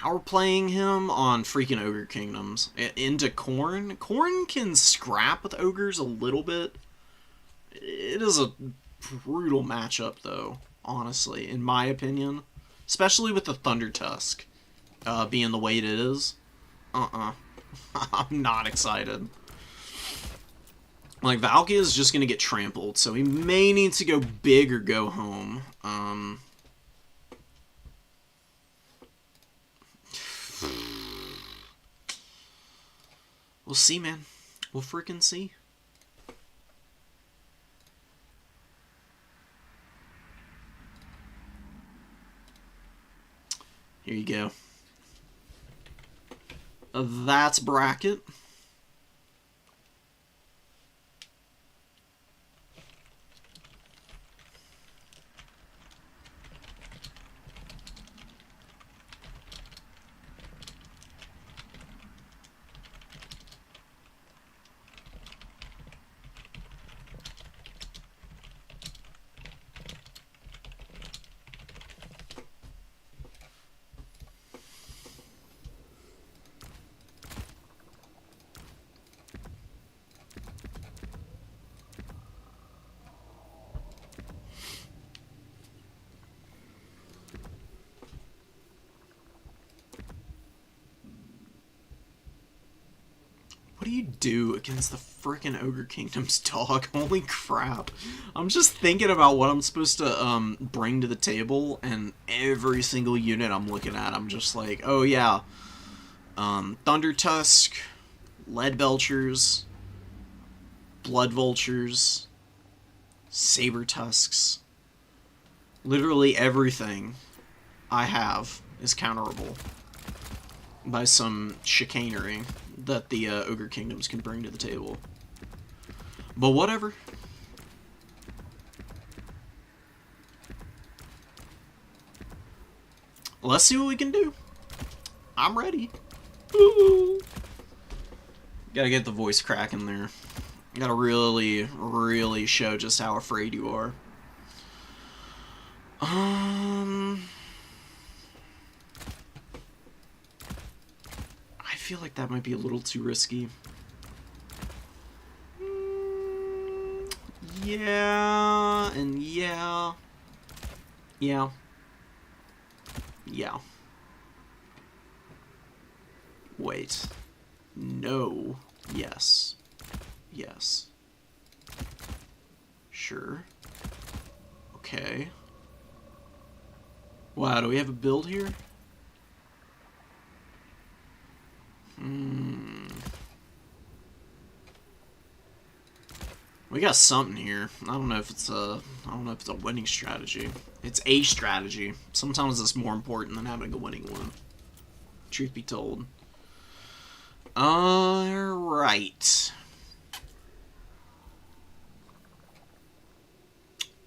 we're playing him on freaking Ogre Kingdoms. Into Khorne. Khorne can scrap with Ogres a little bit. It is a brutal matchup, though, honestly, in my opinion. Especially with the Thunder Tusk being the way it is. I'm not excited. Like, Valkia is just going to get trampled, so we may need to go big or go home. We'll see, man. We'll freaking see. Here you go. That's bracket. do you do against the frickin' Ogre Kingdoms, dog? Holy crap. I'm just thinking about what I'm supposed to, bring to the table, and every single unit I'm looking at, I'm just like, oh yeah, Thunder Tusk, Lead Belchers, Blood Vultures, Saber Tusks. Literally everything I have is counterable by some chicanery that the Ogre Kingdoms can bring to the table. But whatever. Let's see what we can do. I'm ready. Ooh. Gotta get the voice crack in there. Gotta really, really show just how afraid you are. I feel like that might be a little too risky. Yeah, and yeah. Yeah. Yeah. Wait. No. Yes. Yes. Sure. Okay. Wow, do we have a build here? We got something here. I don't know if it's a winning strategy. It's a strategy. Sometimes it's more important than having a winning one. Truth be told. Alright.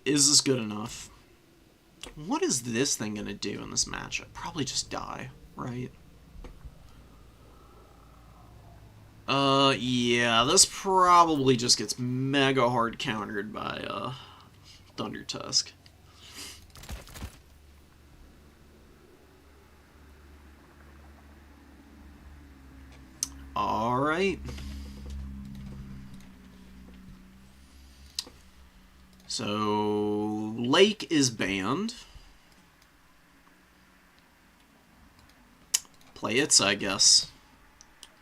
Is this good enough? What is this thing gonna do in this matchup? Probably just die, right? Yeah, this probably just gets mega hard countered by, Thunder Tusk. Alright. So, Lake is banned. Play Itza, I guess.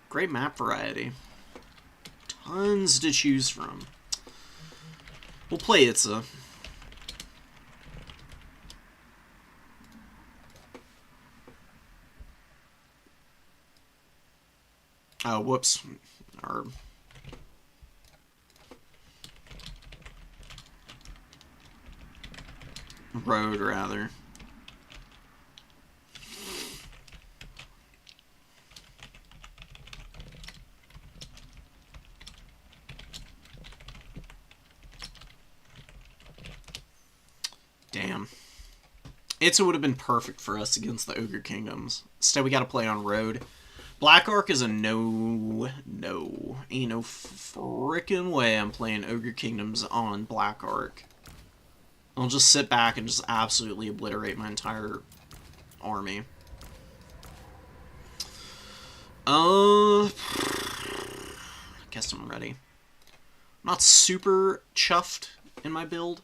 Great map variety. Tons to choose from. We'll play Itza. Oh, whoops. Or road, rather. Damn. Itza would have been perfect for us against the Ogre Kingdoms. Instead, we gotta play on road. Black Ark is a no. Ain't no frickin' way I'm playing Ogre Kingdoms on Black Ark. I'll just sit back and just absolutely obliterate my entire army. I guess I'm ready. I'm not super chuffed in my build.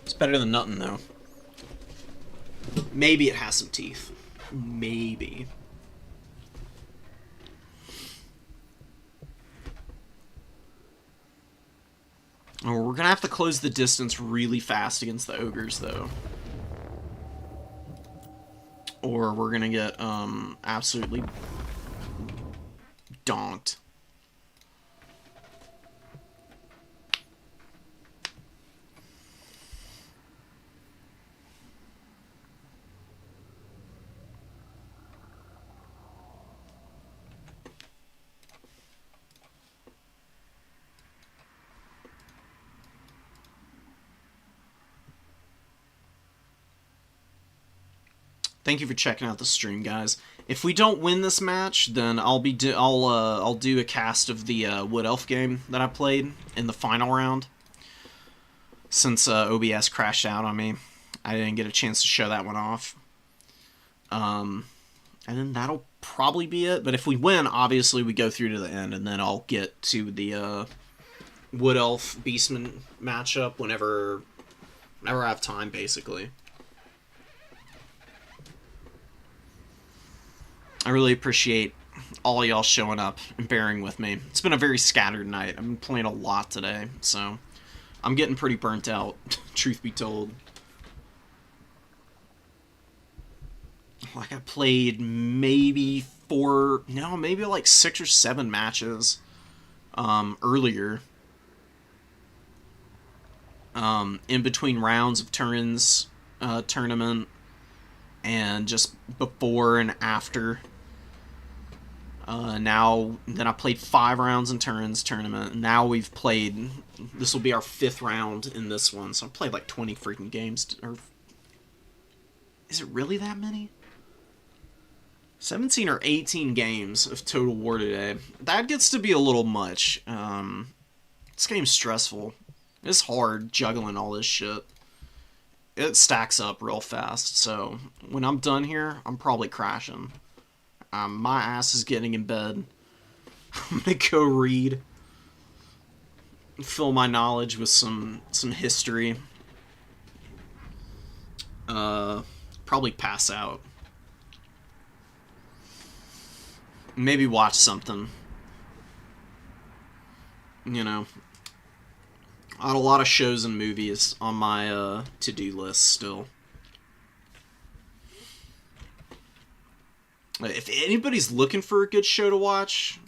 It's better than nothing, though. Maybe it has some teeth. Maybe. Oh, we're gonna have to close the distance really fast against the ogres, though. Or we're gonna get, absolutely donked. Thank you for checking out the stream, guys. If we don't win this match, then I'll do a cast of the Wood Elf game that I played in the final round. Since OBS crashed out on me, I didn't get a chance to show that one off. And then that'll probably be it. But if we win, obviously we go through to the end, and then I'll get to the Wood Elf Beastman matchup whenever I have time, basically. I really appreciate all y'all showing up and bearing with me. It's been a very scattered night. I've been playing a lot today, so I'm getting pretty burnt out, truth be told. Like, I played maybe maybe like 6 or 7 matches earlier. In between rounds of Turin's tournament, and just before and after. Then I played 5 rounds in Turin's tournament. Now we've played, this will be our 5th round in this one, so I played like 20 freaking games. Or is it really that many? 17 or 18 games of Total War today. That gets to be a little much. This game's stressful. It's hard juggling all this shit. It stacks up real fast, so when I'm done here, I'm probably crashing. My ass is getting in bed. I'm gonna go read. Fill my knowledge with some history. Probably pass out. Maybe watch something. You know. I had a lot of shows and movies on my to-do list still. If anybody's looking for a good show to watch,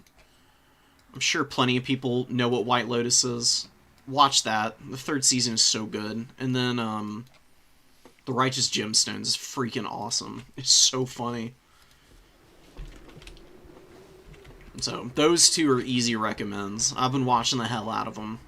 I'm sure plenty of people know what White Lotus is. Watch that. The 3rd season is so good. And then The Righteous Gemstones is freaking awesome. It's so funny. So those 2 are easy recommends. I've been watching the hell out of them.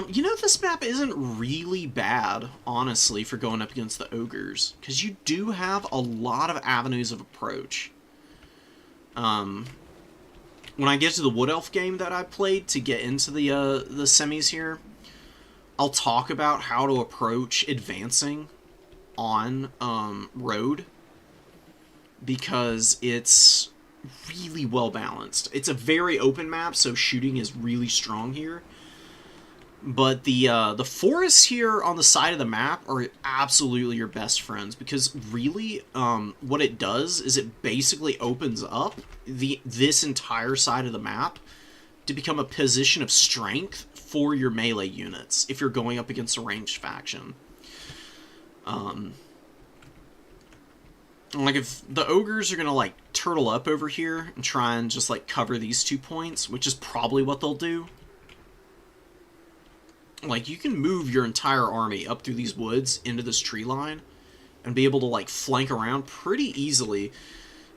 You know, this map isn't really bad, honestly, for going up against the ogres, because you do have a lot of avenues of approach. When I get to the Wood Elf game that I played to get into the semis here, I'll talk about how to approach advancing on road, because it's really well balanced. It's a very open map, so shooting is really strong here. But the forests here on the side of the map are absolutely your best friends, because really what it does is it basically opens up this entire side of the map to become a position of strength for your melee units if you're going up against a ranged faction. Like, if the ogres are gonna like turtle up over here and try and just like cover these 2 points, which is probably what they'll do. Like, you can move your entire army up through these woods into this tree line and be able to, like, flank around pretty easily,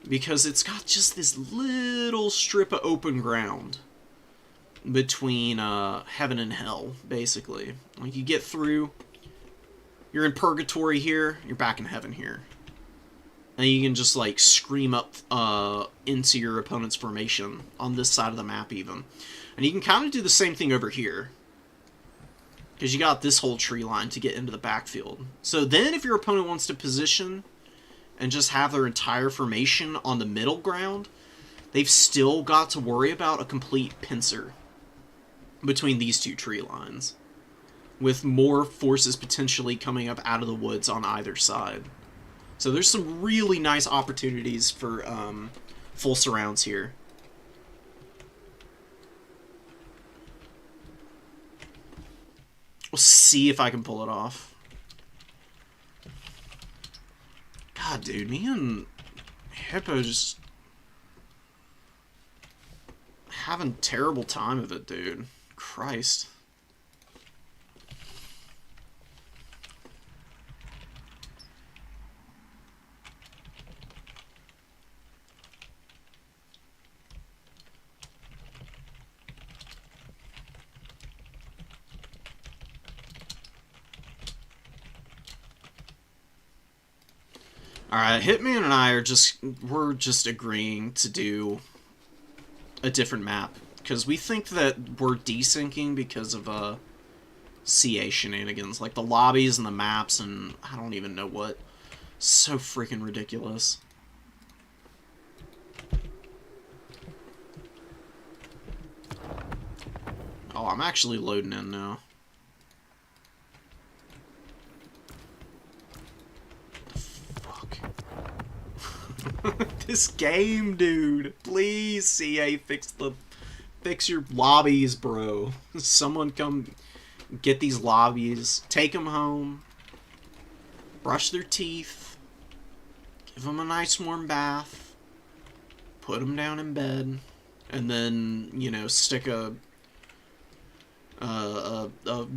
because it's got just this little strip of open ground between heaven and hell, basically. Like, you get through, you're in purgatory here, you're back in heaven here. And you can just, like, scream up into your opponent's formation on this side of the map, even. And you can kind of do the same thing over here, because you got this whole tree line to get into the backfield. So then if your opponent wants to position and just have their entire formation on the middle ground, they've still got to worry about a complete pincer between these 2 tree lines, with more forces potentially coming up out of the woods on either side. So there's some really nice opportunities for full surrounds here. We'll see if I can pull it off. God, dude, me and Hippo just having a terrible time of it, dude. Christ. Alright, Hitman and I we're just agreeing to do a different map, because we think that we're desyncing because of CA shenanigans, like the lobbies and the maps and I don't even know what. So freaking ridiculous. Oh, I'm actually loading in now. Fuck. This game, dude. Please, CA, fix your lobbies, bro. Someone come get these lobbies, take them home, brush their teeth, give them a nice warm bath, put them down in bed, and then, you know, stick a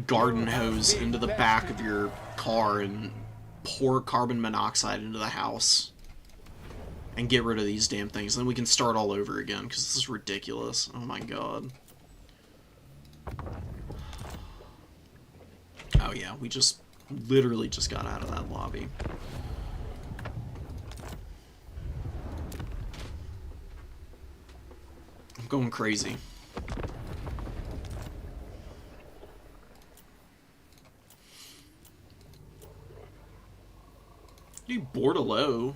garden hose into the back of your car and pour carbon monoxide into the house and get rid of these damn things. Then we can start all over again, because this is ridiculous. Oh my god. Oh yeah, we just literally just got out of that lobby. I'm going crazy. Dude, Bordello.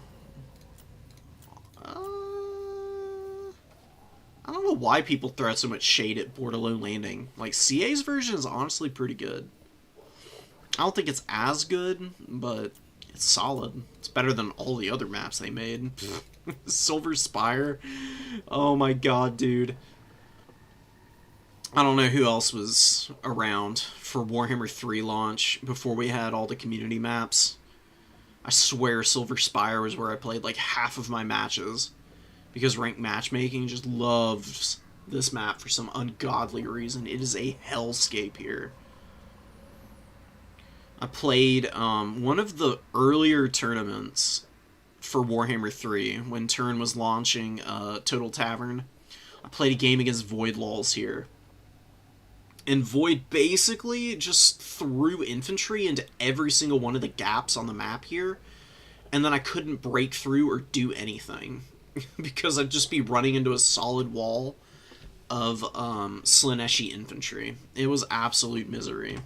I don't know why people throw so much shade at Bordello Landing. Like, CA's version is honestly pretty good. I don't think it's as good, but it's solid. It's better than all the other maps they made. Silver Spire. Oh my god, dude. I don't know who else was around for Warhammer 3 launch before we had all the community maps. I swear Silver Spire was where I played like half of my matches. Because Ranked Matchmaking just loves this map for some ungodly reason. It is a hellscape here. I played one of the earlier tournaments for Warhammer 3 when Turn was launching Total Tavern. I played a game against Void Laws here. And Void basically just threw infantry into every single one of the gaps on the map here. And then I couldn't break through or do anything. Because I'd just be running into a solid wall of Slaaneshi infantry. It was absolute misery.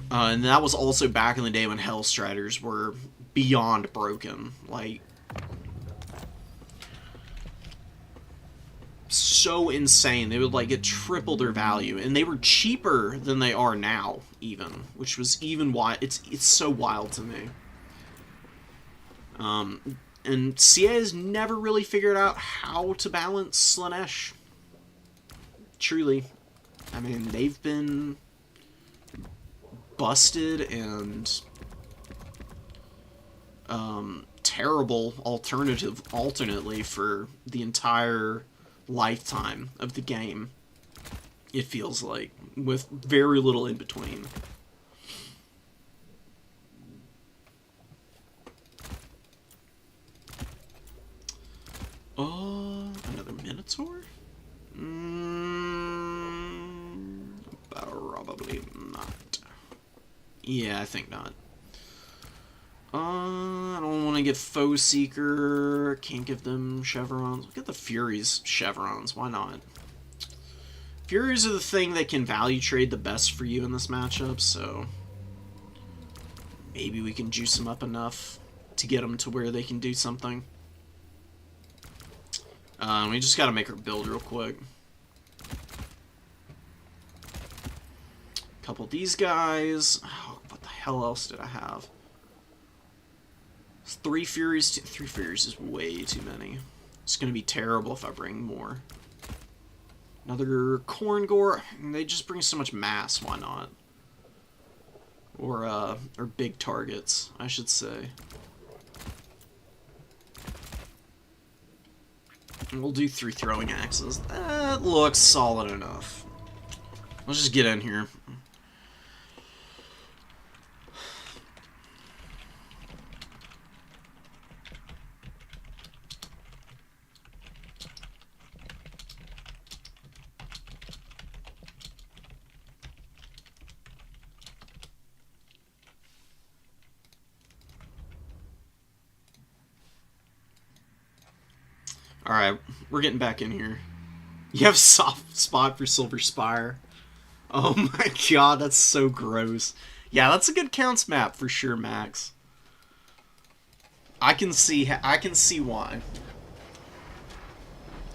And that was also back in the day when Hellstriders were beyond broken. Like, so insane. They would like get triple their value, and they were cheaper than they are now, even, which was even wild. It's so wild to me. And CA has never really figured out how to balance Slaanesh. Truly. I mean, they've been busted and terrible alternately for the entire lifetime of the game, it feels like, with very little in between. Another Minotaur? Probably not. Yeah, I think not. I don't want to get Foe Seeker. Can't give them chevrons. Get the Furies chevrons. Why not? Furies are the thing that can value trade the best for you in this matchup, so maybe we can juice them up enough to get them to where they can do something. We just gotta make our build real quick. Couple of these guys. Oh, what the hell else did I have? It's 3 Furies. 3 Furies is way too many. It's gonna be terrible if I bring more. Another Khorne Gore. They just bring so much mass. Why not? Or big targets, I should say. We'll do 3 throwing axes. That looks solid enough. Let's just get in here. Alright, we're getting back in here. You have a soft spot for Silver Spire. Oh my god, that's so gross. Yeah, that's a good counts map for sure, Max. I can see why.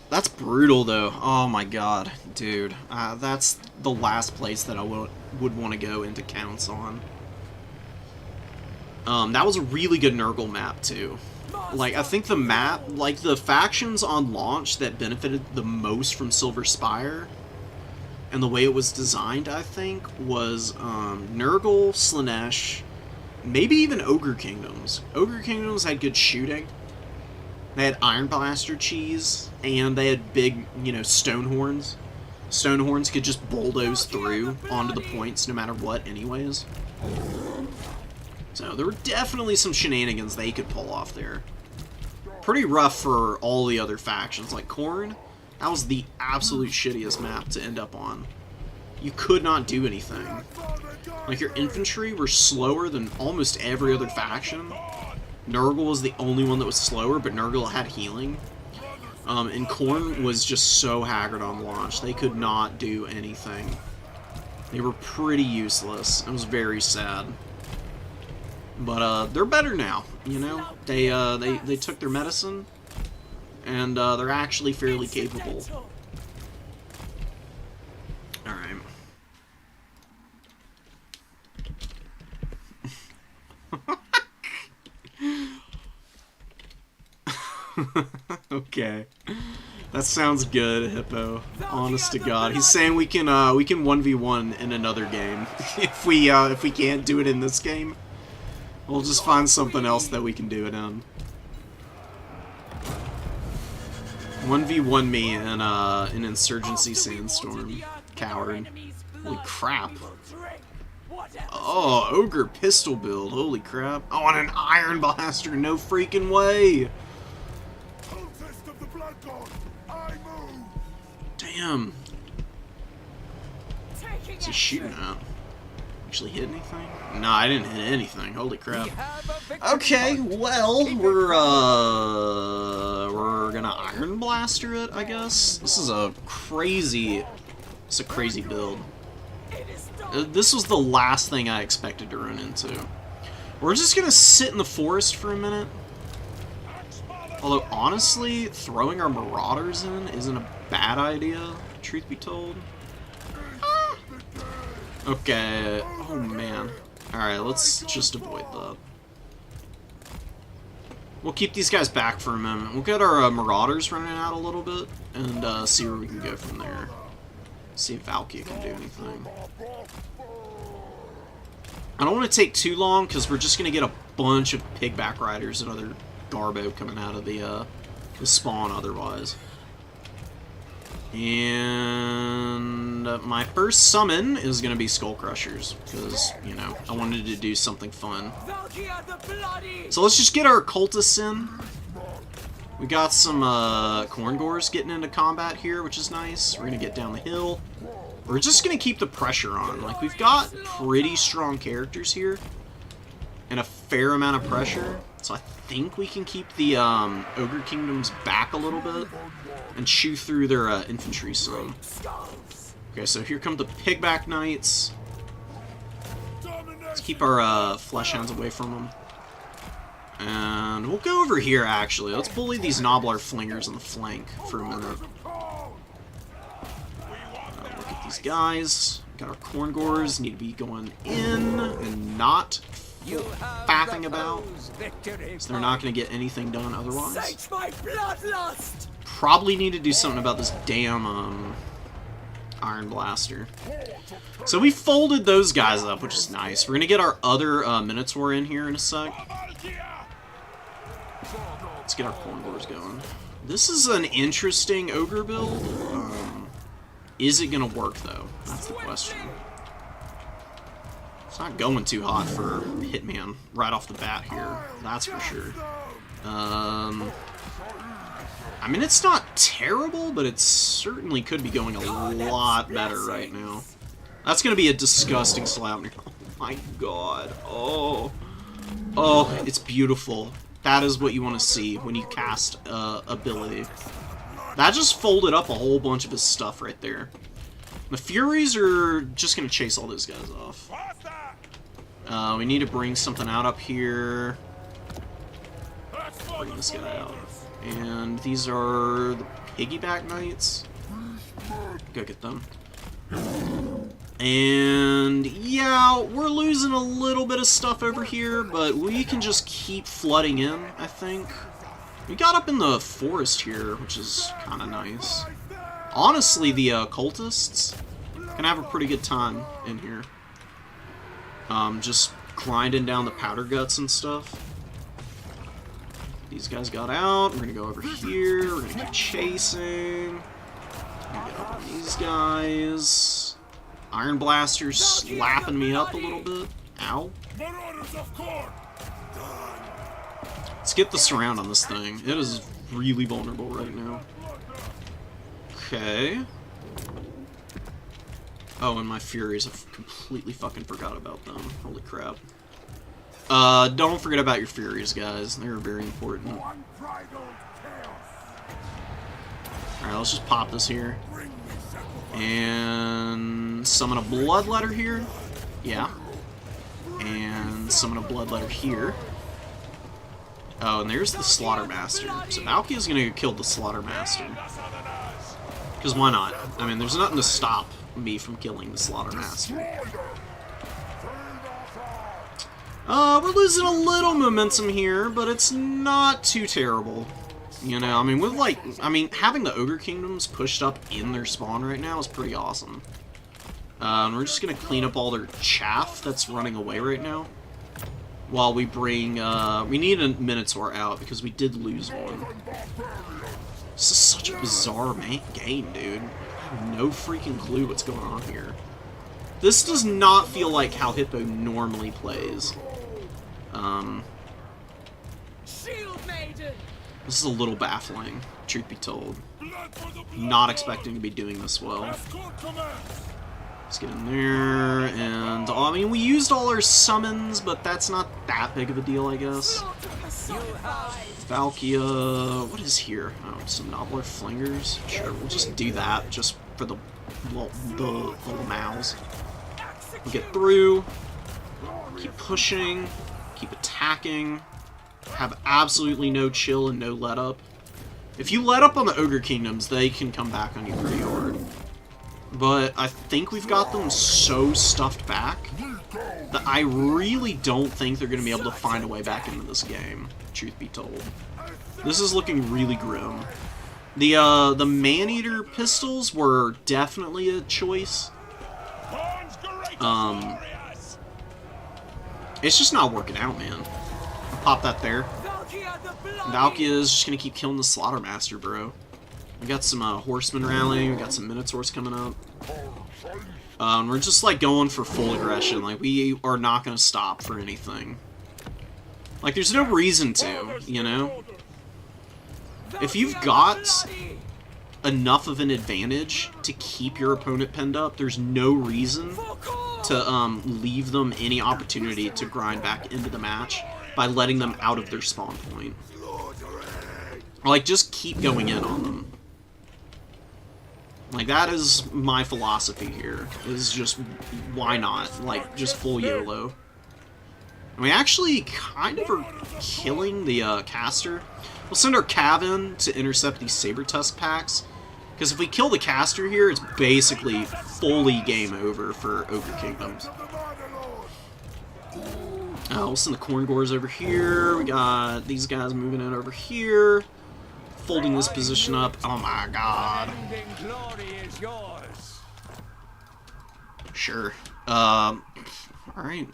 That's brutal, though. Oh my god, dude. That's the last place that I would want to go into counts on. That was a really good Nurgle map, too. Like, I think the map, like, the factions on launch that benefited the most from Silver Spire, and the way it was designed, I think, was Nurgle, Slaanesh, maybe even Ogre Kingdoms. Ogre Kingdoms had good shooting. They had Iron Blaster cheese, and they had big, you know, stone horns. Stone horns could just bulldoze through onto the points no matter what, anyways. So there were definitely some shenanigans they could pull off there. Pretty rough for all the other factions. Like Khorne, that was the absolute shittiest map to end up on. You could not do anything. Like, your infantry were slower than almost every other faction. Nurgle was the only one that was slower, but Nurgle had healing. And Khorne was just so haggard on launch. They could not do anything. They were pretty useless. It was very sad. But they're better now, you know? They took their medicine, and they're actually fairly capable. Alright. Okay. That sounds good, Hippo. Honest to God. He's saying we can 1v1 in another game. if we can't do it in this game, we'll just find something else that we can do it in. 1v1 me in an Insurgency Sandstorm. Coward. Holy crap. Oh, Ogre pistol build. Holy crap. Oh, and an Iron Blaster. No freaking way. Damn. What's he shooting at? Actually hit anything? Nah, I didn't hit anything. Holy crap. Okay, well, we're gonna Iron Blaster it, I guess. This is a crazy build. This was the last thing I expected to run into. We're just gonna sit in the forest for a minute. Although, honestly, throwing our Marauders in isn't a bad idea, truth be told. Okay, oh man. Alright, let's just avoid that. We'll keep these guys back for a moment. We'll get our Marauders running out a little bit, and see where we can go from there. See if Valkia can do anything. I don't want to take too long, because we're just going to get a bunch of Pigback Riders and other Garbo coming out of the spawn otherwise. And my first summon is going to be Skull Crushers, because, you know, I wanted to do something fun. So let's just get our cultists in. We got some Khorngors getting into combat here, which is nice. We're going to get down the hill. We're just going to keep the pressure on. Like, we've got pretty strong characters here, and a fair amount of pressure. So I think we can keep the Ogre Kingdoms back a little bit and chew through their infantry some. Okay, so here come the Pigback Knights. Let's keep our Flesh Hounds away from them. And we'll go over here, actually. Let's bully these Gnoblar Flingers on the flank for a minute. Look at these guys. Got our Khorngors. Need to be going in and not faffing about. So they're not going to get anything done otherwise. Probably need to do something about this damn Iron Blaster. So we folded those guys up, which is nice. We're going to get our other Minotaur in here in a sec. Let's get our Khorngors going. This is an interesting Ogre build. Is it going to work, though? That's the question. It's not going too hot for Hitman right off the bat here. That's for sure. I mean, it's not terrible, but it certainly could be going a lot better right now. That's going to be a disgusting Sleipnir. Oh my god. Oh. Oh, it's beautiful. That is what you want to see when you cast ability. That just folded up a whole bunch of his stuff right there. The Furies are just going to chase all those guys off. We need to bring something out up here. Bring this guy out. And these are the piggyback knights. Go get them. And yeah, we're losing a little bit of stuff over here, but we can just keep flooding in, I think. We got up in the forest here, which is kind of nice. Honestly, the cultists can have a pretty good time in here. Just grinding down the powder guts and stuff. These guys got out. We're gonna go over here. We're gonna keep chasing. We're gonna get up on these guys. Iron Blaster's slapping me up a little bit. Ow. Let's get the surround on this thing. It is really vulnerable right now. Okay. Oh, and my Furies, I completely fucking forgot about them. Holy crap. Don't forget about your Furies, guys. They're very important. Alright, let's just pop this here. And summon a Bloodletter here. Yeah. And summon a Bloodletter here. Oh, and there's the Slaughtermaster. So Valky's gonna kill the Slaughtermaster. Because why not? I mean, there's nothing to stop me from killing the Slaughtermaster. We're losing a little momentum here, but it's not too terrible. You know, I mean, with like, having the Ogre Kingdoms pushed up in their spawn right now is pretty awesome. And we're just gonna clean up all their chaff that's running away right now. While we bring, we need a Minotaur out because we did lose one. This is such a bizarre game, dude. I have no freaking clue what's going on here. This does not feel like how Hippo normally plays. This is a little baffling, truth be told. Not expecting to be doing this well. Let's get in there, and I mean, we used all our summons, but that's not that big of a deal, I guess. Valkia, what is here? Oh, some Nobbler Flingers. Sure, we'll just do that, just for the little mouths. We'll get through, keep pushing, keep attacking, have absolutely no chill and no let up. If you let up on the Ogre Kingdoms, they can come back on you pretty hard. But I think we've got them so stuffed back that I really don't think they're going to be able to find a way back into this game, truth be told. This is looking really grim. The Maneater pistols were definitely a choice. It's just not working out, man. I'll pop that there. Valkia is just going to keep killing the Slaughtermaster, bro. We got some horsemen rallying, we got some Minotaurs coming up. We're just like going for full aggression, like we are not going to stop for anything. Like there's no reason to, you know? If you've got enough of an advantage to keep your opponent pinned up, there's no reason to leave them any opportunity to grind back into the match by letting them out of their spawn point. Like just keep going in on them. Like, that is my philosophy here, is just, why not? Like, just full YOLO. And we actually kind of are killing the caster. We'll send our Cav in to intercept these Saber-Tusk packs, because if we kill the caster here, it's basically fully game over for Ogre Kingdoms. We'll send the Khorngors over here. We got these guys moving in over here. Folding this position up. Oh my god. Sure. Alright.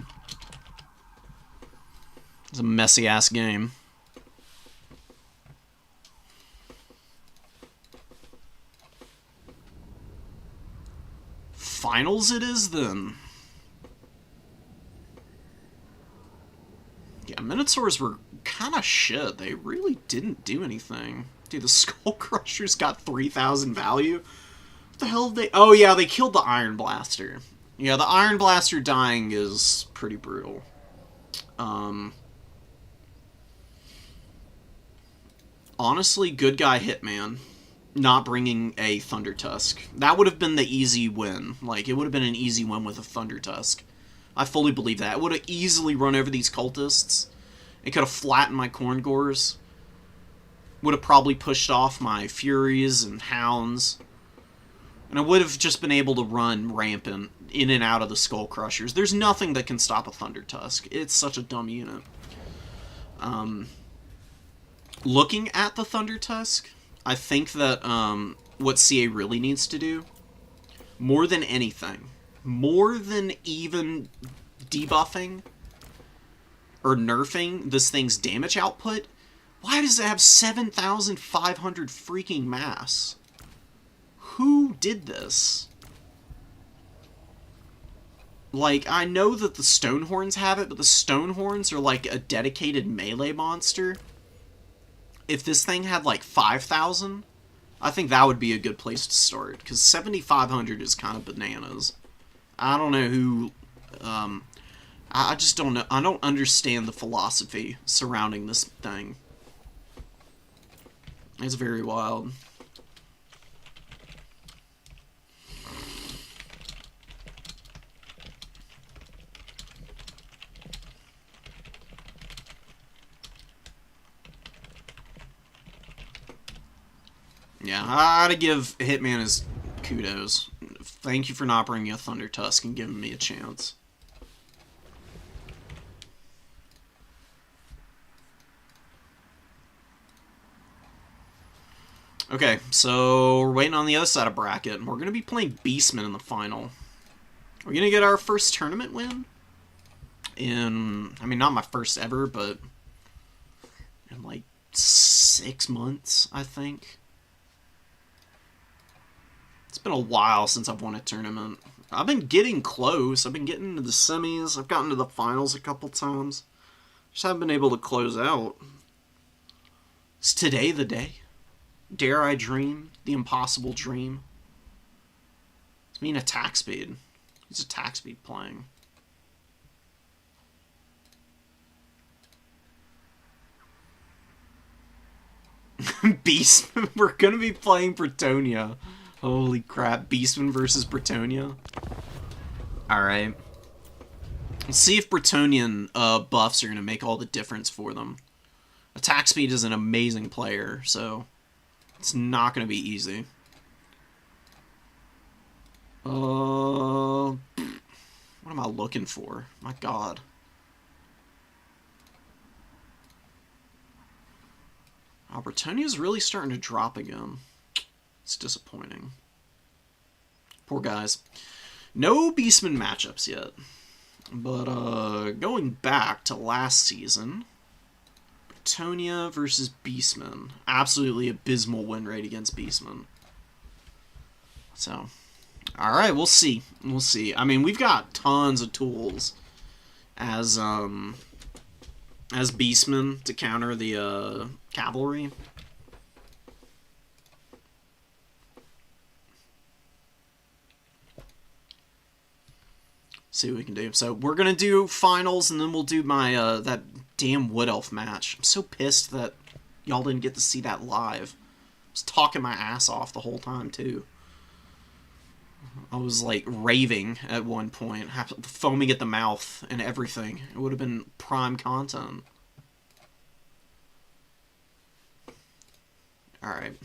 It's a messy ass game. Finals it is then. Yeah, Minotaurs were kind of shit. They really didn't do anything. Dude, the Skull Crushers got 3,000 value. What the hell did they... Oh, yeah, they killed the Iron Blaster. Yeah, the Iron Blaster dying is pretty brutal. Honestly, good guy Hitman not bringing a Thunder Tusk. That would have been the easy win. Like, it would have been an easy win with a Thunder Tusk. I fully believe that. It would have easily run over these cultists. It could have flattened my Khorngors. would have probably pushed off my Furies and Hounds. And I would have just been able to run rampant in and out of the Skull Crushers. There's nothing that can stop a Thunder Tusk. It's such a dumb unit. Looking at the Thunder Tusk, I think that what CA really needs to do, more than anything, more than even debuffing or nerfing this thing's damage output, why does it have 7,500 freaking mass? Who did this? Like, I know that the Stonehorns have it, but the Stonehorns are like a dedicated melee monster. If this thing had like 5,000, I think that would be a good place to start, because 7,500 is kind of bananas. I don't know who... I just don't know. I don't understand the philosophy surrounding this thing. It's very wild. Yeah, I gotta give Hitman his kudos. Thank you for not bringing a Thunder Tusk and giving me a chance. Okay, so we're waiting on the other side of bracket, and we're going to be playing Beastman in the final. We're going to get our first tournament win in, I mean, not my first ever, but in like 6 months, I think. It's been a while since I've won a tournament. I've been getting close. I've been getting into the semis. I've gotten to the finals a couple times. Just haven't been able to close out. Is today the day? Dare I dream the impossible dream? It's me in attack speed. He's attack speed playing. Beastman. We're gonna be playing Bretonnia. Holy crap! Beastman versus Bretonnia. All right. Let's see if Bretonian buffs are gonna make all the difference for them. Attack speed is an amazing player, so. It's not going to be easy. What am I looking for? My god. Bretonia's really starting to drop again. It's disappointing. Poor guys. No Beastman matchups yet. But, going back to last season... Bretonnia versus Beastman. Absolutely abysmal win rate against Beastman. So, alright, we'll see. We'll see. I mean, we've got tons of tools as Beastman to counter the, cavalry. See what we can do. So, we're gonna do finals, and then we'll do my, that damn Wood Elf match. I'm so pissed that y'all didn't get to see that live. I was talking my ass off the whole time, too. I was, like, raving at one point, foaming at the mouth and everything. It would have been prime content. Alright.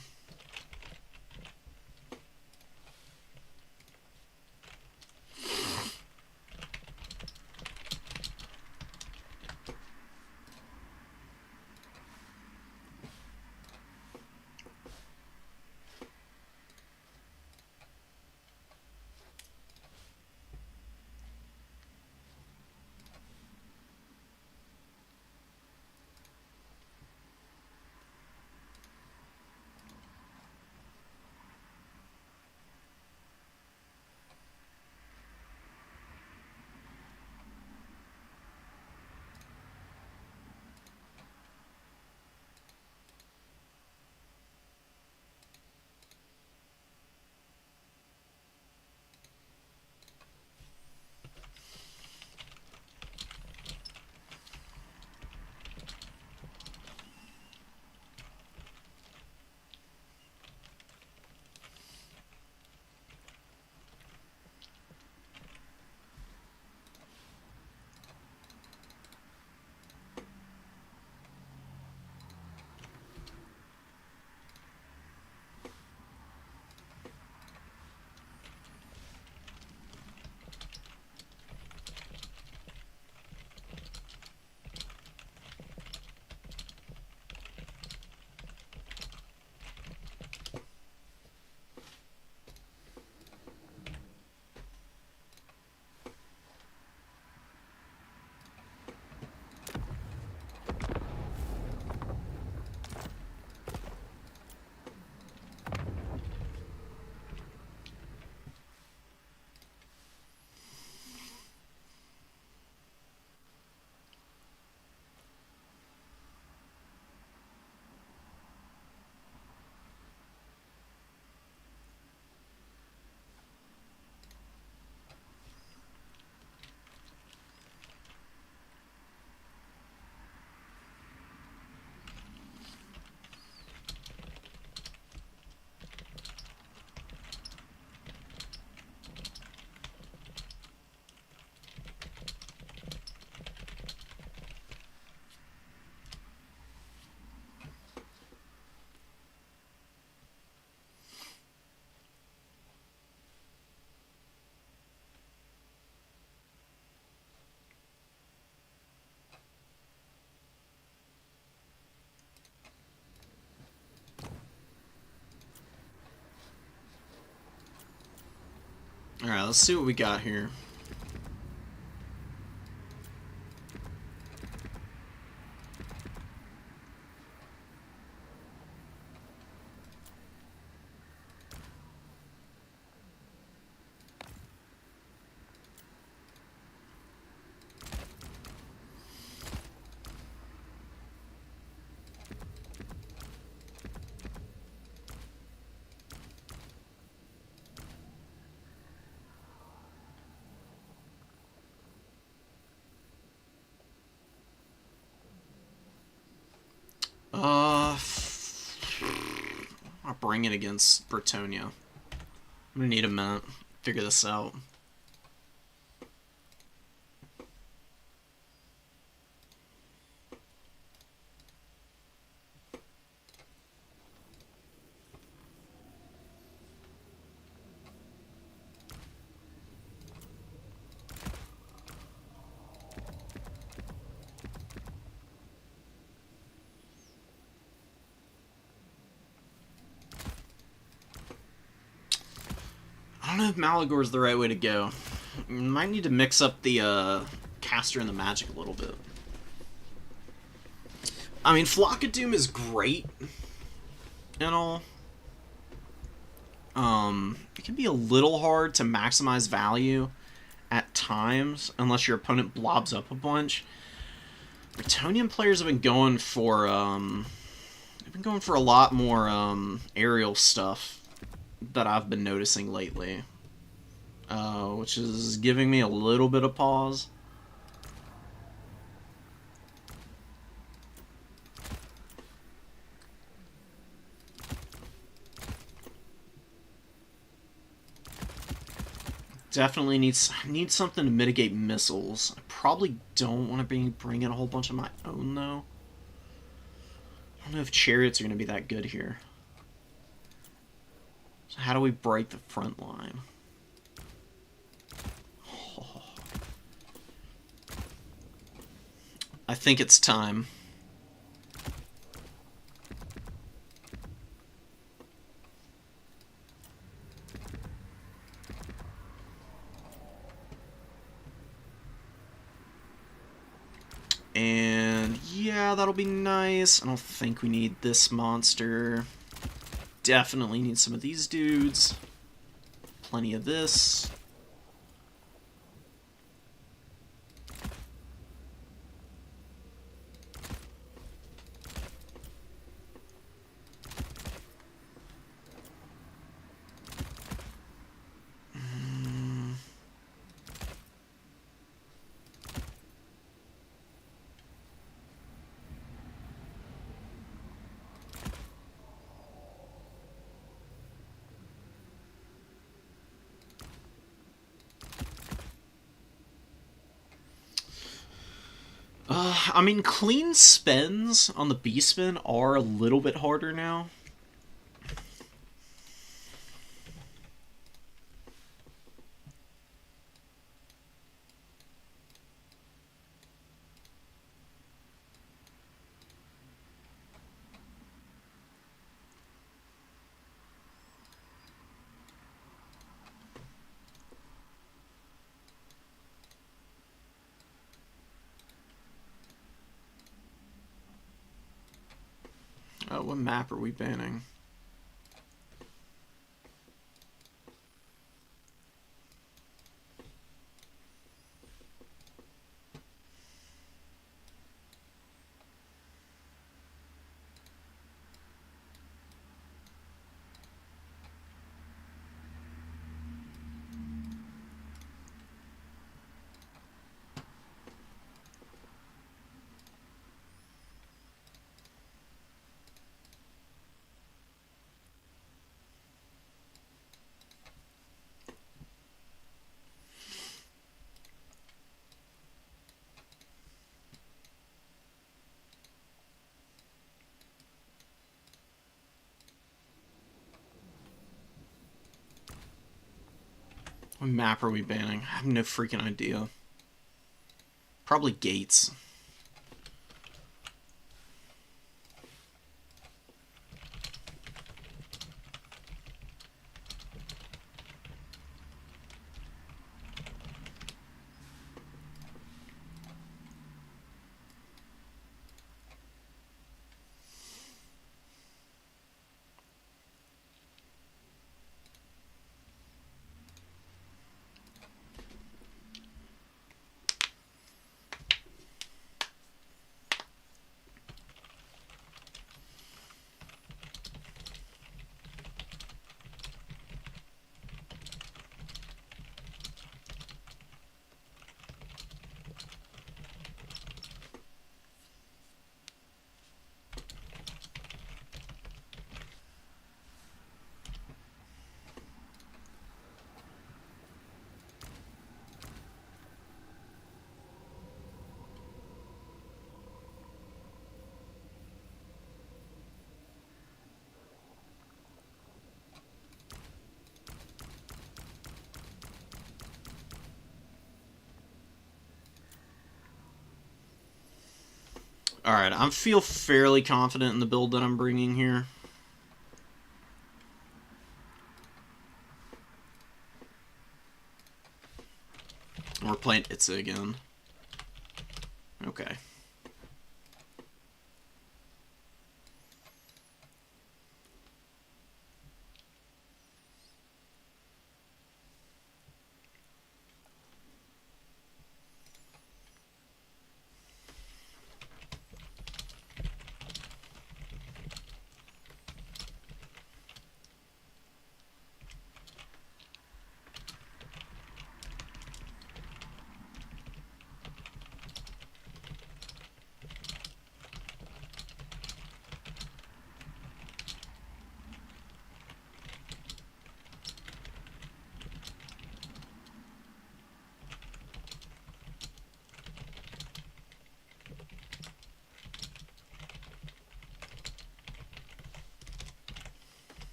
Alright, let's see what we got here. I'll bring it against Bretonnia. I'm gonna need a minute to figure this out. I don't know if Malagor's the right way to go. Might need to mix up the caster and the magic a little bit. I mean, Flock of Doom is great and all. It can be a little hard to maximize value at times unless your opponent blobs up a bunch. Bretonnian players have been going for a lot more aerial stuff that I've been noticing lately, which is giving me a little bit of pause. Definitely need something to mitigate missiles. I probably don't want to bring in a whole bunch of my own, though. I don't know if chariots are going to be that good here. So how do we break the front line? Oh. I think it's time. And yeah, that'll be nice. I don't think we need this monster. Definitely need some of these dudes. Plenty of this. I mean, clean spends on the B-spin are a little bit harder now. What map are we banning? What map are we banning? I have no freaking idea. Probably Gates. Alright, I feel fairly confident in the build that I'm bringing here. We're playing Itza again. Okay.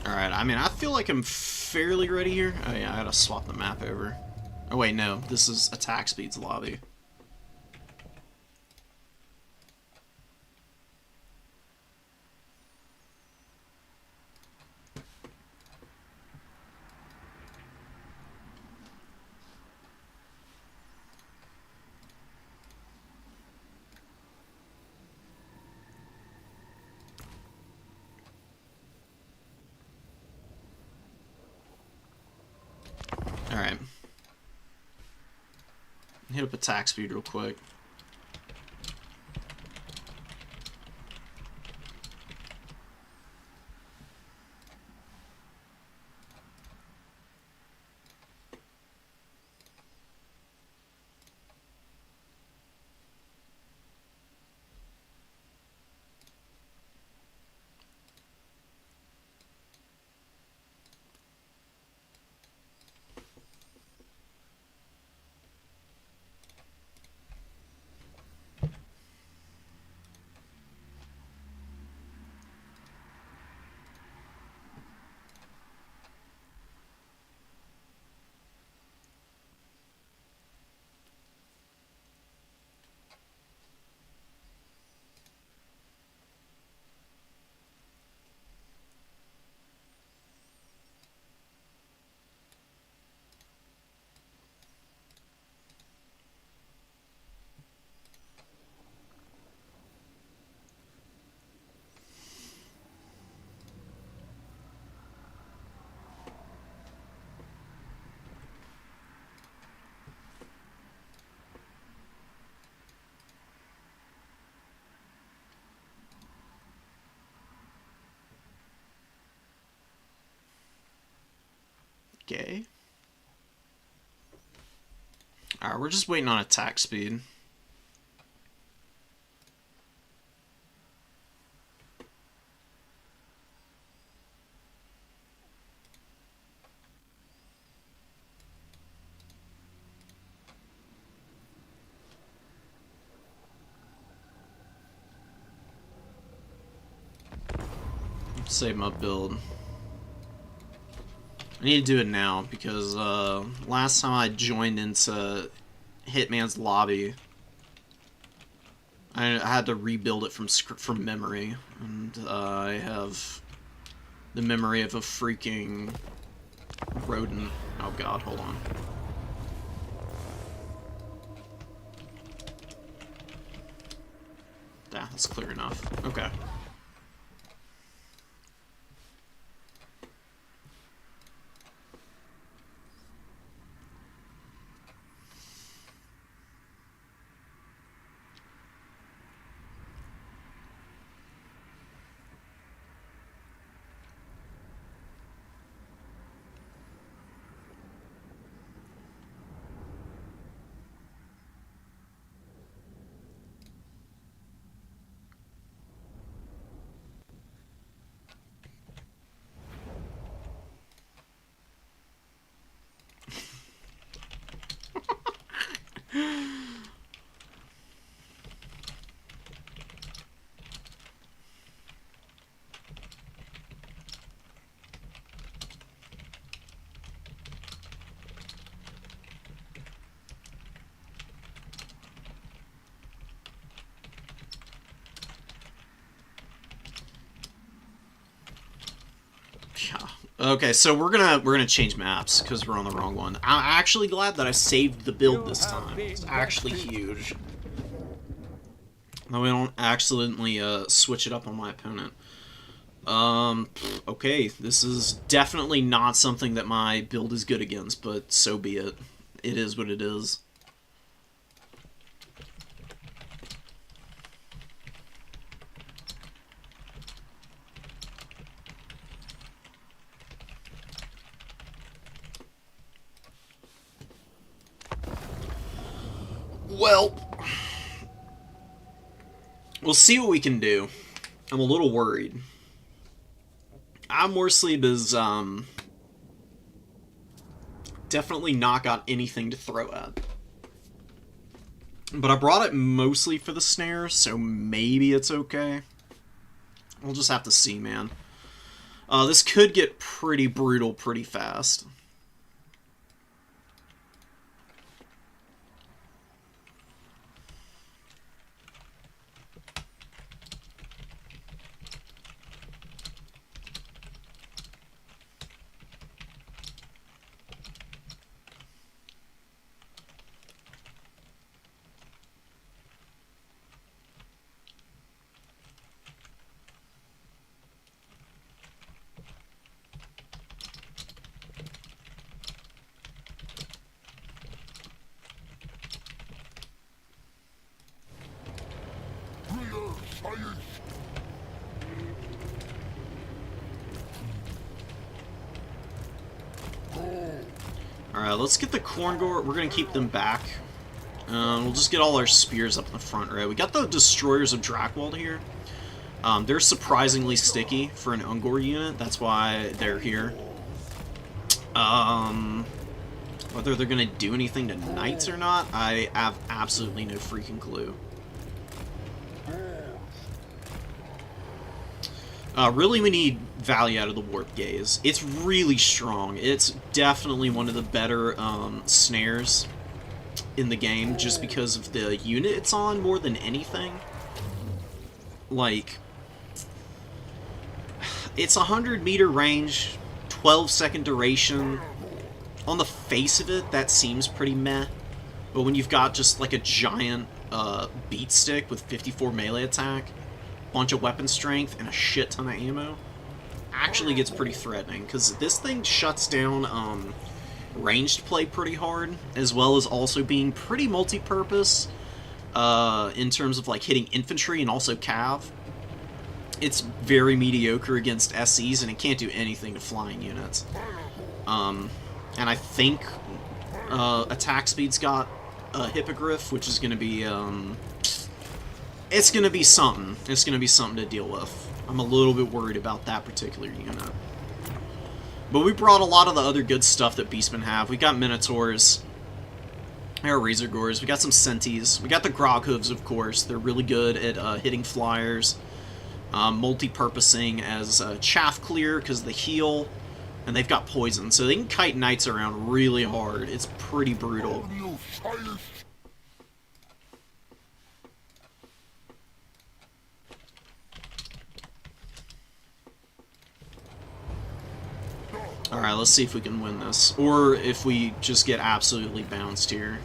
Alright, I mean, I feel like I'm fairly ready here. Oh yeah, I gotta swap the map over. Oh wait, no, this is attack speed's lobby. Alright. Hit up attack speed real quick. Okay. Alright, we're just waiting on attack speed. Save my build. I need to do it now because last time I joined into Hitman's lobby, I had to rebuild it from memory, and I have the memory of a freaking rodent. Oh god, hold on. Yeah, that's clear enough. Okay. Okay, so we're gonna change maps because we're on the wrong one. I'm actually glad that I saved the build this time. It's actually huge. Now we don't accidentally switch it up on my opponent. Okay, this is definitely not something that my build is good against, but so be it. It is what it is. Well, we'll see what we can do. I'm a little worried. Morsleep is, definitely not got anything to throw at. But I brought it mostly for the snare, so maybe it's okay. We'll just have to see, man. This could get pretty brutal pretty fast. Alright, let's get the Khorngor. We're going to keep them back. We'll just get all our spears up in the front row. We got the Destroyers of Drakwold here. They're surprisingly sticky for an Ungor unit. That's why they're here. Whether they're going to do anything to Knights or not, I have absolutely no freaking clue. Really, we need value out of the Warp Gaze. It's really strong. It's definitely one of the better snares in the game, just because of the unit it's on more than anything. Like, it's 100-meter range, 12-second duration. On the face of it, that seems pretty meh. But when you've got just like a giant beat stick with 54 melee attack, bunch of weapon strength, and a shit ton of ammo, actually gets pretty threatening, because this thing shuts down ranged play pretty hard, as well as also being pretty multi-purpose in terms of like hitting infantry and also cav. It's very mediocre against SCs, and it can't do anything to flying units. And I think attack speed's got a Hippogriff, which is going to be it's going to be something. It's going to be something to deal with. I'm a little bit worried about that particular unit. But we brought a lot of the other good stuff that Beastmen have. We got Minotaurs. Our Razorgors. We got some Sentis. We got the Groghooves, of course. They're really good at hitting flyers. Multi-purposing as chaff clear because they heal. And they've got poison, so they can kite Knights around really hard. It's pretty brutal. Alright, let's see if we can win this. Or if we just get absolutely bounced here.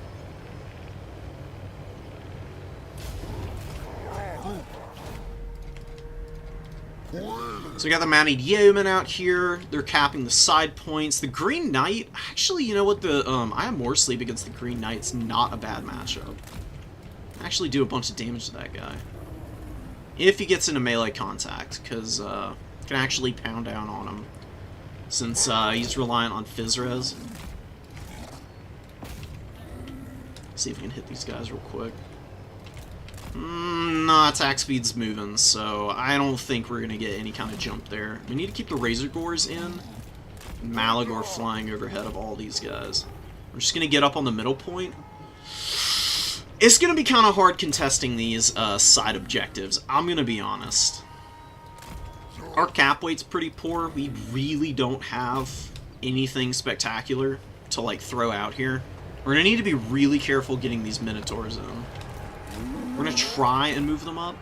So we got the Mannied Yeoman out here. They're capping the side points. The Green Knight, actually, you know what? I have Morsleep against the Green Knight's not a bad matchup. Actually do a bunch of damage to that guy. If he gets into melee contact, because can actually pound down on him. Since he's reliant on Physres. See if we can hit these guys real quick. Nah, attack speed's moving, so I don't think we're going to get any kind of jump there. We need to keep the Razorgors in. Malagor flying overhead of all these guys. We're just going to get up on the middle point. It's going to be kind of hard contesting these side objectives, I'm going to be honest. Our cap weight's pretty poor. We really don't have anything spectacular to like throw out here. We're going to need to be really careful getting these Minotaurs in. We're going to try and move them up.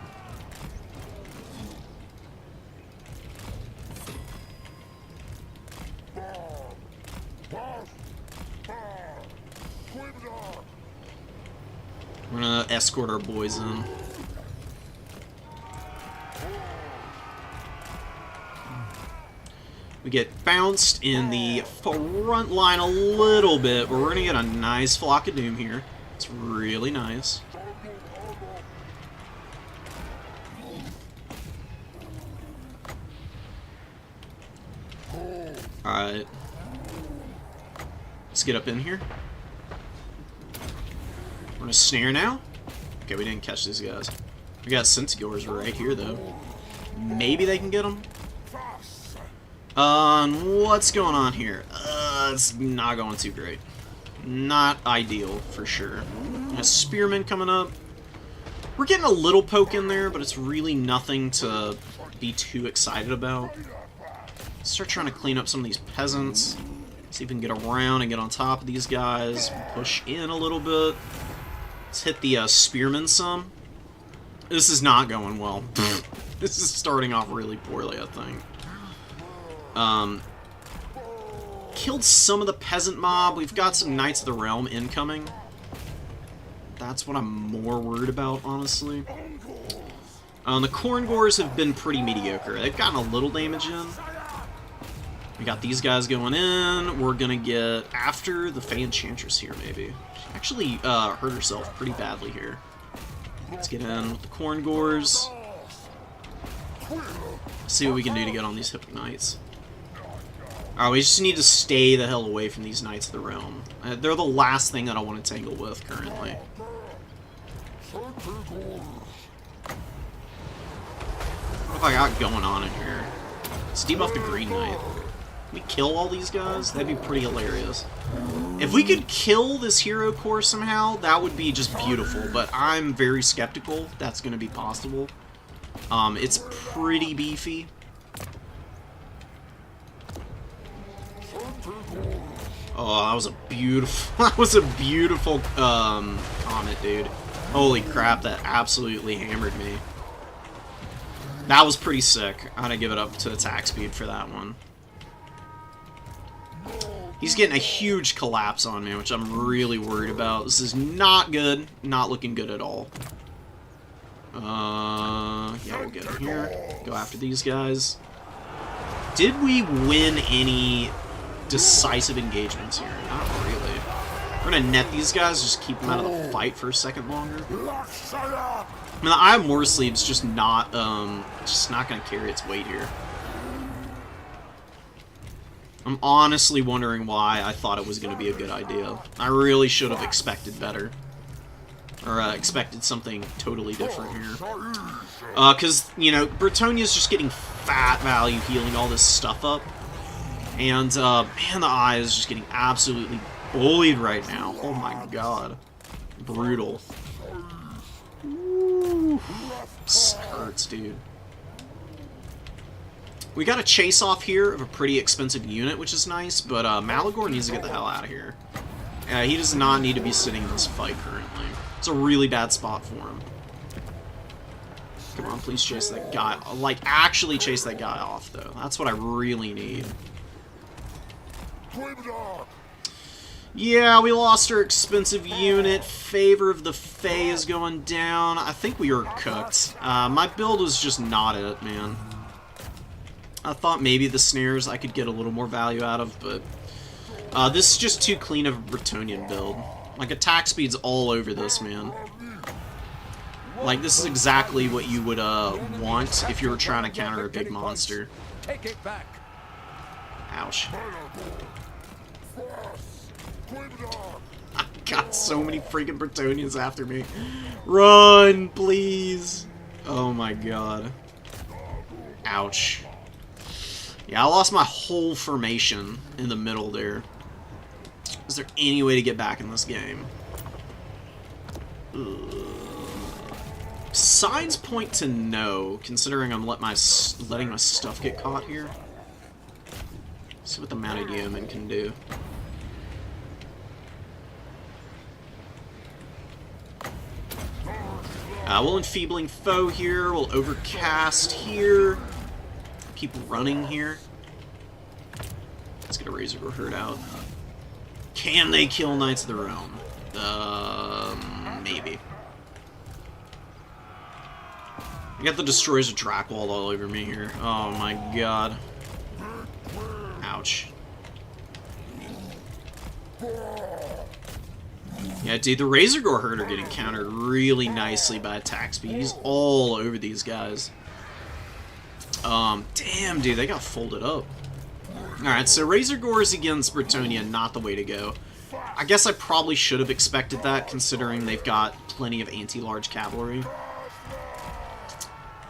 We're gonna escort our boys in. We get bounced in the front line a little bit, but we're gonna get a nice Flock of Doom here. It's really nice. Alright. Let's get up in here. We're gonna snare now. Okay, we didn't catch these guys. We got Centaurs right here, though. Maybe they can get them. What's going on here? It's not going too great. Not ideal, for sure. A Spearman coming up. We're getting a little poke in there, but it's really nothing to be too excited about. Start trying to clean up some of these peasants. See if we can get around and get on top of these guys. Push in a little bit. Let's hit the Spearman some. This is not going well. This is starting off really poorly, I think. Killed some of the peasant mob. We've got some Knights of the Realm incoming. That's what I'm more worried about, honestly. The Corngors have been pretty mediocre. They've gotten a little damage in. We got these guys going in. We're gonna get after the Fey Enchantress here, maybe. She actually hurt herself pretty badly here. Let's get in with the Corngors. See what we can do to get on these Hippo Knights. Alright, we just need to stay the hell away from these Knights of the Realm. They're the last thing that I want to tangle with currently. What have I got going on in here? Let's debuff the Green Knight. Can we kill all these guys? That'd be pretty hilarious. If we could kill this hero core somehow, that would be just beautiful, but I'm very skeptical that's going to be possible. It's pretty beefy. Oh, that was a beautiful comet, dude. Holy crap, that absolutely hammered me. That was pretty sick. I'm gonna give it up to attack speed for that one. He's getting a huge collapse on me, which I'm really worried about. This is not good. Not looking good at all. Yeah, we'll get him here. Go after these guys. Did we win any decisive engagements here? Not really. We're gonna net these guys, just keep them out of the fight for a second longer. I mean, the Eye of Moorsleeve's just not gonna carry its weight here. I'm honestly wondering why I thought it was gonna be a good idea. I really should have expected better. Or, expected something totally different here. Because, you know, Bretonnia's just getting fat value healing all this stuff up. And, man, the Eye is just getting absolutely bullied right now. Oh my god. Brutal. Ooh. This hurts, dude. We got a chase off here of a pretty expensive unit, which is nice, but Malagor needs to get the hell out of here. He does not need to be sitting in this fight currently. It's a really bad spot for him. Come on, please chase that guy. Like, actually chase that guy off, though. That's what I really need. Yeah, we lost our expensive unit. Favor of the Fae is going down. I think we were cooked. My build was just not it, man. I thought maybe the snares I could get a little more value out of, but this is just too clean of a Bretonnian build. Like, attack speed's all over this, man. Like, this is exactly what you would want if you were trying to counter a big monster. Take it back. Ouch. I got so many freaking Bretonnians after me. Run, please. Oh my god. Ouch. Yeah, I lost my whole formation in the middle there. Is there any way to get back in this game? Signs point to no, considering I'm letting my stuff get caught here. Let's see what the Mounted Yeoman can do. We'll Enfeebling Foe here. We'll Overcast here. Keep running here. Let's get a Razor Gore herd out. Can they kill Knights of the Realm? Maybe. I got the Destroyers of Drakwold all over me here. Oh my god. Ouch. Yeah, dude, the Razor Gore herd are getting countered really nicely by attack speed. He's all over these guys. Damn, dude, they got folded up. Alright, so Razor Gores against Bretonnia, not the way to go. I guess I probably should have expected that, considering they've got plenty of anti-large cavalry.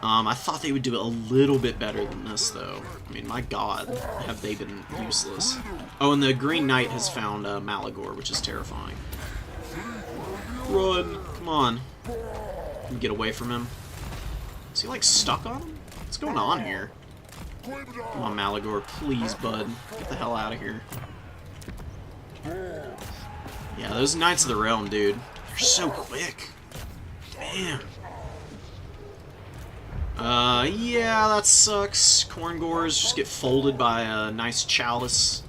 I thought they would do it a little bit better than this, though. I mean, my god, have they been useless. Oh, and the Green Knight has found Malagor, which is terrifying. Run! Come on. Get away from him. Is he, like, stuck on him? What's going on here? Come on, Malagor, please, bud. Get the hell out of here. Yeah, those Knights of the Realm, dude. They're so quick. Damn. Yeah, that sucks. Khorngors just get folded by a nice Chalice.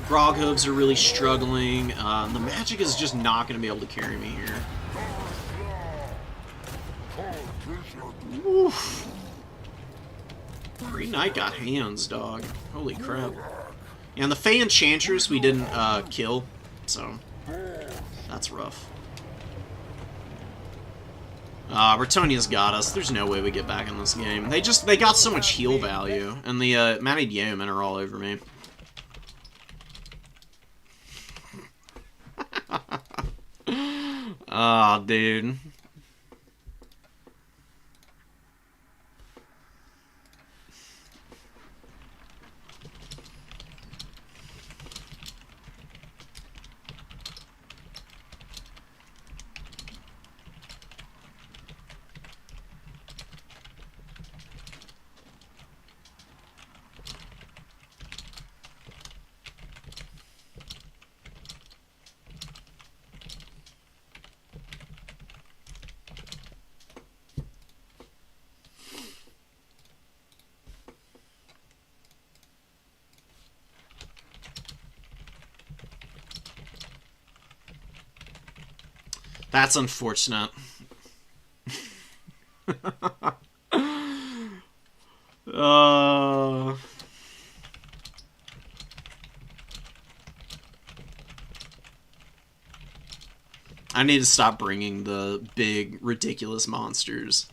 Groghooves are really struggling. The magic is just not going to be able to carry me here. Oof. Green Knight got hands, dog. Holy crap. Yeah, and the Fey Enchantress we didn't kill, so that's rough. Bretonnia's got us. There's no way we get back in this game. They got so much heal value, and the Mannied Yeomen are all over me. Ah, dude. That's unfortunate. I need to stop bringing the big, ridiculous monsters.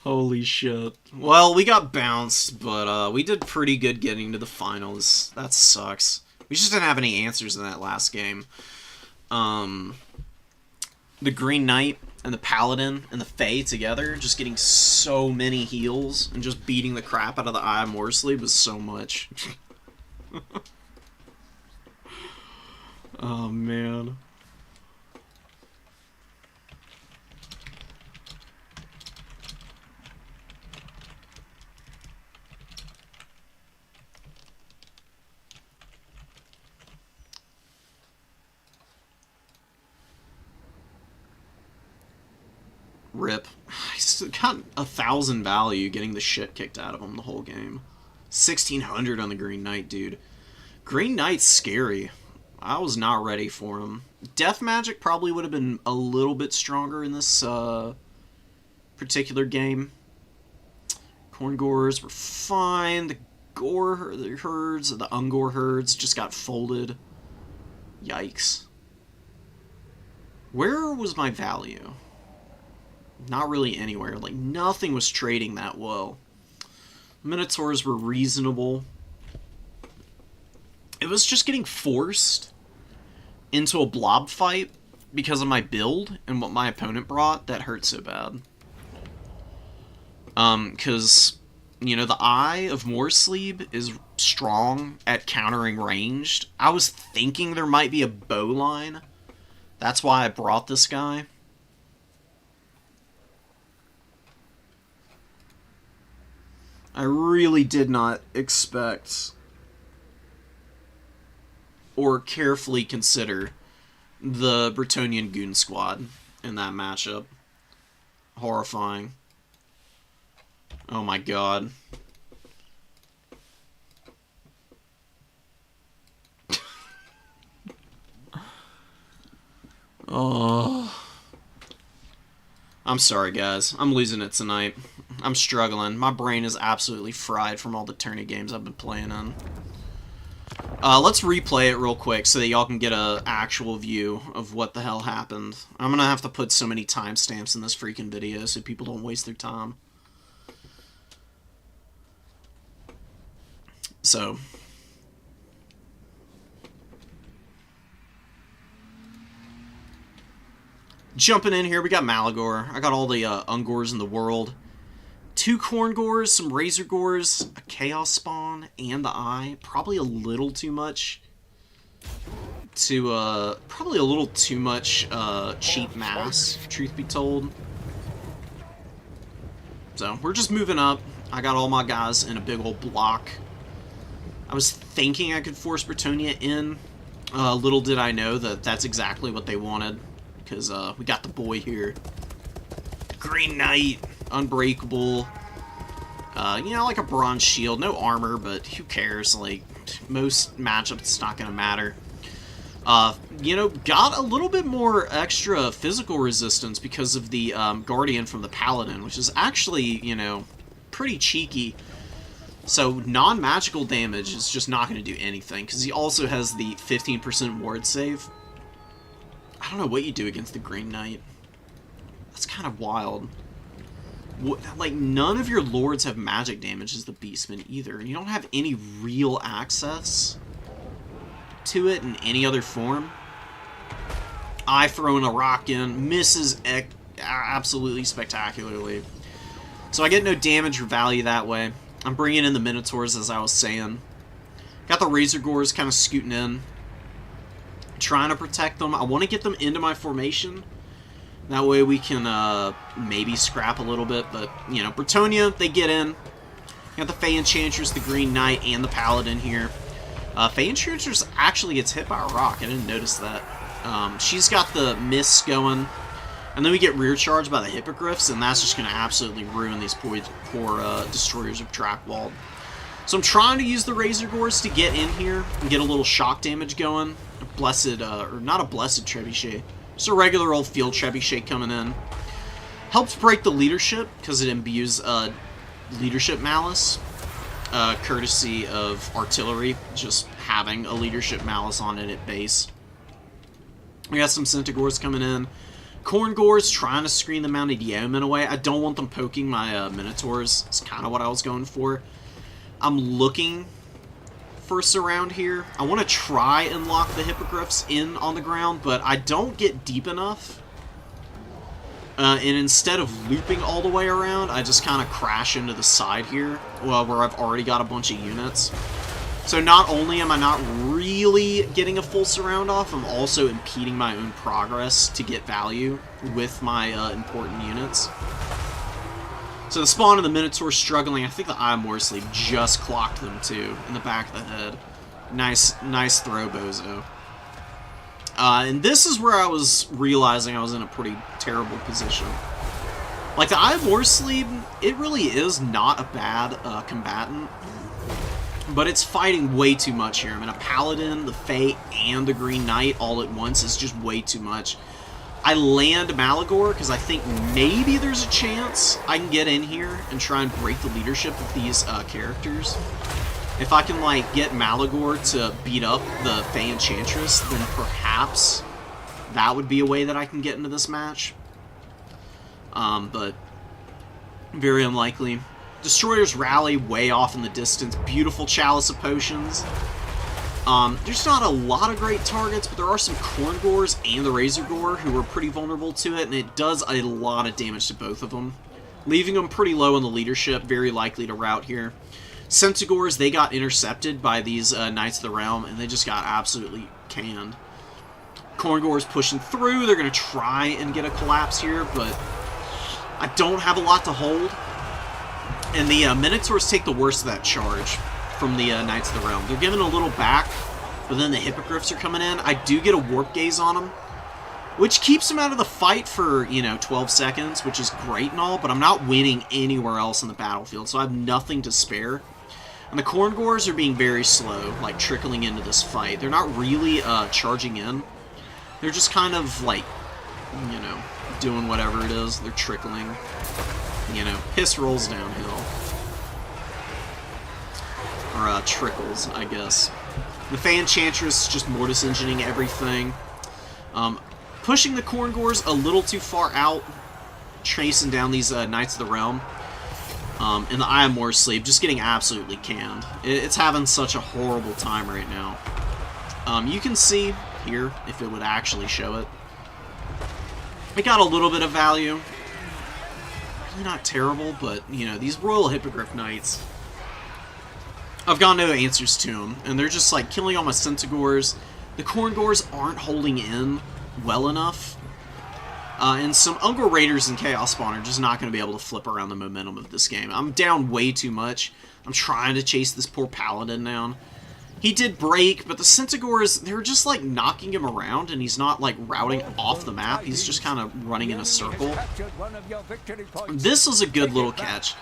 Holy shit. Well, we got bounced, but we did pretty good getting to the finals. That sucks. We just didn't have any answers in that last game. The Green Knight and the Paladin and the Fae together, just getting so many heals and just beating the crap out of the Eye of Morrslieb was so much. Oh, man. Rip. He's got 1,000 value getting the shit kicked out of him the whole game. 1,600 on the Green Knight, dude. Green Knight's scary. I was not ready for him. Death Magic probably would have been a little bit stronger in this particular game. Khorngors were fine. The Gore herds, the Ungor herds just got folded. Yikes. Where was my value? Not really anywhere. Like, nothing was trading that well. Minotaurs were reasonable. It was just getting forced into a blob fight because of my build and what my opponent brought that hurt so bad. Because, you know, the Eye of Morrslieb is strong at countering ranged. I was thinking there might be a bow line. That's why I brought this guy. I really did not expect or carefully consider the Bretonnian Goon Squad in that matchup. Horrifying. Oh my god. Oh. I'm sorry, guys. I'm losing it tonight. I'm struggling. My brain is absolutely fried from all the tourney games I've been playing in. Let's replay it real quick so that y'all can get an actual view of what the hell happened. I'm gonna have to put so many timestamps in this freaking video so people don't waste their time. So... jumping in here, we got Malagor. I got all the Ungors in the world. 2 Khorngors, some Razorgors, a Chaos Spawn, and the Eye. Probably a little too much to, probably a little too much cheap mass, truth be told. So, we're just moving up. I got all my guys in a big old block. I was thinking I could force Bretonnia in. Little did I know that that's exactly what they wanted. Because we got the boy here. Green Knight, Unbreakable. You know, like a Bronze Shield. No armor, but who cares? Like, most matchups, it's not going to matter. You know, got a little bit more extra physical resistance because of the Guardian from the Paladin, which is actually, you know, pretty cheeky. So, non-magical damage is just not going to do anything, because he also has the 15% ward save. I don't know what you do against the Green Knight. That's kind of wild. Like, none of your lords have magic damage as the Beastman either. And you don't have any real access to it in any other form. I throwing a rock in. Misses absolutely spectacularly. So I get no damage or value that way. I'm bringing in the Minotaurs, as I was saying. Got the Razorgors kind of scooting in. Trying to protect them. I want to get them into my formation. That way we can maybe scrap a little bit. But, you know, Bretonnia, they get in. Got the Fey Enchantress, the Green Knight, and the Paladin here. Fey Enchantress actually gets hit by a rock. I didn't notice that. She's got the Miss going. And then we get rear charged by the Hippogriffs, and that's just going to absolutely ruin these poor Destroyers of Drakwold. So I'm trying to use the Razorgors to get in here and get a little shock damage going. A blessed, or not a blessed Trebuchet. Just a regular old field Trebuchet coming in. Helps break the leadership, because it imbues leadership malice. Courtesy of artillery, just having a leadership malice on it at base. We got some Centaurs coming in. Khorngors trying to screen the Mounted Yeomen away. I don't want them poking my Minotaurs. It's kind of what I was going for. I'm looking for a surround here. I want to try and lock the Hippogriffs in on the ground, but I don't get deep enough. And instead of looping all the way around, I just kind of crash into the side here, well, where I've already got a bunch of units. So not only am I not really getting a full surround off, I'm also impeding my own progress to get value with my important units. So the spawn of the Minotaur struggling. I think the Eye of Morsleep just clocked them too, in the back of the head. Nice throw, Bozo. And this is where I was realizing I was in a pretty terrible position. Like, the Eye of Morsleep, it really is not a bad combatant. But it's fighting way too much here. I mean, a Paladin, the Fey, and the Green Knight all at once is just way too much. I land Malagor because I think maybe there's a chance I can get in here and try and break the leadership of these characters. If I can, like, get Malagor to beat up the Fey Enchantress, then perhaps that would be a way that I can get into this match. But very unlikely. Destroyers rally way off in the distance. Beautiful Chalice of Potions. There's not a lot of great targets, but there are some Khorngors and the Razorgor who are pretty vulnerable to it, and it does a lot of damage to both of them. Leaving them pretty low in the leadership, very likely to rout here. Centaurs, they got intercepted by these Knights of the Realm, and they just got absolutely canned. Khorngors pushing through. They're going to try and get a collapse here, but I don't have a lot to hold. And the Minotaurs take the worst of that charge from the Knights of the Realm. They're giving a little back, but then the Hippogriffs are coming in. I do get a Warp Gaze on them, which keeps them out of the fight for, 12 seconds, which is great and all, but I'm not winning anywhere else in the battlefield, so I have nothing to spare. And the Khorngors are being very slow, like trickling into this fight. They're not really charging in. They're just kind of like, doing whatever it is. They're trickling. Piss rolls downhill. Or trickles, I guess. The Fey Enchantress just Mortis Engineering everything. Pushing the Khorngors a little too far out. Chasing down these Knights of the Realm. And the Eye of Morrsleep just getting absolutely canned. It's having such a horrible time right now. You can see here, if it would actually show it. It got a little bit of value. Really not terrible, but, these Royal Hippogriff Knights, I've got no answers to them. And they're just, like, killing all my Centaurs. The Khorngors aren't holding in well enough. And some Ungor Raiders and Chaos Spawn are just not going to be able to flip around the momentum of this game. I'm down way too much. I'm trying to chase this poor Paladin down. He did break, but the Centaurs, they're just, like, knocking him around, and he's not, like, routing off the map. He's just kind of running in a circle. This was a good little catch.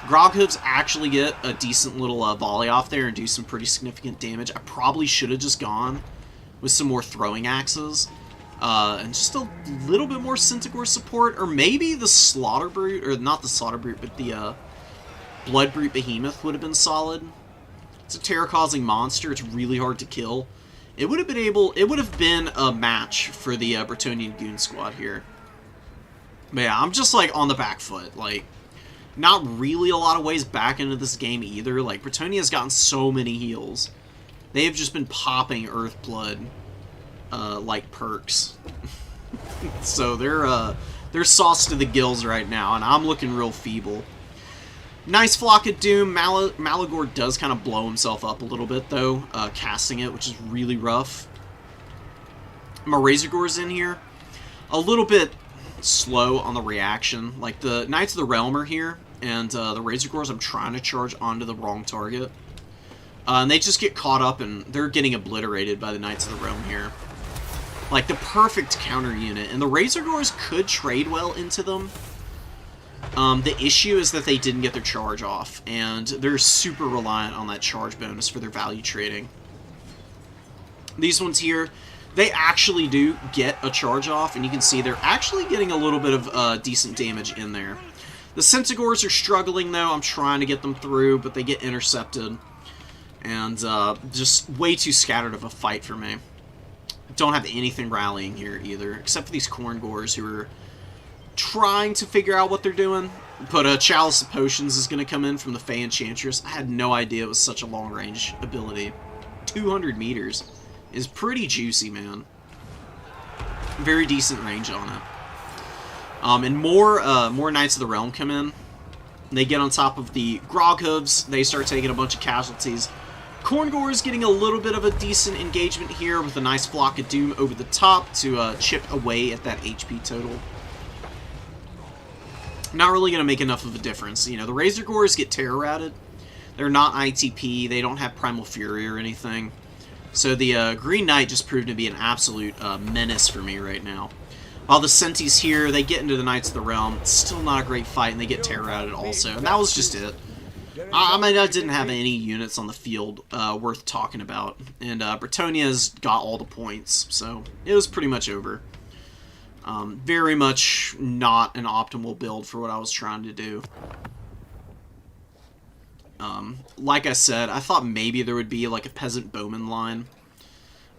Groghooves actually get a decent little volley off there and do some pretty significant damage. I probably should have just gone with some more throwing axes. And just a little bit more Centaur support, or maybe the Slaughter Brute, or not the Slaughter Brute, but the Blood Brute Behemoth would have been solid. It's a terror-causing monster. It's really hard to kill. It would have been a match for the Bretonnian Goon Squad here. But yeah, I'm just like on the back foot. Like, not really a lot of ways back into this game either. Like, Bretonnia's gotten so many heals. They have just been popping Earthblood. Like perks. So they're sauced to the gills right now, and I'm looking real feeble. Nice Flock of Doom. Malagor does kind of blow himself up a little bit, though, casting it, which is really rough. My Razorgore's in here. A little bit slow on the reaction. Like, the Knights of the Realm are here, and the Razorgores, I'm trying to charge onto the wrong target. And they just get caught up, and they're getting obliterated by the Knights of the Realm here. Like, the perfect counter unit. And the Razorgores could trade well into them. The issue is that they didn't get their charge off, and they're super reliant on that charge bonus for their value trading. These ones here, they actually do get a charge off, and you can see they're actually getting a little bit of decent damage in there. The Centaurs are struggling, though. I'm trying to get them through, but they get intercepted. And just way too scattered of a fight for me. Don't have anything rallying here either, except for these Khorngors who are trying to figure out what they're doing. But Chalice of Potions is going to come in from the Fey Enchantress. I had no idea it was such a long-range ability. 200 meters is pretty juicy, man. Very decent range on it. And more Knights of the Realm come in. They get on top of the Groghooves. They start taking a bunch of casualties. Khorngor is getting a little bit of a decent engagement here with a nice Flock of Doom over the top to chip away at that HP total. Not really going to make enough of a difference. You know, the Razorgores get terror-ratted. They're not ITP. They don't have Primal Fury or anything. So the Green Knight just proved to be an absolute menace for me right now. While the Sentis here, they get into the Knights of the Realm. It's still not a great fight, and they get terror-ratted also. And that was just it. I mean, I didn't have any units on the field worth talking about. And Bretonnia's got all the points, so it was pretty much over. Very much not an optimal build for what I was trying to do. Like I said, I thought maybe there would be like a Peasant Bowman line.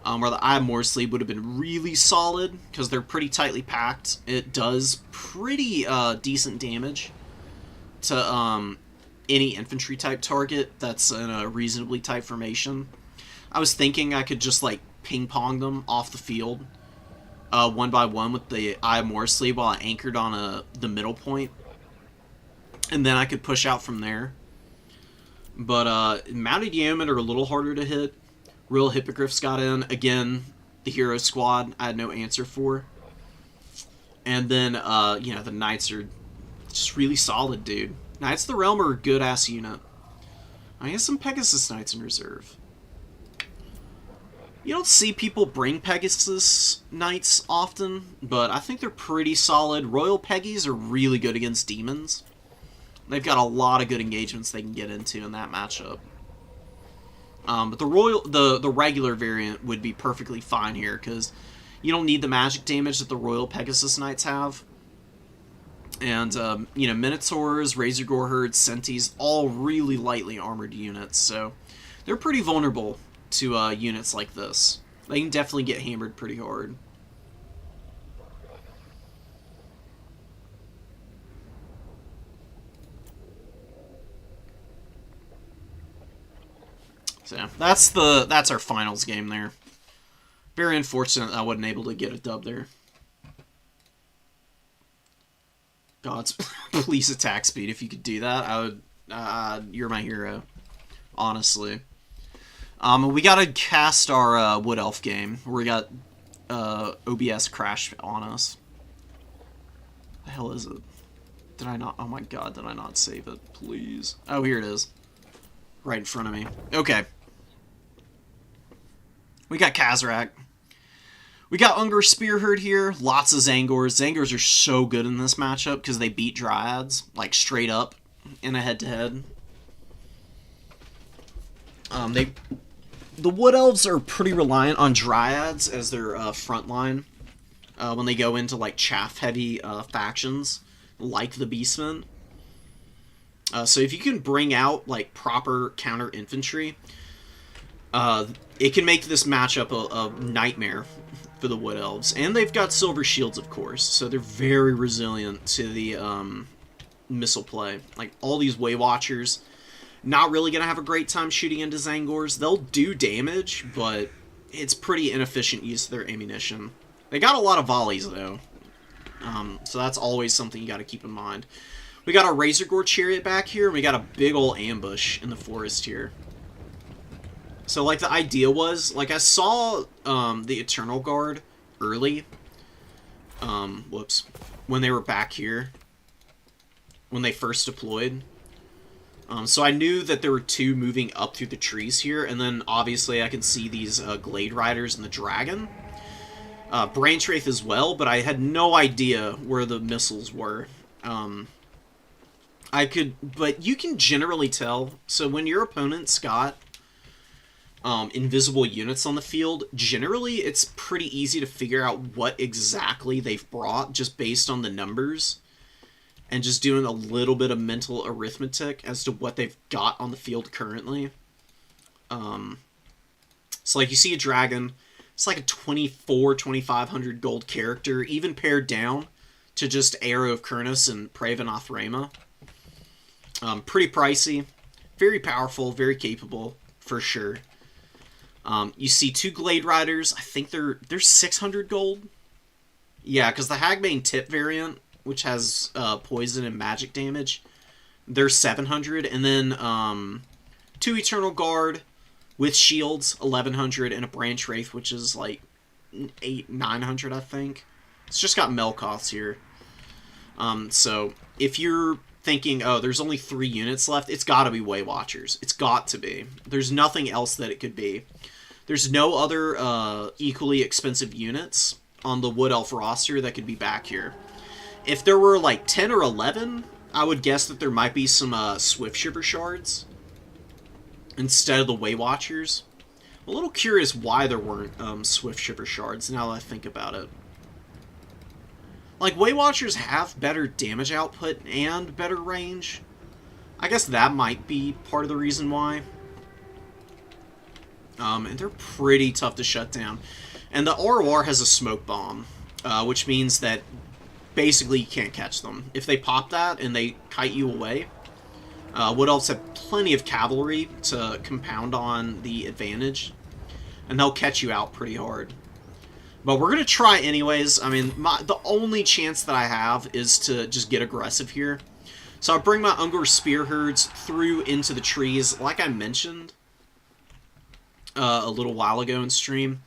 Where the Eye of Morrsleep would have been really solid, because they're pretty tightly packed. It does pretty decent damage to any infantry type target that's in a reasonably tight formation. I was thinking I could just like ping pong them off the field one by one with the Eye of Morrsleep while I anchored on the middle point, and then I could push out from there. But Mounted Yeomen are a little harder to hit. Real Hippogriffs got in. Again, the Hero Squad I had no answer for. And then, you know, the Knights are just really solid, dude. Knights of the Realm are a good-ass unit. I have some Pegasus Knights in reserve. You don't see people bring Pegasus Knights often, but I think they're pretty solid. Royal Peggies are really good against demons. They've got a lot of good engagements they can get into in that matchup. But the regular variant would be perfectly fine here, because you don't need the magic damage that the Royal Pegasus Knights have. And, you know, Minotaurs, Razor Gore Herds, Sentis, all really lightly armored units, so they're pretty vulnerable to units like this. They can definitely get hammered pretty hard. So that's our finals game there. Very unfortunate I wasn't able to get a dub there. Gods, please attack speed. If you could do that, I would. You're my hero, honestly. We gotta cast our Wood Elf game. We got OBS crash on us. The hell is it? Did I not? Oh my god, did I not save it? Please. Oh, here it is. Right in front of me. Okay. We got Kazarak. We got Ungor Spearherd here. Lots of Zangors. Zangors are so good in this matchup because they beat Dryads, like, straight up in a head-to-head. The Wood Elves are pretty reliant on Dryads as their front line when they go into, like, chaff-heavy factions, like the Beastmen. So if you can bring out, like, proper counter-infantry, it can make this matchup a nightmare for the Wood Elves. And they've got Silver Shields, of course, so they're very resilient to the missile play. Like, all these Way Watchers, not really going to have a great time shooting into Zangors. They'll do damage, but it's pretty inefficient use of their ammunition. They got a lot of volleys, though, so that's always something you got to keep in mind. We got a Razor Gore Chariot back here, and we got a big ol' ambush in the forest here. So, like, the idea was, like, I saw the Eternal Guard early, when they were back here, when they first deployed. So I knew that there were two moving up through the trees here, and then, obviously, I can see these Glade Riders and the Dragon. Branch Wraith as well, but I had no idea where the missiles were. But you can generally tell, so when your opponent's got invisible units on the field, generally it's pretty easy to figure out what exactly they've brought just based on the numbers and just doing a little bit of mental arithmetic as to what they've got on the field currently. So like you see a dragon, it's like a 2,500 gold character, even pared down to just Arrow of Kurnus and Prey of Anathrema. Pretty pricey, very powerful, very capable, for sure. You see two Glade Riders. I think they're 600 gold. Yeah, because the Hagbane Tip variant, which has poison and magic damage, they're 700. And then two Eternal Guard with shields, 1,100, and a Branch Wraith, which is like 900, I think. It's just got Melkoths here. So if you're thinking, oh, there's only 3 units left, it's got to be Way Watchers. It's got to be. There's nothing else that it could be. There's no other equally expensive units on the Wood Elf roster that could be back here. If there were like 10 or 11, I would guess that there might be some Swiftshiver Shards instead of the Way Watchers. I'm a little curious why there weren't Swiftshiver Shards now that I think about it. Like, Way Watchers have better damage output and better range. I guess that might be part of the reason why. And they're pretty tough to shut down. And the ROR has a smoke bomb, which means that basically you can't catch them. If they pop that and they kite you away, Wood Elves have plenty of cavalry to compound on the advantage, and they'll catch you out pretty hard. But we're going to try anyways. I mean, the only chance that I have is to just get aggressive here. So I'll bring my Ungor Spearherds through into the trees, like I mentioned a little while ago in stream.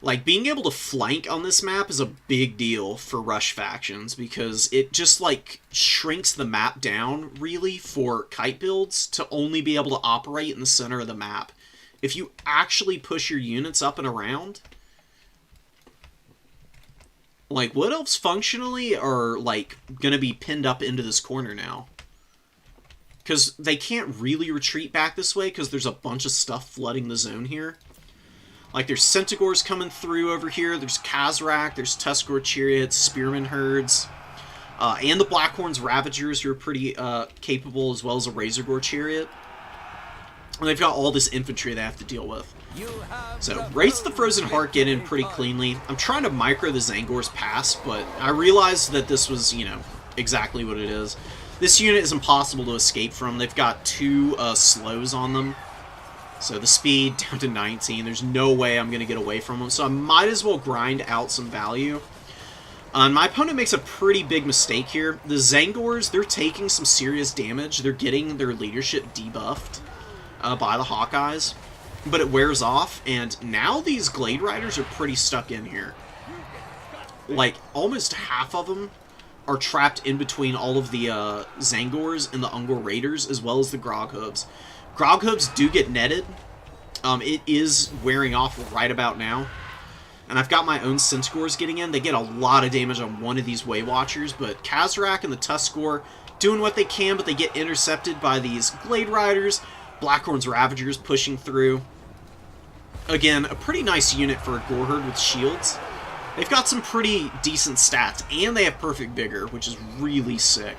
Like, being able to flank on this map is a big deal for rush factions, because it just, like, shrinks the map down, really, for kite builds to only be able to operate in the center of the map. If you actually push your units up and around, like, Wood Elves functionally are, like, gonna be pinned up into this corner now. Because they can't really retreat back this way, because there's a bunch of stuff flooding the zone here. Like, there's Centaurs coming through over here, there's Khazrak, there's Tuscarora Chariots, Spearman Herds, and the Blackhorns Ravagers, who are pretty capable, as well as a Razorgore Chariot. And they've got all this infantry they have to deal with. So, Wraiths of the Frozen Heart get in pretty cleanly. I'm trying to micro the Zangor's pass, but I realized that this was, you know, exactly what it is. This unit is impossible to escape from. They've got 2 slows on them. So the speed down to 19. There's no way I'm going to get away from them. So I might as well grind out some value. My opponent makes a pretty big mistake here. The Zangors, they're taking some serious damage. They're getting their leadership debuffed by the Hawkeyes. But it wears off. And now these Glade Riders are pretty stuck in here. Like, almost half of them are trapped in between all of the Zangors and the Ungor Raiders, as well as the Groghooves. Groghooves do get netted. It is wearing off right about now. And I've got my own Centaurs getting in. They get a lot of damage on one of these Way Watchers, but Khazrak and the Tuscarora doing what they can, but they get intercepted by these Glade Riders. Blackhorns Ravagers pushing through. Again, a pretty nice unit for a Goreherd with shields. They've got some pretty decent stats, and they have Perfect Vigor, which is really sick.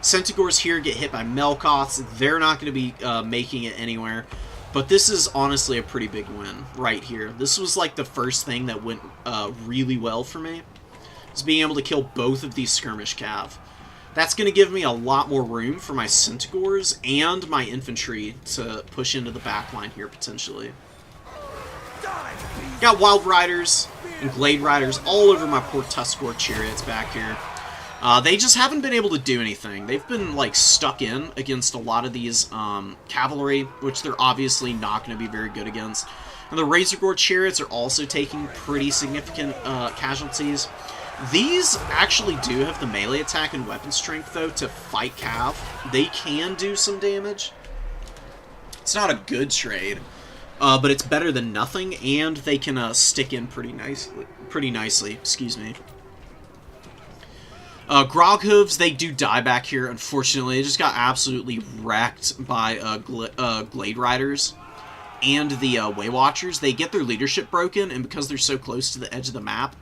Centaurs here get hit by Melkoths. They're not going to be making it anywhere. But this is honestly a pretty big win right here. This was like the first thing that went really well for me. Is being able to kill both of these Skirmish Cav. That's going to give me a lot more room for my Centaurs and my infantry to push into the back line here potentially. Got Wild Riders and Glade Riders all over my poor Tuscarora Chariots back here. They just haven't been able to do anything. They've been, like, stuck in against a lot of these cavalry, which they're obviously not going to be very good against. And the Razorgore Chariots are also taking pretty significant casualties. These actually do have the melee attack and weapon strength, though, to fight Cav. They can do some damage. It's not a good trade, but it's better than nothing, and they can stick in pretty nicely. Excuse me. Groghooves, they do die back here, unfortunately. They just got absolutely wrecked by Glade Riders and the Way Watchers. They get their leadership broken, and because they're so close to the edge of the map,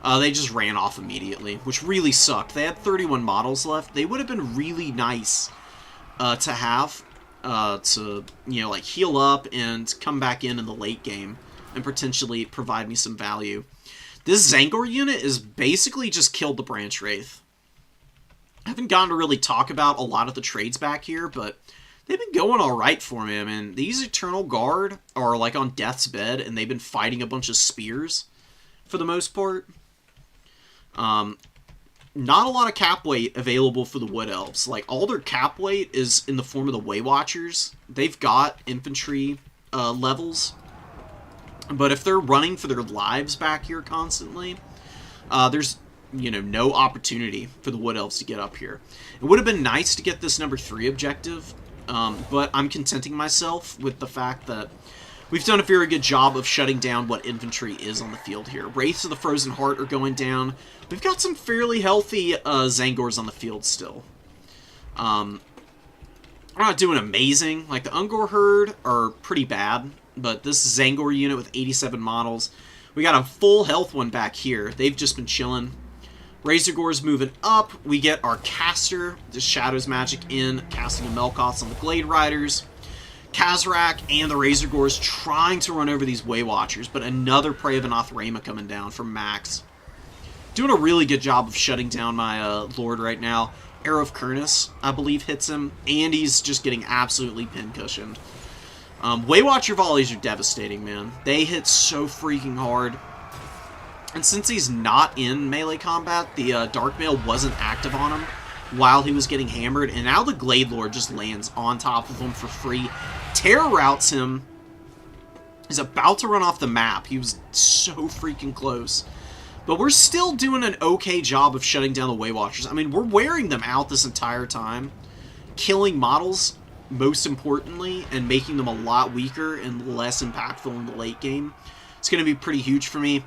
they just ran off immediately, which really sucked. They had 31 models left. They would have been really nice to have to, you know, like, heal up and come back in the late game and potentially provide me some value. This Zangor unit is basically just killed the Branch Wraith. I haven't gotten to really talk about a lot of the trades back here, but they've been going alright for me. I mean, these Eternal Guard are, like, on death's bed, and they've been fighting a bunch of spears, for the most part. Not a lot of cap weight available for the Wood Elves. Like, all their cap weight is in the form of the Way Watchers. They've got infantry levels. But if they're running for their lives back here constantly, there's, you know, no opportunity for the Wood Elves to get up here. It would have been nice to get this number 3 objective, but I'm contenting myself with the fact that we've done a very good job of shutting down what infantry is on the field here. Wraiths of the Frozen Heart are going down. We've got some fairly healthy Zangors on the field still. We're not doing amazing. Like, the Ungor Herd are pretty bad, but this Zangor unit with 87 models. We got a full health one back here. They've just been chilling. Razorgore's moving up. We get our caster, the Shadow's Magic in, casting a Melkoths on the Glade Riders. Khazrak and the Razorgores trying to run over these Way Watchers, but another Prey of Anathema coming down from Max. Doing a really good job of shutting down my Lord right now. Arrow of Kurnus, I believe, hits him, and he's just getting absolutely pin-cushioned. Way Watcher volleys are devastating, man. They hit so freaking hard. And since he's not in melee combat, the Darkmail wasn't active on him while he was getting hammered, and now the Glade Lord just lands on top of him for free, terror routes him, He's about to run off the map. He was so freaking close. But we're still doing an okay job of shutting down the Way Watchers. I mean, we're wearing them out this entire time. Killing models, most importantly, and making them a lot weaker and less impactful in the late game. It's going to be pretty huge for me.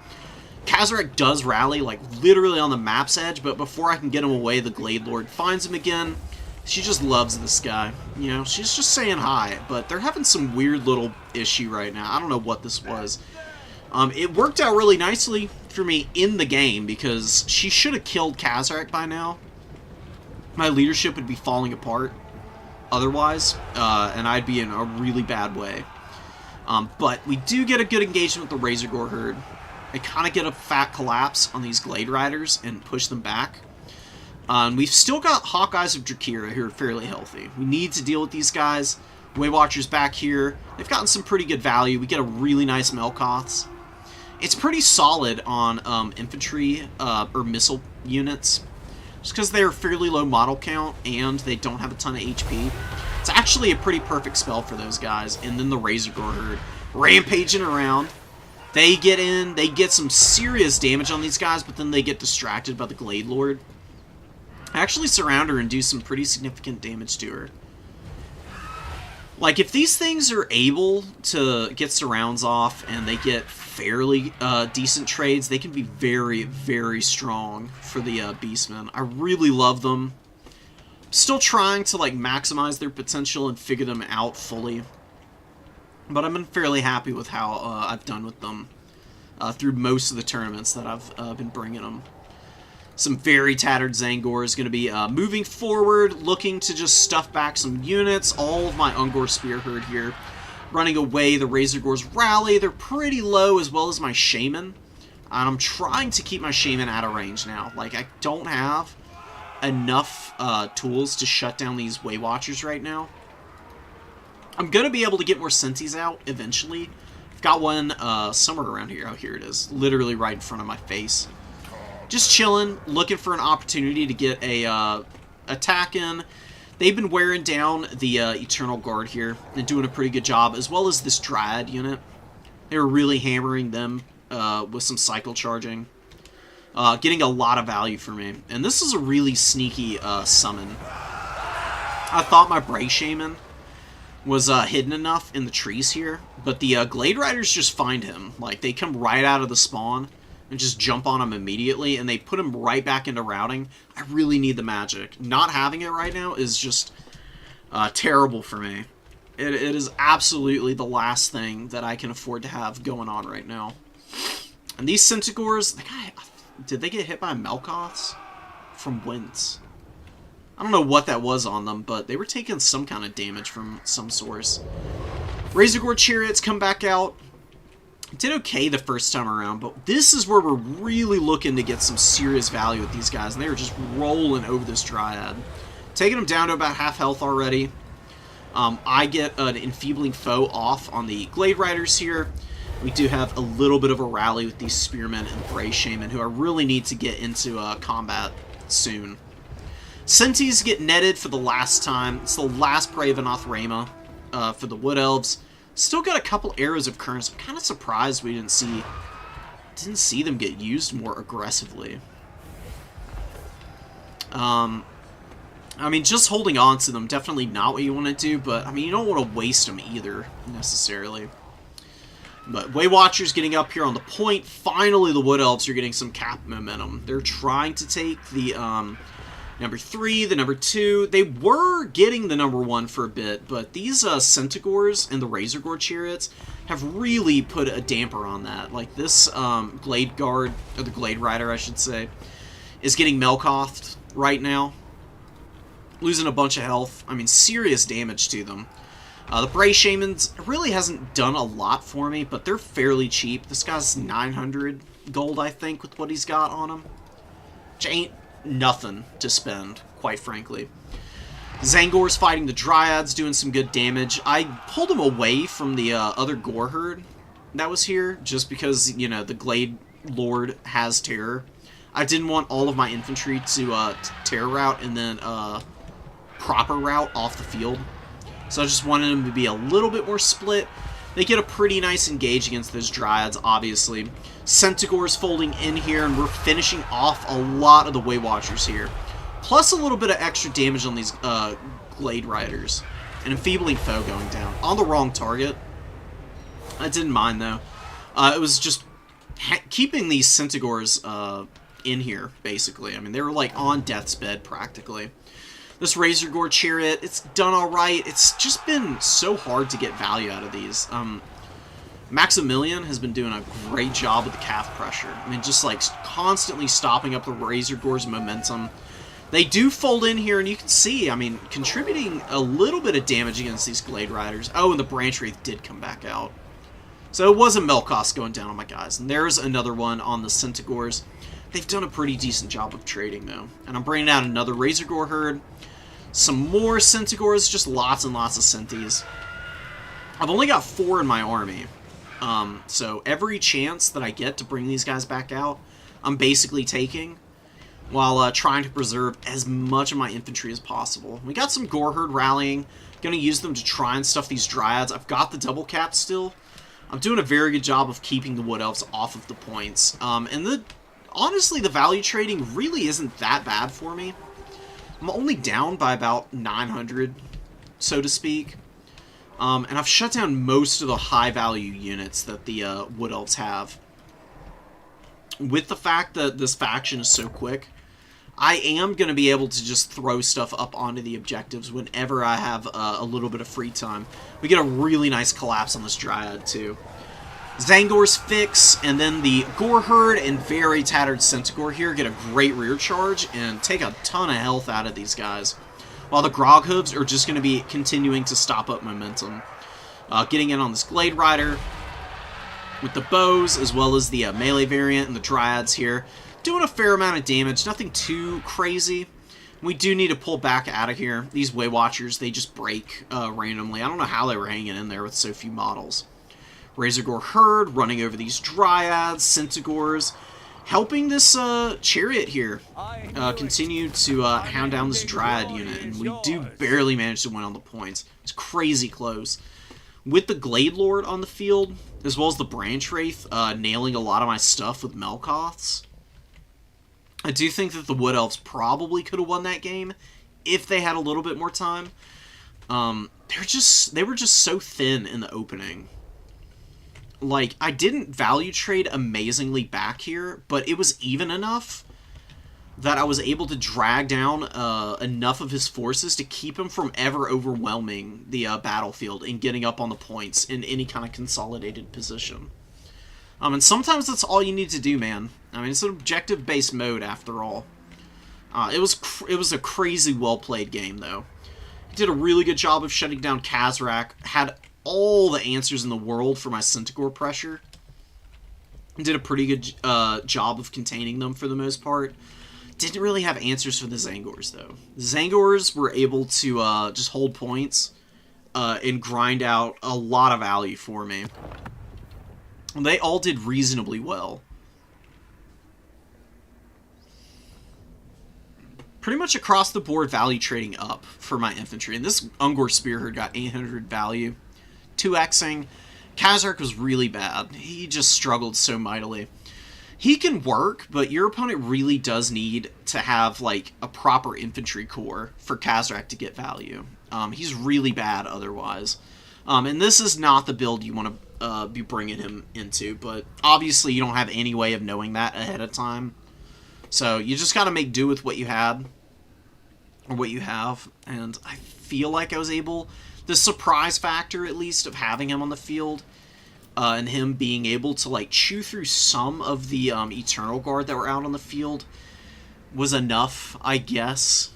Kazarak does rally, like, literally on the map's edge, but before I can get him away, the Glade Lord finds him again. She just loves this guy. You know, she's just saying hi, but they're having some weird little issue right now. I don't know what this was. It worked out really nicely for me in the game because she should have killed Kazarak by now. My leadership would be falling apart otherwise, and I'd be in a really bad way. But we do get a good engagement with the Razorgore herd. I kind of get a fat collapse on these Glade Riders and push them back. We've still got Hawkeyes of Drakira who are fairly healthy. We need to deal with these guys. Way Watchers back here. They've gotten some pretty good value. We get a really nice Melkoths. It's pretty solid on infantry or missile units. Just because they're fairly low model count and they don't have a ton of HP. It's actually a pretty perfect spell for those guys. And then the Razorgore herd rampaging around. They get in, they get some serious damage on these guys, but then they get distracted by the Glade Lord. I actually surround her and do some pretty significant damage to her. Like, if these things are able to get surrounds off and they get fairly decent trades, they can be very, very strong for the Beastmen. I really love them. Still trying to, like, maximize their potential and figure them out fully. But I'm fairly happy with how I've done with them through most of the tournaments that I've been bringing them. Some very tattered Zangor is going to be moving forward, looking to just stuff back some units. All of my Ungor Spear herd here running away. The Razorgores rally. They're pretty low, as well as my Shaman. And I'm trying to keep my Shaman out of range now. Like, I don't have enough tools to shut down these Way Watchers right now. I'm going to be able to get more Sentis out eventually. I've got one somewhere around here. Oh, here it is. Literally right in front of my face. Just chilling, looking for an opportunity to get a attack in. They've been wearing down the Eternal Guard here and doing a pretty good job, as well as this Dryad unit. They were really hammering them with some cycle charging. Getting a lot of value for me. And this is a really sneaky summon. I thought my Bray Shaman was hidden enough in the trees here, but the Glade Riders just find him. Like, they come right out of the spawn and just jump on him immediately, and they put him right back into routing. I really need the magic. Not having it right now is just terrible for me. It is absolutely the last thing that I can afford to have going on right now. And these Centaurs, did they get hit by Melkoths? From whence? I don't know what that was on them, but they were taking some kind of damage from some source. Razorgore Chariots come back out. Did okay the first time around, but this is where we're really looking to get some serious value with these guys, and they were just rolling over this Dryad. Taking them down to about half health already. I get an Enfeebling Foe off on the Glade Riders here. We do have a little bit of a rally with these Spearmen and Bray Shaman, who I really need to get into combat soon. Sentis get netted for the last time. It's the last Prey of Anathema for the Wood Elves. Still got a couple Arrows of Currents. I'm kind of surprised we didn't see them get used more aggressively. I mean, just holding on to them, definitely not what you want to do, but, I mean, you don't want to waste them either, necessarily. But Way Watchers getting up here on the point. Finally, the Wood Elves are getting some cap momentum. They're trying to take the number 3, the number 2. They were getting the number 1 for a bit, but these Centaurs and the Razorgore Chariots have really put a damper on that. Like, this Glade Guard, or the Glade Rider, I should say, is getting Melkothed right now. Losing a bunch of health. I mean, serious damage to them. The Bray Shamans really hasn't done a lot for me, but they're fairly cheap. This guy's 900 gold, I think, with what he's got on him. Which ain't nothing to spend, quite frankly. Zangor's fighting the Dryads, doing some good damage. I pulled him away from the other Gore herd that was here, just because, you know, the Glade Lord has Terror. I didn't want all of my infantry to Terror route and then proper route off the field. So I just wanted them to be a little bit more split. They get a pretty nice engage against those Dryads, obviously. Centaur's folding in here, and we're finishing off a lot of the Way Watchers here. Plus a little bit of extra damage on these Glade Riders. An Enfeebling Foe going down. On the wrong target. I didn't mind, though. It was just keeping these Centaurs in here, basically. I mean, they were, like, on death's bed, practically. This Razor Gore Chariot, it's done alright. It's just been so hard to get value out of these. Maximilian has been doing a great job with the calf pressure. I mean, just, like, constantly stopping up the Razor Gore's momentum. They do fold in here, and you can see, I mean, contributing a little bit of damage against these Glade Riders. Oh, and the Branch Wraith did come back out. So it was a Melkoth going down on my guys. And there's another one on the Centaurs. They've done a pretty decent job of trading, though. And I'm bringing out another Razor Gore herd. Some more Centaurs, just lots and lots of Centis. I've only got 4 in my army. So every chance that I get to bring these guys back out, I'm basically taking, while trying to preserve as much of my infantry as possible. We got some Gore Herd rallying. Going to use them to try and stuff these Dryads. I've got the double cap still. I'm doing a very good job of keeping the Wood Elves off of the points. And honestly, the value trading really isn't that bad for me. I'm only down by about 900, so to speak. And I've shut down most of the high-value units that the Wood Elves have. With the fact that this faction is so quick, I am going to be able to just throw stuff up onto the objectives whenever I have a little bit of free time. We get a really nice collapse on this Dryad, too. Zangor's Fix, and then the Gore Herd and very tattered Centaur here get a great rear charge and take a ton of health out of these guys. While the Grog Hooves are just going to be continuing to stop up momentum. Getting in on this Glade Rider with the bows, as well as the melee variant and the Dryads here. Doing a fair amount of damage, nothing too crazy. We do need to pull back out of here. These Way Watchers, they just break randomly. I don't know how they were hanging in there with so few models. Razor Gore Herd running over these Dryads, Centaurs, helping this Chariot here continue to hound down this Dryad unit. And we do barely manage to win on the points. It's crazy close. With the Glade Lord on the field, as well as the Branch Wraith nailing a lot of my stuff with Melkoths, I do think that the Wood Elves probably could have won that game if they had a little bit more time. They were just so thin in the opening. Like, I didn't value trade amazingly back here, but it was even enough that I was able to drag down enough of his forces to keep him from ever overwhelming the battlefield and getting up on the points in any kind of consolidated position. And sometimes that's all you need to do, man. I mean, it's an objective-based mode, after all. It was a crazy well-played game, though. He did a really good job of shutting down Khazrak, had all the answers in the world for my Centaur pressure. Did a pretty good job of containing them for the most part. Didn't really have answers for the Zangors, though. The Zangors were able to just hold points and grind out a lot of value for me. They all did reasonably well. Pretty much across the board, value trading up for my infantry. And this Ungor Spearherd got 800 value. 2xing. Khazrak was really bad. He just struggled so mightily. He can work, but your opponent really does need to have, like, a proper infantry core for Khazrak to get value. He's really bad otherwise. And this is not the build you want to be bringing him into, but obviously you don't have any way of knowing that ahead of time. So you just got to make do with what you had, or what you have, and I feel like I was able, the surprise factor at least of having him on the field, and him being able to like chew through some of the Eternal Guard that were out on the field was enough, I guess.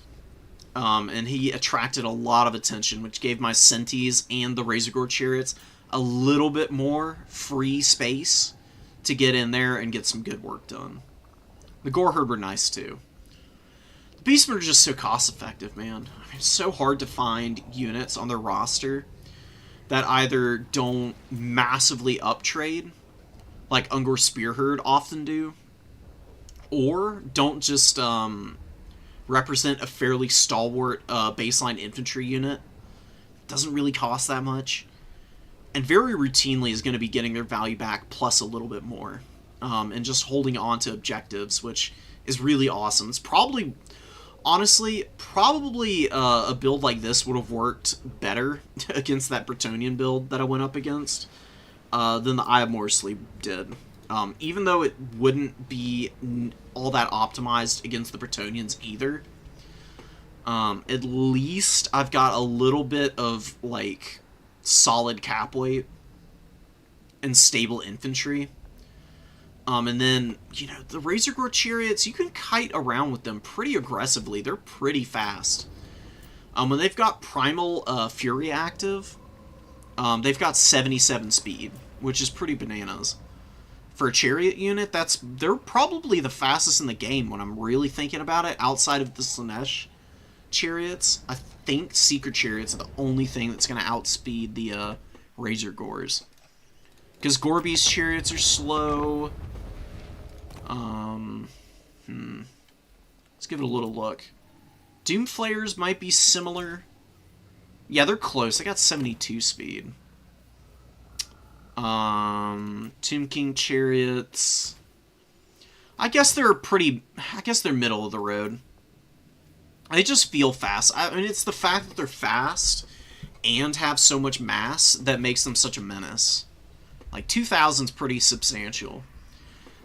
And he attracted a lot of attention, which gave my Centis and the Razor Gore Chariots a little bit more free space to get in there and get some good work done. The Gore Herd were nice, too. The Beastmen are just so cost-effective, man. I mean, it's so hard to find units on their roster that either don't massively uptrade, like Ungor Spearherd often do, or don't just represent a fairly stalwart baseline infantry unit. Doesn't really cost that much. and very routinely is going to be getting their value back plus a little bit more, and just holding on to objectives, which is really awesome. It's probably, honestly, a build like this would have worked better against that Bretonnian build that I went up against than the Eye of Morsley did. Even though it wouldn't be all that optimized against the Bretonnians either, at least I've got a little bit of, like, solid cap weight and stable infantry. And then, you know, the Razor Gore Chariots, you can kite around with them pretty aggressively. They're pretty fast. When they've got Primal Fury active, they've got 77 speed, which is pretty bananas. For a chariot unit, they're probably the fastest in the game when I'm really thinking about it, outside of the Slaanesh chariots. I think Secret Chariots are the only thing that's going to outspeed the Razor Gores. Because Gorby's chariots are slow. Let's give it a little look. Doomflayers might be similar. Yeah, they're close. They got 72 speed. Tomb King chariots. I guess they're middle of the road. They just feel fast. I mean, it's the fact that they're fast and have so much mass that makes them such a menace. Like, 2,000's pretty substantial.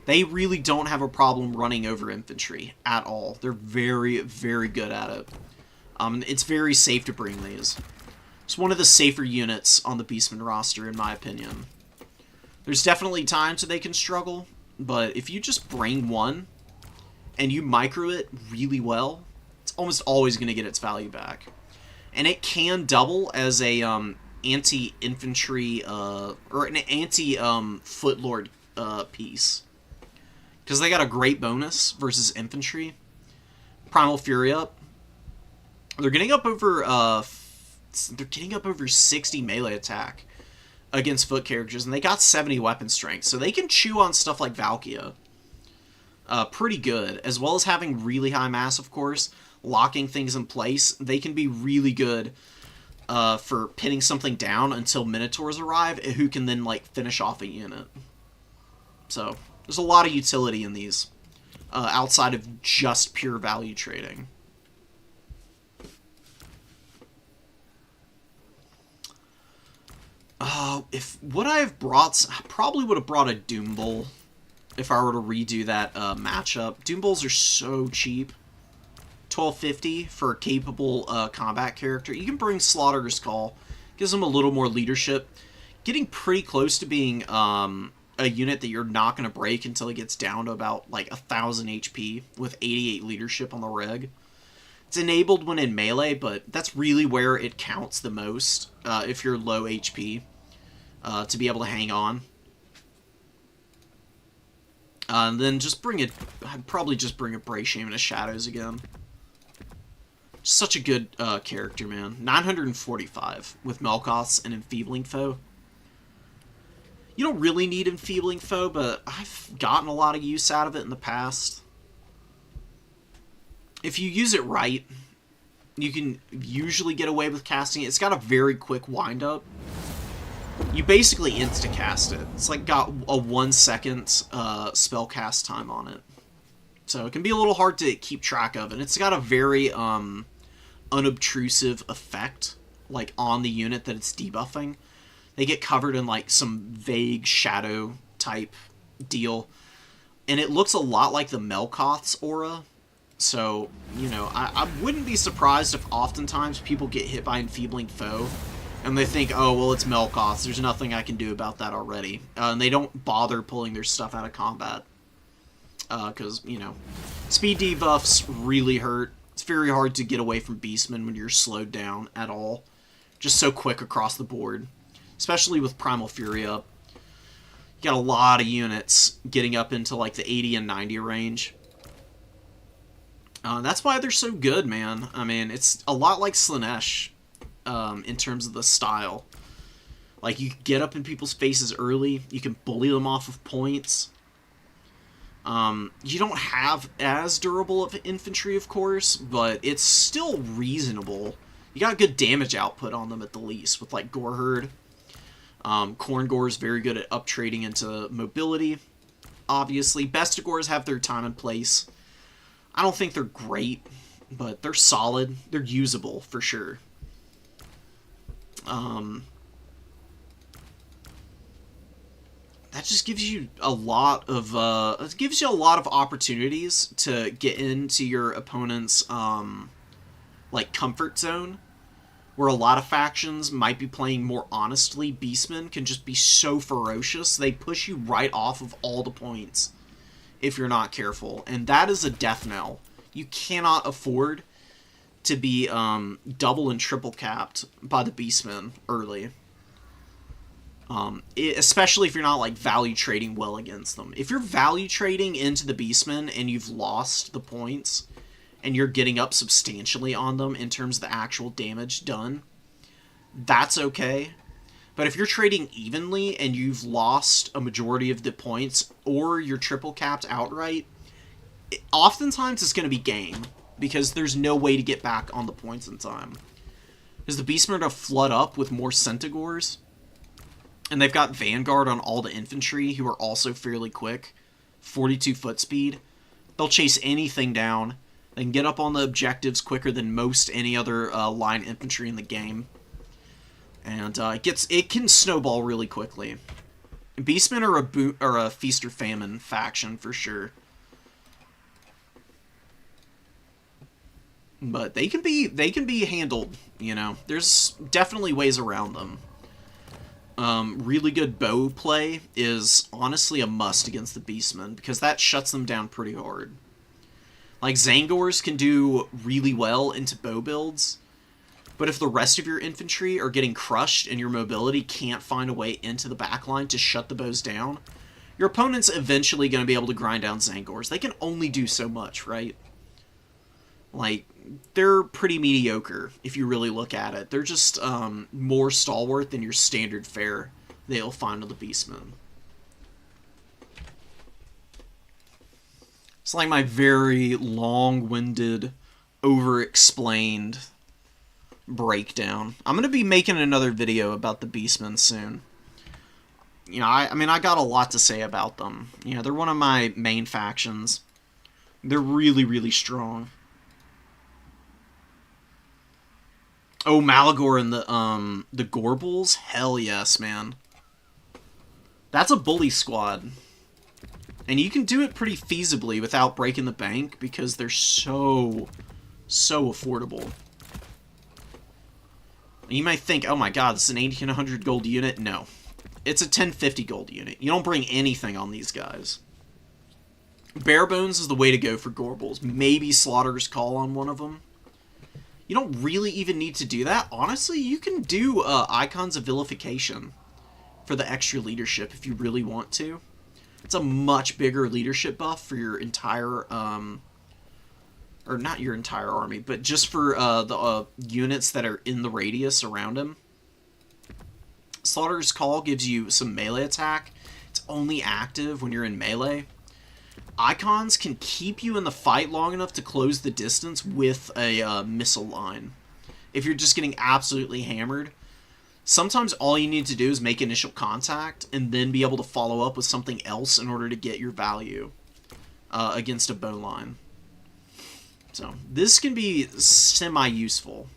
They really don't have a problem running over infantry at all. They're very, very good at it. It's very safe to bring these. It's one of the safer units on the Beastman roster, in my opinion. There's definitely times that they can struggle, but if you just bring one and you micro it really well, it's almost always going to get its value back. And it can double as a anti-infantry or an anti-footlord piece, because they got a great bonus versus infantry. Primal Fury up. They're getting up over 60 melee attack against foot characters, and they got 70 weapon strength, so they can chew on stuff like Valkia pretty good, as well as having really high mass, of course, locking things in place. They can be really good for pinning something down until Minotaurs arrive, who can then, like, finish off a unit. So, there's a lot of utility in these, outside of just pure value trading. If would I have brought... I probably would have brought a Doom Bull if I were to redo that matchup. Doom Bulls are so cheap. $12.50 for a capable combat character. You can bring Slaughterer's Call. Gives them a little more leadership. Getting pretty close to being a unit that you're not going to break until it gets down to about like 1,000 HP with 88 leadership on the reg. It's enabled when in melee, but that's really where it counts the most if you're low HP to be able to hang on. And then just bring it... I'd probably just bring a Bray Shaman of Shadows again. Such a good character, man. 945 with Melkoths and Enfeebling Foe. You don't really need Enfeebling Foe, but I've gotten a lot of use out of it in the past. If you use it right, you can usually get away with casting it. It's got a very quick wind-up. You basically insta-cast it. It's like got a 1 second spell cast time on it. So it can be a little hard to keep track of. And it's got a very unobtrusive effect, like on the unit that it's debuffing. They get covered in like some vague shadow type deal. And it looks a lot like the Melkoth's aura. So, you know, I wouldn't be surprised if oftentimes people get hit by Enfeebling Foe and they think, oh, well, it's Melkoth's. There's nothing I can do about that already. And they don't bother pulling their stuff out of combat. Because, you know, speed debuffs really hurt. It's very hard to get away from Beastmen when you're slowed down at all. Just so quick across the board. Especially with Primal Fury up. You got a lot of units getting up into like the 80 and 90 range. That's why they're so good, man. I mean, it's a lot like Slaanesh in terms of the style. Like, you can get up in people's faces early. You can bully them off of points. You don't have as durable of infantry, of course, but it's still reasonable. You got good damage output on them at the least, with, like, Goreherd. Korngor is very good at up trading into mobility. Obviously, Bestigors have their time and place. I don't think they're great, but they're solid. They're usable for sure. That just gives you a lot of opportunities to get into your opponent's like comfort zone, where a lot of factions might be playing more honestly. Beastmen can just be so ferocious, they push you right off of all the points if you're not careful, and that is a death knell. You cannot afford to be double and triple capped by the Beastmen early. Especially if you're not like value trading well against them. If you're value trading into the Beastmen and you've lost the points and you're getting up substantially on them in terms of the actual damage done, that's okay. But if you're trading evenly and you've lost a majority of the points, or you're triple capped outright, oftentimes it's going to be game, because there's no way to get back on the points in time. Because the Beastmen are going to flood up with more Centaurs, and they've got Vanguard on all the infantry, who are also fairly quick. 42 foot speed. They'll chase anything down. They can get up on the objectives quicker than most any other line infantry in the game. And it can snowball really quickly. Beastmen are a feast or famine faction for sure. But they can be handled, you know. There's definitely ways around them. Really good bow play is honestly a must against the Beastmen, because that shuts them down pretty hard. Like, Zangors can do really well into bow builds, but if the rest of your infantry are getting crushed and your mobility can't find a way into the backline to shut the bows down, your opponent's eventually going to be able to grind down Zangors. They can only do so much, right? Like, they're pretty mediocre if you really look at it. They're just more stalwart than your standard fare they'll find on the Beastmen. It's like my very long-winded, over-explained breakdown. I'm going to be making another video about the Beastmen soon. You know, I mean, I got a lot to say about them. You know, they're one of my main factions. They're really, really strong. Oh, Malagor and the Gorbals? Hell yes, man. That's a bully squad. And you can do it pretty feasibly without breaking the bank, because they're so affordable. And you might think, oh my god, this is an 1800 gold unit. No. It's a 1050 gold unit. You don't bring anything on these guys. Bare bones is the way to go for Gorbals. Maybe Slaughter's Call on one of them. You don't really even need to do that. Honestly, you can do Icons of Vilification for the extra leadership if you really want to. It's a much bigger leadership buff for your entire, or not your entire army, but just for the units that are in the radius around him. Slaughter's Call gives you some melee attack. It's only active when you're in melee. Icons can keep you in the fight long enough to close the distance with a missile line. If you're just getting absolutely hammered, sometimes all you need to do is make initial contact and then be able to follow up with something else in order to get your value against a bow line. So this can be semi-useful.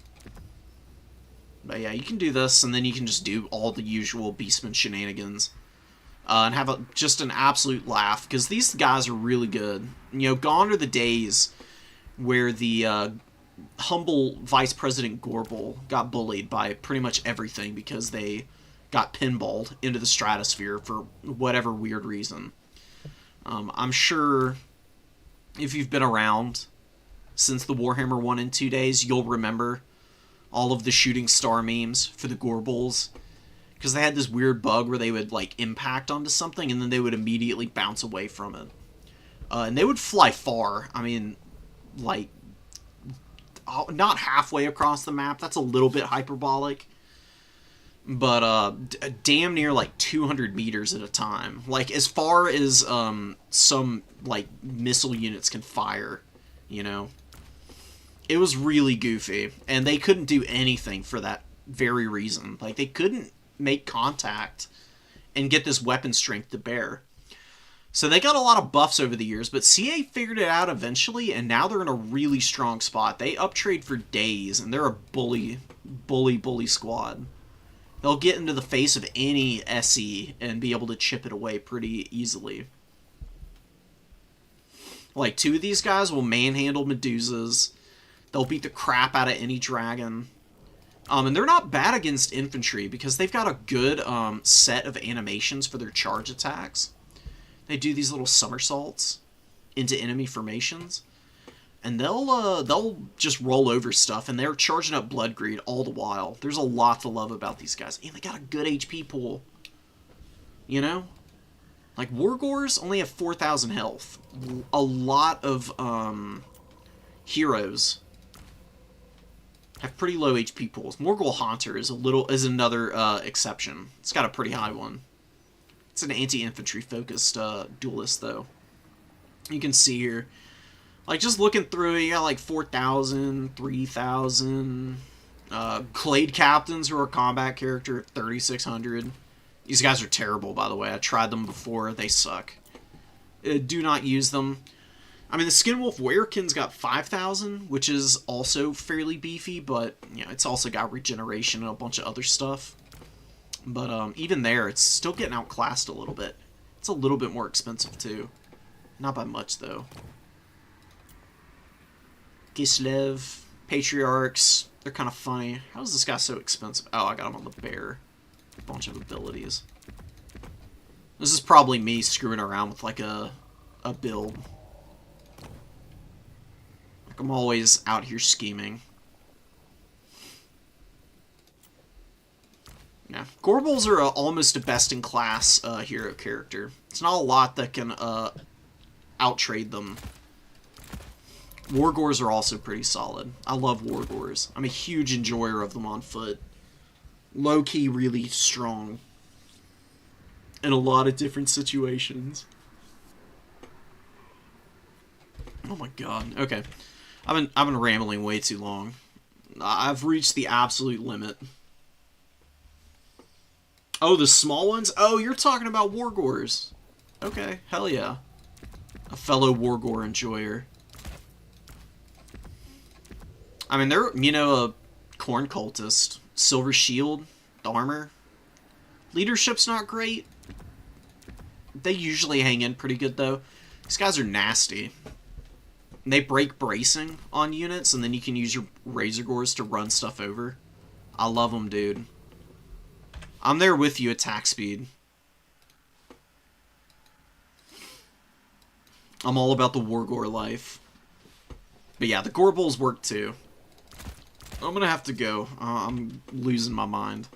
But yeah, you can do this, and then you can just do all the usual Beastman shenanigans. And have just an absolute laugh, because these guys are really good. You know, gone are the days where the humble Vice President Gorbal got bullied by pretty much everything because they got pinballed into the stratosphere for whatever weird reason. I'm sure if you've been around since the Warhammer 1 and 2 days, you'll remember all of the shooting star memes for the Gorbals. Because they had this weird bug where they would, like, impact onto something and then they would immediately bounce away from it. And they would fly far. I mean, like, not halfway across the map. That's a little bit hyperbolic. But damn near, like, 200 meters at a time. Like, as far as some, like, missile units can fire, you know? It was really goofy. And they couldn't do anything for that very reason. Like, they couldn't make contact and get this weapon strength to bear. So they got a lot of buffs over the years, but CA figured it out eventually, and now they're in a really strong spot. They uptrade for days, and they're a bully squad. They'll get into the face of any SE and be able to chip it away pretty easily. Like, 2 of these guys will manhandle Medusas. They'll beat the crap out of any dragon. And they're not bad against infantry because they've got a good set of animations for their charge attacks. They do these little somersaults into enemy formations, and they'll just roll over stuff, and they're charging up Blood Greed all the while. There's a lot to love about these guys, and they got a good HP pool. You know, like Wargors only have 4,000 health. A lot of heroes have pretty low HP pools. Morgul Haunter is another exception. It's got a pretty high one. It's an anti-infantry focused duelist, though. You can see here, like, just looking through it, you got like 4,000, 3,000. Clade Captains, who are a combat character, 3,600. These guys are terrible, by the way. I tried them before. They suck. Do not use them. I mean, the Skinwolf Werekin's got 5,000, which is also fairly beefy, but, you know, it's also got regeneration and a bunch of other stuff. But even there, it's still getting outclassed a little bit. It's a little bit more expensive, too. Not by much, though. Kislev, Patriarchs, they're kind of funny. How is this guy so expensive? Oh, I got him on the bear. A bunch of abilities. This is probably me screwing around with, like, a build. Like, I'm always out here scheming. Yeah, Gorbals are almost a best-in-class hero character. It's not a lot that can out-trade them. Wargors are also pretty solid. I love Wargors. I'm a huge enjoyer of them on foot. Low-key, really strong. In a lot of different situations. Oh my god. Okay. I've been rambling way too long. I've reached the absolute limit. Oh, the small ones? Oh, you're talking about Wargors. Okay, hell yeah. A fellow Wargor enjoyer. I mean, they're, you know, a Corn Cultist. Silver Shield, armor. Leadership's not great. They usually hang in pretty good, though. These guys are nasty. They break bracing on units, and then you can use your Razor Gores to run stuff over. I love them, dude. I'm there with you, attack speed. I'm all about the Wargor life. But yeah, the Gorbals work too. I'm gonna have to go. I'm losing my mind.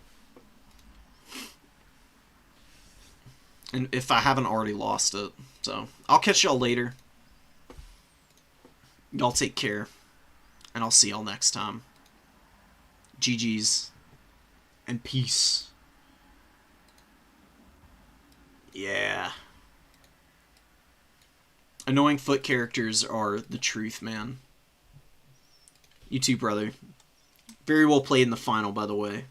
And if I haven't already lost it. So, I'll catch y'all later. Y'all take care. And I'll see y'all next time. GG's. And peace. Yeah. Annoying foot characters are the truth, man. You too, brother. Very well played in the final, by the way.